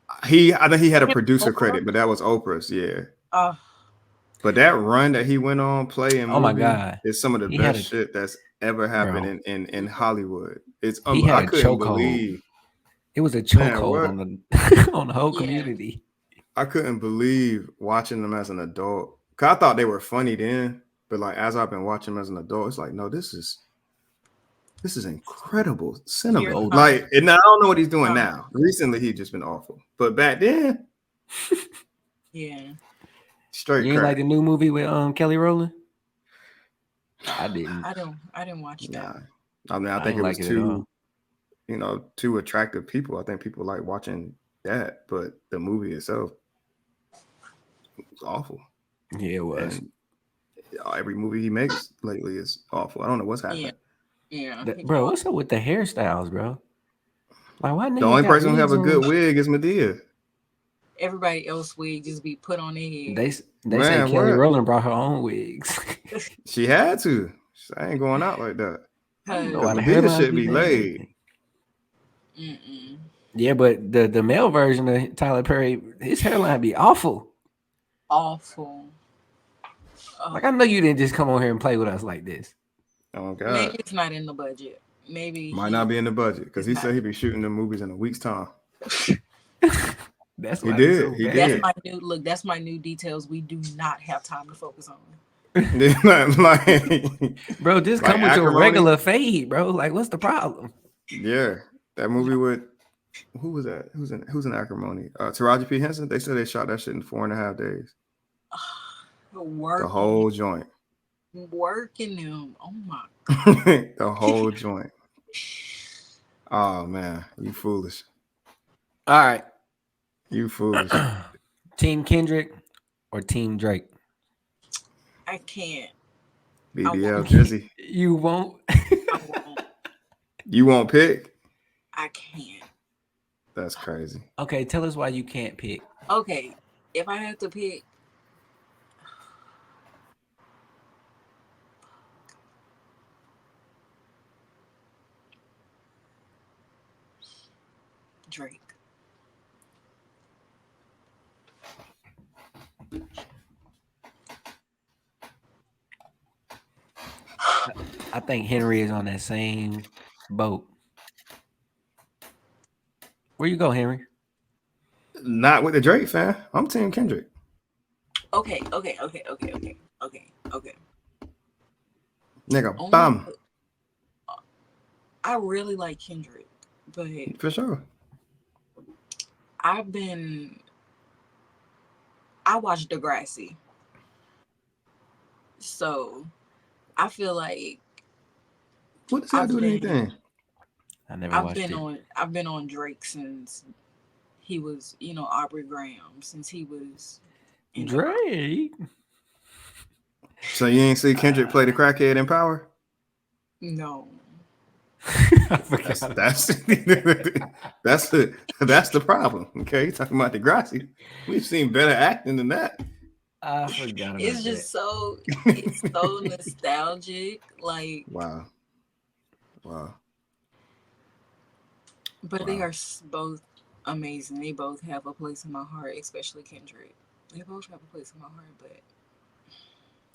I think he had a producer credit, but that was Oprah's, yeah. But that run that he went on playing Oh my movie God. is some of the He had best shit that's ever happened in Hollywood. It's He had I a couldn't chokehold. believe It was a Man, chokehold on the on the whole Yeah. community. I couldn't believe watching them as an adult. Cause I thought they were funny then, but like as I've been watching them as an adult, it's like, no, this is incredible cinema. You're Like, and I don't know what he's doing now. Recently, he's just been awful. But back then, Yeah. straight You ain't crack. like the new movie with Kelly Rowland? I didn't. I didn't watch that. Nah. I mean, I think didn't it was like it at all. two attractive people. I think people like watching that, but the movie itself was awful. Yeah, it was. And every movie he makes lately is awful. I don't know what's happening. Yeah. Bro, what's up with the hairstyles, bro? Like, why The only person who have a good wig is Medea. Everybody else wig just be put on their head. They Man, say Kelly what? Rowland brought her own wigs. She had to. I ain't going out like that. No, Because the Medea hairline should be bad. laid. Mm-mm. Yeah, but the male version of Tyler Perry, his hairline be awful. Awful. Like, I know you didn't just come on here and play with us like this. Oh God. Maybe it's not in the budget. Maybe Might not be in the budget because he said he'd be shooting the movies in a week's time. That's He why did. it's so He bad. did. That's my new look. That's my new details. We do not have time to focus on. Like, Bro, just like come with your acrimony? regular fade, bro. Like, what's the problem? yeah, that movie with who was that? Who's in Acrimony? Taraji P. Henson. They said they shot that shit in 4.5 days. The whole joint. Working them. Oh my. The whole joint. Oh man, you foolish. All right. You foolish. Team Kendrick or Team Drake? I can't. BBL Drizzy. You won't. I won't. You won't pick? I can't. That's crazy. Okay, tell us why you can't pick. Okay, if I have to pick, Drake. I think Henry is on that same boat. Where you go, Henry? Not with the Drake fan. I'm Team Kendrick. Okay. Nigga, Only- bam. I really like Kendrick, but For sure. I watched Degrassi, so I feel like What does that do with anything? I never I've watched been it. on Drake since he was, Aubrey Graham, since he was in Drake. So you ain't see Kendrick play the crackhead in Power? No. I forgot. That's the problem. Okay, talking about Degrassi. We've seen better acting than that. I forgot about It's just so it's so nostalgic, like. Wow. But they are both amazing. They both have a place in my heart, especially Kendrick. They both have a place in my heart, but.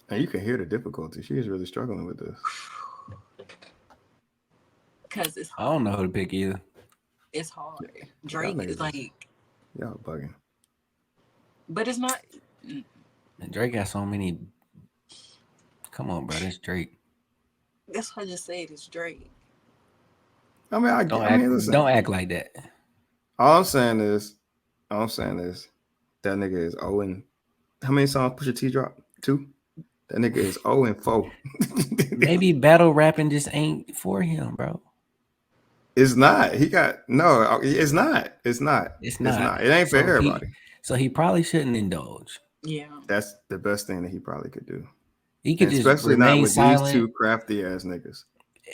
And you can hear the difficulty. She is really struggling with this. Because it's I don't know who to pick either. It's hard. Drake niggas is like, Y'all bugging. but it's not. And Drake got so many. Come on, bro. It's Drake. That's what I just said. It's Drake. I mean, listen. Don't act like that. All I'm saying is, that nigga is 0 and how many songs Pusha T dropped? 2. That nigga is 0 and 4. maybe battle rapping just ain't for him, bro. It's not. He got no. It's not. It's not. It's It's not. not. It ain't for So everybody. he probably shouldn't indulge. Yeah. That's the best thing that he probably could do. He could And just especially not remain with these two silent. crafty ass niggas.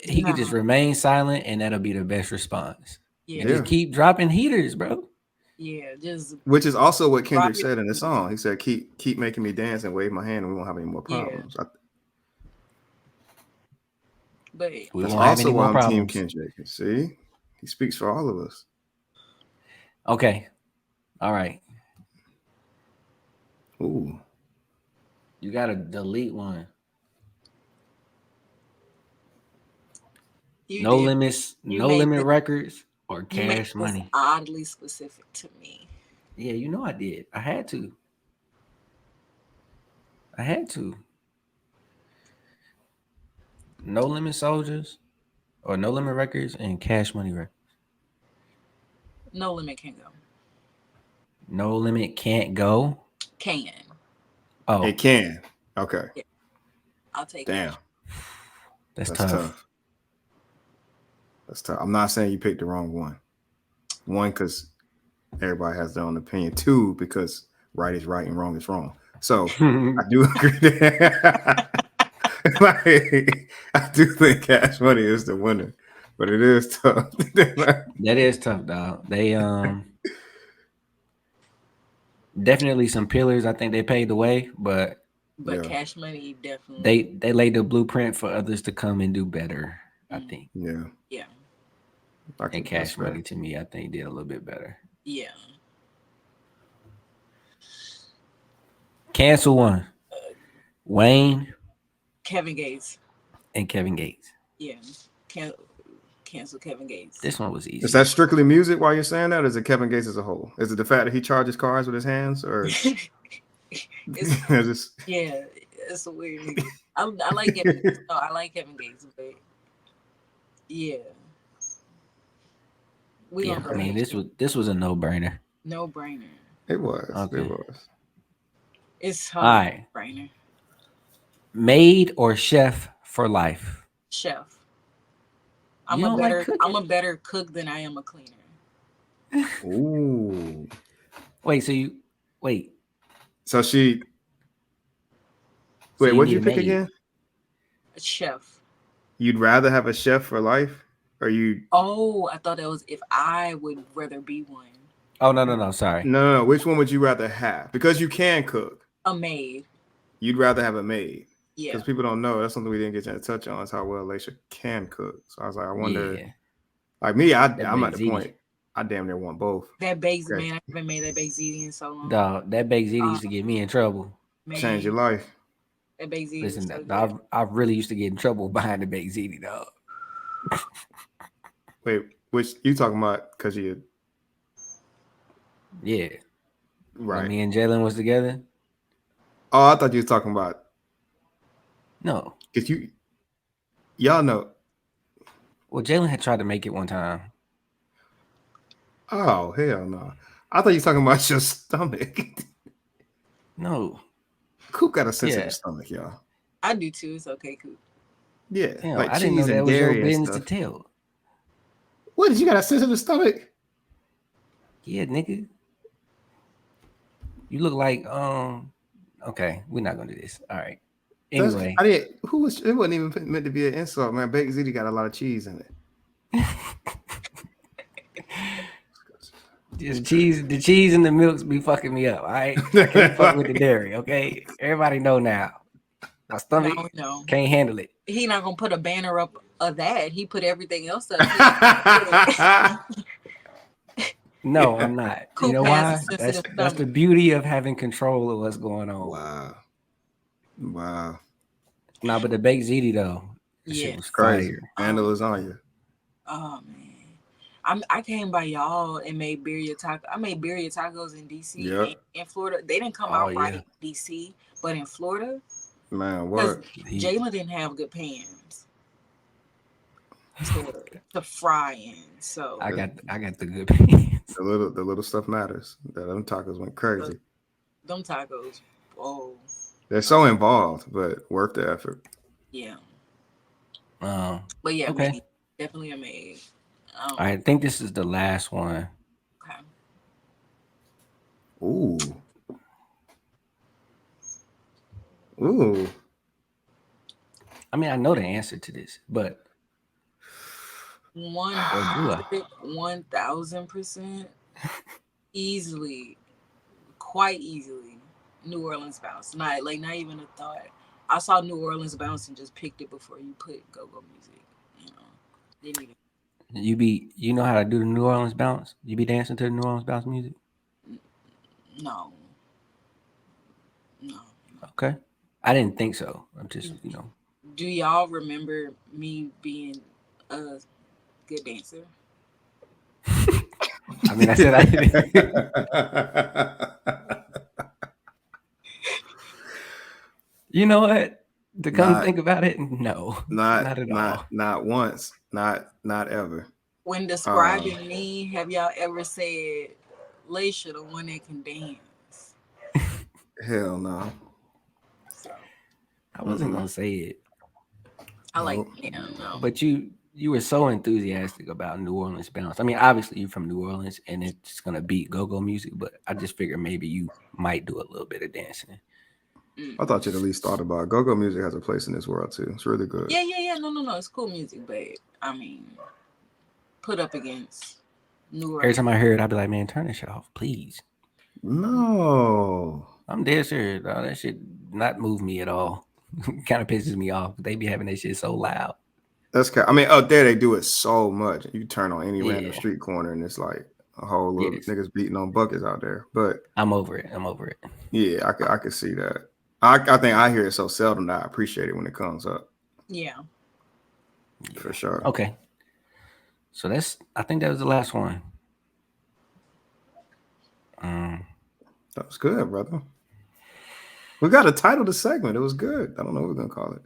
He could just remain silent, and that'll be the best response. Yeah. And just keep dropping heaters, bro. Yeah. Just Which is also what Kendrick Drop it. said in the song. He said, "Keep making me dance and wave my hand, and we won't have any more problems." but We That's won't have also any why more I'm problems. Team Kendrick. See, he speaks for all of us. Okay. All right. Ooh, You gotta delete one. No limits, no limit records, or You made Cash this Money. oddly specific to me. Yeah, you know I did. I had to. No limit soldiers, or no limit records, and Cash Money records. No limit can go. No limit can't go. Can. Oh, it can. Okay. Yeah. I'll take Damn. it. That's tough. tough. That's tough. I'm not saying you picked the wrong one. One, because everybody has their own opinion. Two, because right is right and wrong is wrong. So I do agree that I do think Cash Money is the winner, but it is tough. That is tough, dog. They definitely some pillars. I think they paved the way, but Cash Money definitely they laid the blueprint for others to come and do better. I think. Yeah. And Cash Money to me, I think did a little bit better. Yeah. Cancel one. Wayne, Kevin Gates. and Kevin Gates. Yeah. Cancel Kevin Gates. This one was easy. Is that strictly music while you're saying that, or is it Kevin Gates as a whole? Is it the fact that he charges cars with his hands, or it's a weird nigga. I like Kevin Gates. No, I like Kevin Gates, but yeah. I mean, this was a no-brainer. No brainer. It was. Okay. It was. It's all right. Brainer. Maid or chef for life? Chef. I'm a better cook than I am a cleaner. Ooh. Wait. So she. Wait, what'd you pick again? A chef. You'd rather have a chef for life, or you? Oh, I thought that was if I would rather be one. Oh no! Sorry. No. Which one would you rather have? Because you can cook. A maid. You'd rather have a maid. Yeah. Because people don't know. That's something we didn't get to touch on. Is how well Alasha can cook. So I was like, I wonder. Yeah. Like me, I'm at the point. I damn near want both. That baked man, I haven't made that baked ziti in so long. Dog, that baked ziti used to get me in trouble. Man, Change your life. That baked ziti. Listen, I really used to get in trouble behind the baked ziti, dog. Wait, which you talking about? Because you. Yeah. Right. When me and Jalen was together. Oh, I thought you was talking about. No. Because y'all know. Well, Jalen had tried to make it one time. Oh, hell no. I thought you was talking about your stomach. No. Coop got a sensitive stomach, y'all. I do too. It's okay, Coop. Yeah. Damn, like I didn't know cheese that and was your dairy and business stuff. to tell. What, did you got a sensitive stomach? Yeah, nigga. You look like okay, we're not gonna do this. All right. Anyway. It wasn't even meant to be an insult, man. Baked ziti got a lot of cheese in it. The cheese and the milks be fucking me up. All right. I can't fuck with the dairy, okay? Everybody know now. My stomach can't handle it. He not gonna put a banner up of that. He put everything else up. No, I'm not. You know why? That's the beauty of having control of what's going on. Wow. Nah, but the baked ziti though, shit was crazy. fire. And the lasagna. Oh man, I came by y'all and made birria tacos. I made birria tacos in DC and in Florida. They didn't come out right in DC, but in Florida, man, what? Jalen didn't have good pans to fry in. So I got the good pans. The little stuff matters. Them tacos went crazy. Them tacos, oh. They're so involved, but worth the effort. Yeah. But yeah, Okay. maid. Definitely a maid. I think this is the last one. Okay. Ooh. Ooh. I mean, I know the answer to this, but or do I? 1,000% easily, quite easily. New Orleans bounce. Not even a thought. I saw New Orleans bounce and just picked it before you put go go music. You know, didn't even. You know how to do the New Orleans bounce? You be dancing to the New Orleans bounce music? No, no. Okay. I didn't think so. I'm just, Do y'all remember me being a good dancer? I mean, I said I didn't. You know what? To come not think about it, no, not not at not all. not once. Not ever. When Um describing me, have y'all ever said, Laisha, the one that can dance? hell no. So I wasn't Mm-mm. gonna say it, I like, Nope. yeah, no. but you were so enthusiastic about New Orleans bounce. I mean, obviously you're from New Orleans, and it's gonna beat go-go music, but I just figured maybe you might do a little bit of dancing. I thought you'd Mm-mm. at least thought about it. Go-go music has a place in this world too. It's really good. Yeah. No. It's cool music, but I mean, put up against New Every Orleans. time I hear it, I'd be like, man, turn this shit off, please. No. I'm dead serious, dog. That shit not move me at all. Kind of pisses me off. They be having that shit so loud. I mean, out there they do it so much. You turn on any random Yeah. street corner and it's like a whole little Yes. niggas beating on buckets out there. But I'm over it. I'm over it. yeah, I could see that. I think I hear it so seldom that I appreciate it when it comes up Yeah. for sure. Okay. So I think that was the last one. Um, That was good, brother. We got a title to segment. It was good. I don't know what we're gonna call it.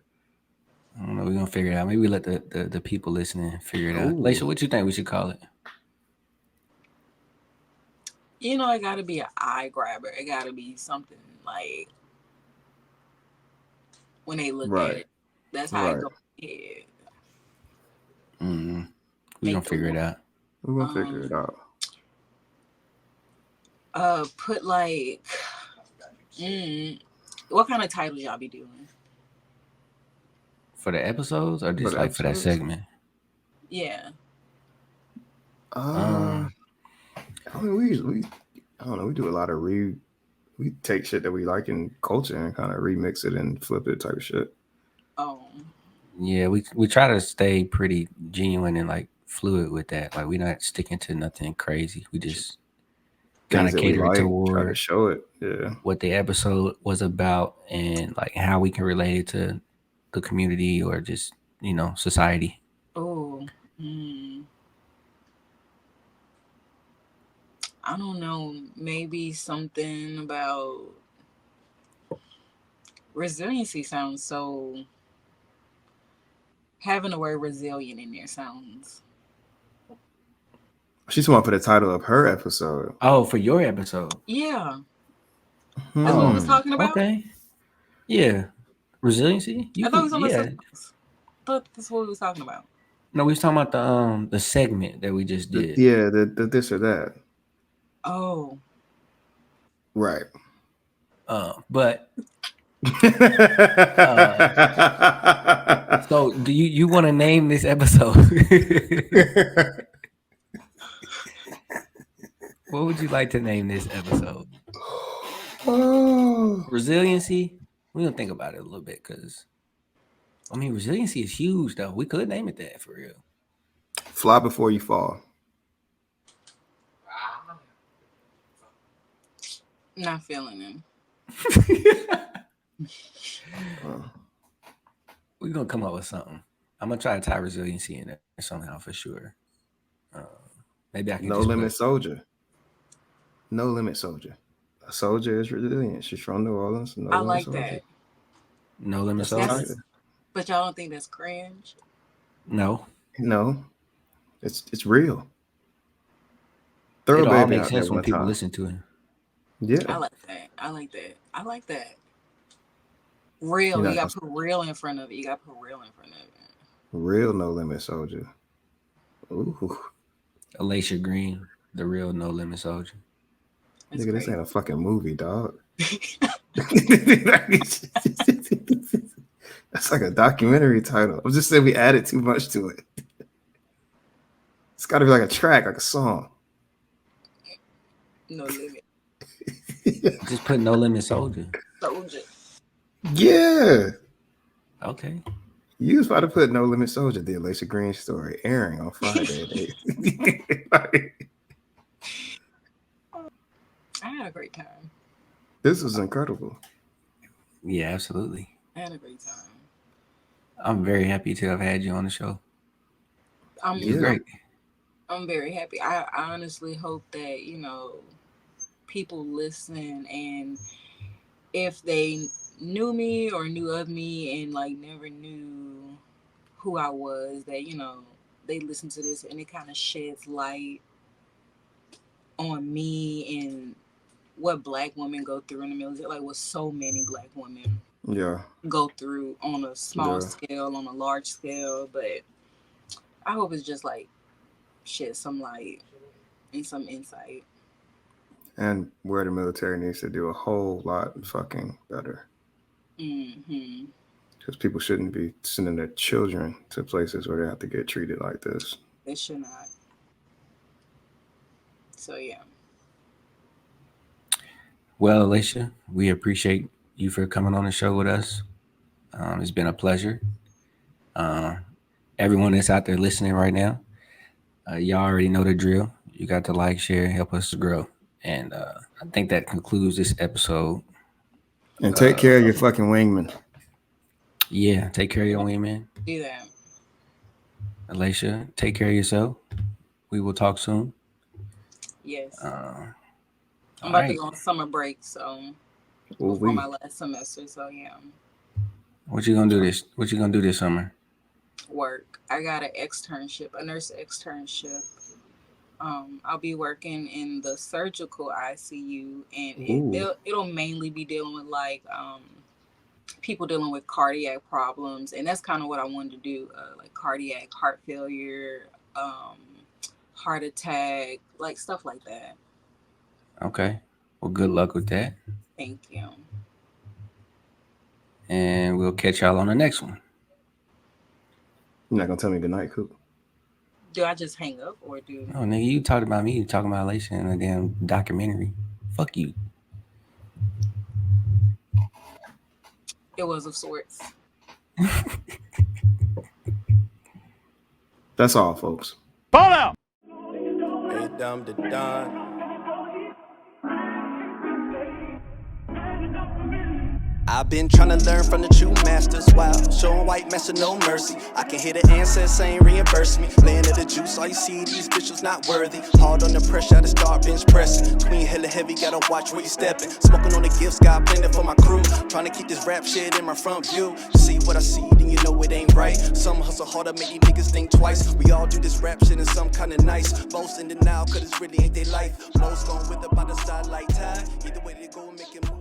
I don't know. We're gonna figure it out. Maybe we let the people listening figure it out. Oh, Laisha, what you think we should call it? You know, it gotta be an eye grabber. It gotta be something like when they look at right, it. That's how it right. goes. Yeah. Mm, we gonna Make the figure it out. We're gonna figure it um out. put like mm, what kind of titles y'all be doing? For the episodes or For just the like for that episodes, segment? Yeah. uh, Um, I mean, we I don't know. We do a lot of we take shit that we like in culture and kind of remix it and flip it type of shit. Oh. yeah, we try to stay pretty genuine and like fluid with that. Like we're not sticking to nothing crazy. We just kind Things of that we cater it like, try to toward show it. Yeah. what the episode was about and like how we can relate it to the community or just society. Oh. Hmm. I don't know. Maybe something about resiliency sounds so having the word resilient in there sounds. She's want to put the title of her episode. Oh, for your episode. Yeah. That's what we was Oh, Hmm. talking about. okay. Yeah. Resiliency? You I thought we can, was talking about yeah. something else. I thought that's what we was talking about. No, we was talking about the segment that we just did. Yeah, the this or that. Oh. Right. But uh so do you want to name this episode? What would you like to name this episode? Oh. Resiliency? We're gonna think about it a little bit because I mean resiliency is huge though. We could name it that for real. Fly before you fall. Not feeling him. Uh, We're gonna come up with something. I'm gonna try to tie resiliency in there somehow for sure. Uh, Maybe I can no just limit put soldier. No limit soldier. A soldier is resilient. She's from New Orleans. No I limit like soldier. that. no limit That's the soldier. That's title. but y'all don't think that's cringe? No, No, it's real. Throw a it'll all baby make out there sense when one people time. listen to it. Yeah. I like that. I like that. I like that. You're Real. You not got gonna to put real in front of it. You got to put real in front of it. Real No Limit Soldier. Ooh. Alasha Green, the real No Limit Soldier. That's Nigga, this great. ain't a fucking movie, dog. That's like a documentary title. I'm just saying we added too much to it. It's got to be like a track, like a song. No limit. Just put No Limit Soldier. Soldier. Yeah. Okay. You was about to put No Limit Soldier, the Alasha Green story, airing on Friday. I had a great time. This was incredible. Yeah, absolutely. I had a great time. I'm very happy to have had you on the show. You're Yeah. great. I'm very happy. I honestly hope that, people listen, and if they knew me or knew of me and like never knew who I was, that, they listen to this and it kind of sheds light on me and what Black women go through in the military, like what so many Black women Yeah. go through on a small scale, on a large scale. But I hope it's just like shed some light and some insight. And where the military needs to do a whole lot fucking better. Mm-hmm. Because people shouldn't be sending their children to places where they have to get treated like this. They should not. So, yeah. Well, Alasha, we appreciate you for coming on the show with us. It's been a pleasure. Everyone that's out there listening right now, y'all already know the drill. You got to like, share, help us to grow. And I think that concludes this episode. And take care of your fucking wingman. Yeah, take care of your wingman. Do that. Alasha, take care of yourself. We will talk soon. Yes. I'm all about to right. go on summer break, so Ooh, before my last semester. So, yeah. What you gonna do this? What you gonna do this summer? Work. I got an externship, a nurse externship. I'll be working in the surgical ICU, and it'll mainly be dealing with like people dealing with cardiac problems, and that's kind of what I wanted to do, like cardiac, heart failure, heart attack, like stuff like that. Okay. Well, good luck with that. Thank you. And we'll catch y'all on the next one. You're not gonna tell me goodnight, Coop? Do I just hang up or do? Oh, nigga, you talked about me. You talking about Alasha in a damn documentary. Fuck you. It was of sorts. That's all, folks. Fall out. Hey, dumb to done. I've been trying to learn from the true masters while showing white master no mercy. I can hear the ancestors saying reimburse me. Laying of the juice, all you see these bitches not worthy. Hard on the pressure, I to start bench pressing. Queen hella heavy, gotta watch where you stepping. Smoking on the gifts, got blended for my crew. Trying to keep this rap shit in my front view. See what I see, then you know it ain't right. Some hustle harder, make these niggas think twice. We all do this rap shit in some kind of nice. Most in denial, cause it's really ain't their life. Most gon' wither by the side like tide. Either way they go, make it move.